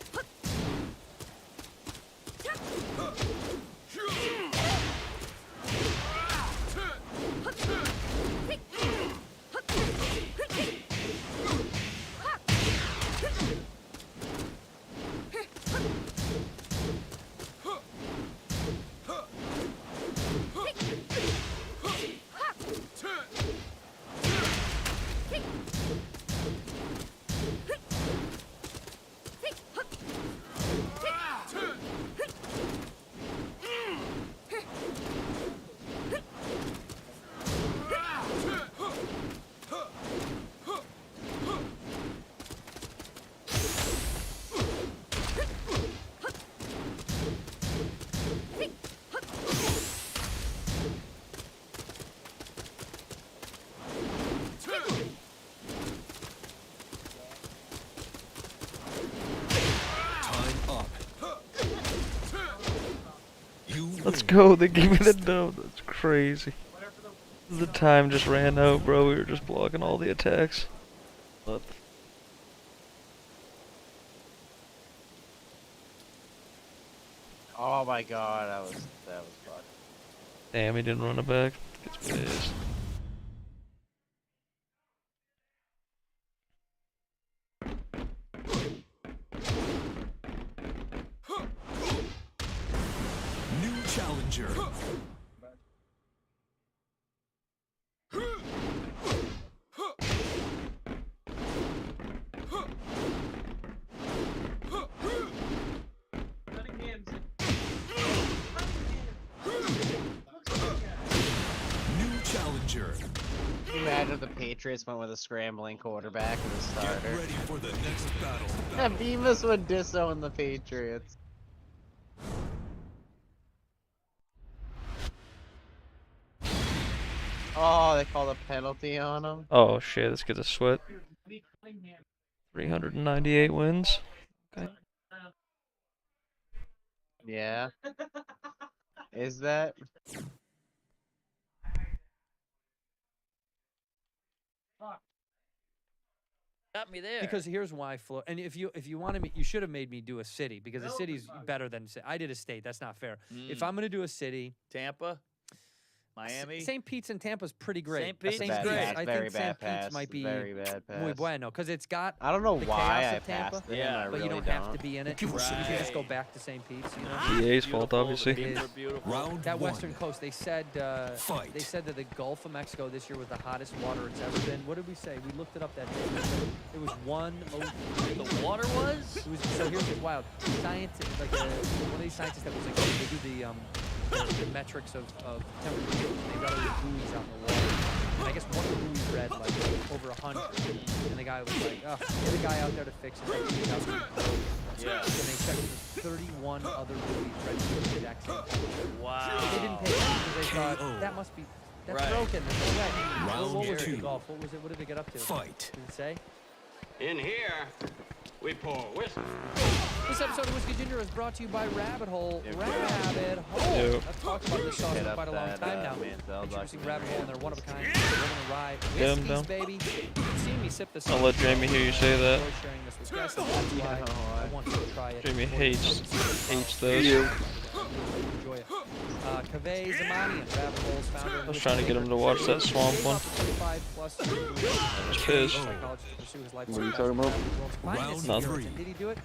Let's go, they gave me the dub. That's crazy. The time just ran out, bro. We were just blocking all the attacks. What? Oh my god, that was fun. Damn, he didn't run it back. Gets pissed. New challenger. Can you imagine if the Patriots went with a scrambling quarterback as a starter? Get ready for the next battle. Yeah, Beavis would disown the Patriots. Oh, they called a penalty on him? Oh shit, this kid's a sweat. 398 wins. Okay. Yeah. Is that? Got me there. Because here's why, Flo. And if you wanted me, you should have made me do a city because a city's better than I did a state. That's not fair. If I'm gonna do a city, Tampa, Miami, St. Pete's and Tampa's pretty great. St. Pete's St. is great. I think St. Pete's might be very bad pass. muy bueno because it's got. I don't know the why chaos I of Tampa, passed it. I but really you don't have to be in it. You can just go back to St. Pete's. You know. EA's fault, obviously. That Western Coast, they said that the Gulf of Mexico this year was the hottest water it's ever been. What did we say? We looked it up that day. It was 103. The water was? It was. So here's what's wild. Scientists, like one of these scientists that was like, they do the metrics of temperature. They got all the buoys out in the water. And I guess one of the buoys read like over 100. And the guy was like, oh, get a guy out there to fix it. Yeah. And they checked 31 other buoys ready to do the exact same temperature. Wow. They didn't pay attention because they thought, that must be, that's broken. There's no way. Round what was it, 2. golf? What was it? What did they get up to? Fight. Did it say? In here, we pour whiskey. This episode of Whiskey Ginger is brought to you by Rabbit Hole. Rabbit Hole. Yep. I've talked about this sauce for quite a long time now. Introducing Rabbit Hole and their one-of-a-kind, one-in-a-rye Get 'em whiskeys, down. baby. You've seen me sip this. I'll let Jamie hear you say that. Enjoy sharing this with guests. That's why I want you to try it. Jamie hates those. Enjoy it. Kaveh Zamani and Rabbit Hole's founder. I was trying to get him to watch that Swamp one. I was pissed. What are you talking about? Nothing. Did he do it?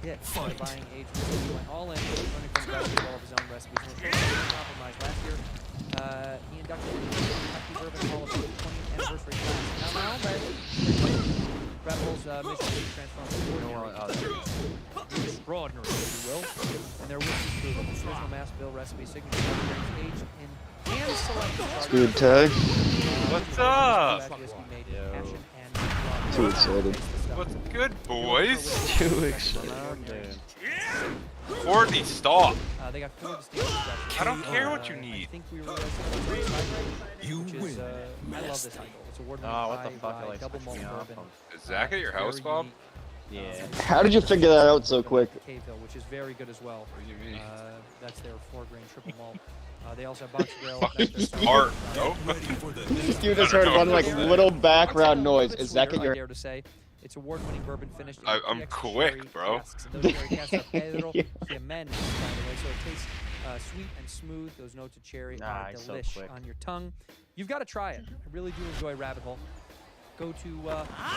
He did. Buying aged whiskey. He went all in, learning from the best of all of his own recipes. And compromised last year. He inducted into the Kentucky Bourbon Hall of Fame 20th anniversary class. Now, baby. Rabbit Hole's mission is to transform the ordinary. Extraordinary, if you will. And their whiskey's proven. The original Mass Bill recipe signature grains aged in hand-selected It's good, Tag. What's up? Too excited. What's good, boys? Too excited. Courtney, stop. They got 4 distinct productions. I don't care what you I need. think we were you win. I love this title. It's award-winning what the fuck? by double malt bourbon. Is Zach at your house, Bob? Yeah. How did you figure that out so quick? Caveville, which is very good as well. That's their 4-grain triple malt. They also have Box Grill. Art, no? You just heard one like little background noise. Is Zach at I your? dare to say. It's award-winning bourbon finished. in I'm PX quick, cherry bro. casks. Those cherry casks are Pedro Jimenez, by the way, so it tastes sweet and smooth. Those notes of cherry are it's so delish quick. on your tongue. You've got to try it. I really do enjoy Rabbit Hole. Go to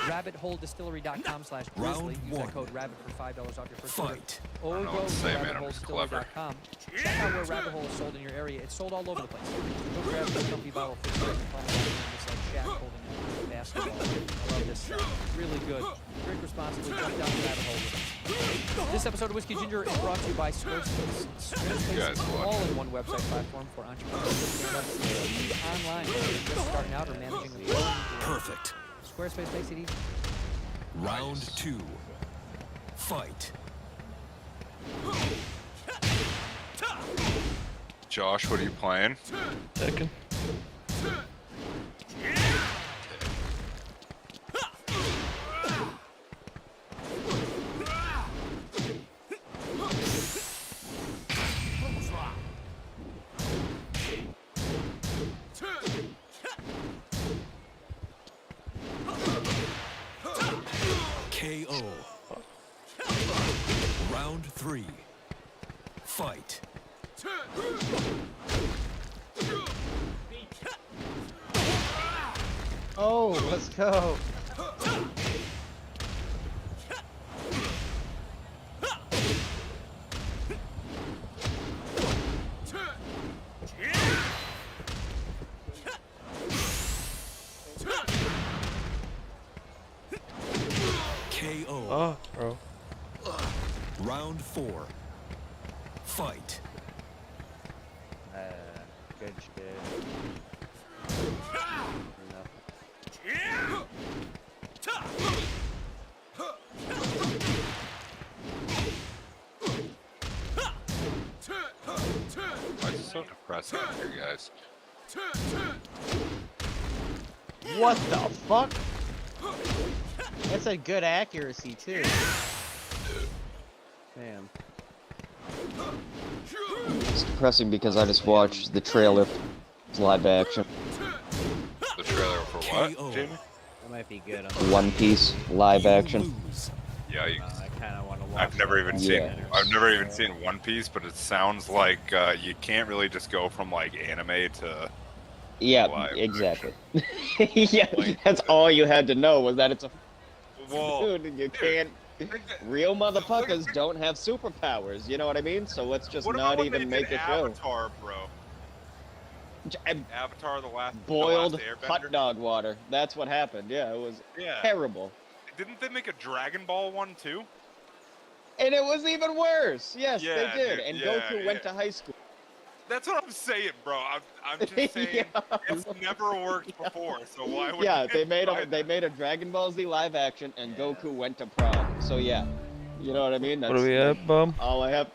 rabbitholedistillery.com/grizzly. Use that code RABBIT for $5 off your first order. Or know go what to to say, man. I'm just clever. rabbitholedistillery.com. Check out where Rabbit Hole is sold in your area. It's sold all over the place. Go grab this comfy bottle of Fizz and follow along this like Shaq holding a basketball. I love this stuff. Really good. Drink responsibly. Jump down the rabbit hole with us. This episode of Whiskey Ginger is brought to you by Squarespace. Squarespace is an all-in-one website platform for entrepreneurs looking to online, whether you're just starting out or managing a growing business. Perfect. Squarespace makes it easy. Round 2. Fight. Josh, what are you playing? Second. KO. Round 3. Fight. Oh, let's go. KO. Oh, bro. Round 4. Fight. Good shit. Why is it so depressing here, guys? What the fuck? That's a good accuracy too. Damn. It's depressing because I just watched the trailer for live action. The trailer for what, Jamie? That might be good. One Piece live action. Yikes. I kind of want to watch. I've never even seen. Yeah. I've never even seen One Piece, but it sounds like you can't really just go from like anime to. Yeah, live exactly. Yeah, that's all you had to know was that it's a. Well, Dude, you can't. Real motherfuckers don't have superpowers. You know what I mean? So let's just what not about when even they make did a show. Avatar, bro. Avatar: The Last Boiled Airbender? hot dog water. That's what happened. Yeah, it was Yeah. terrible. Didn't they make a Dragon Ball one too? And it was even worse. Yes, Yeah, they did. dude, And yeah, Goku went yeah. to high school. That's what I'm saying, bro. I'm just saying Yeah. it's never worked before, so why would Yeah, they they try made a Dragon Ball Z live action, and Goku went to prom. So yeah, you know what I mean? What are we at, Bob? all I have.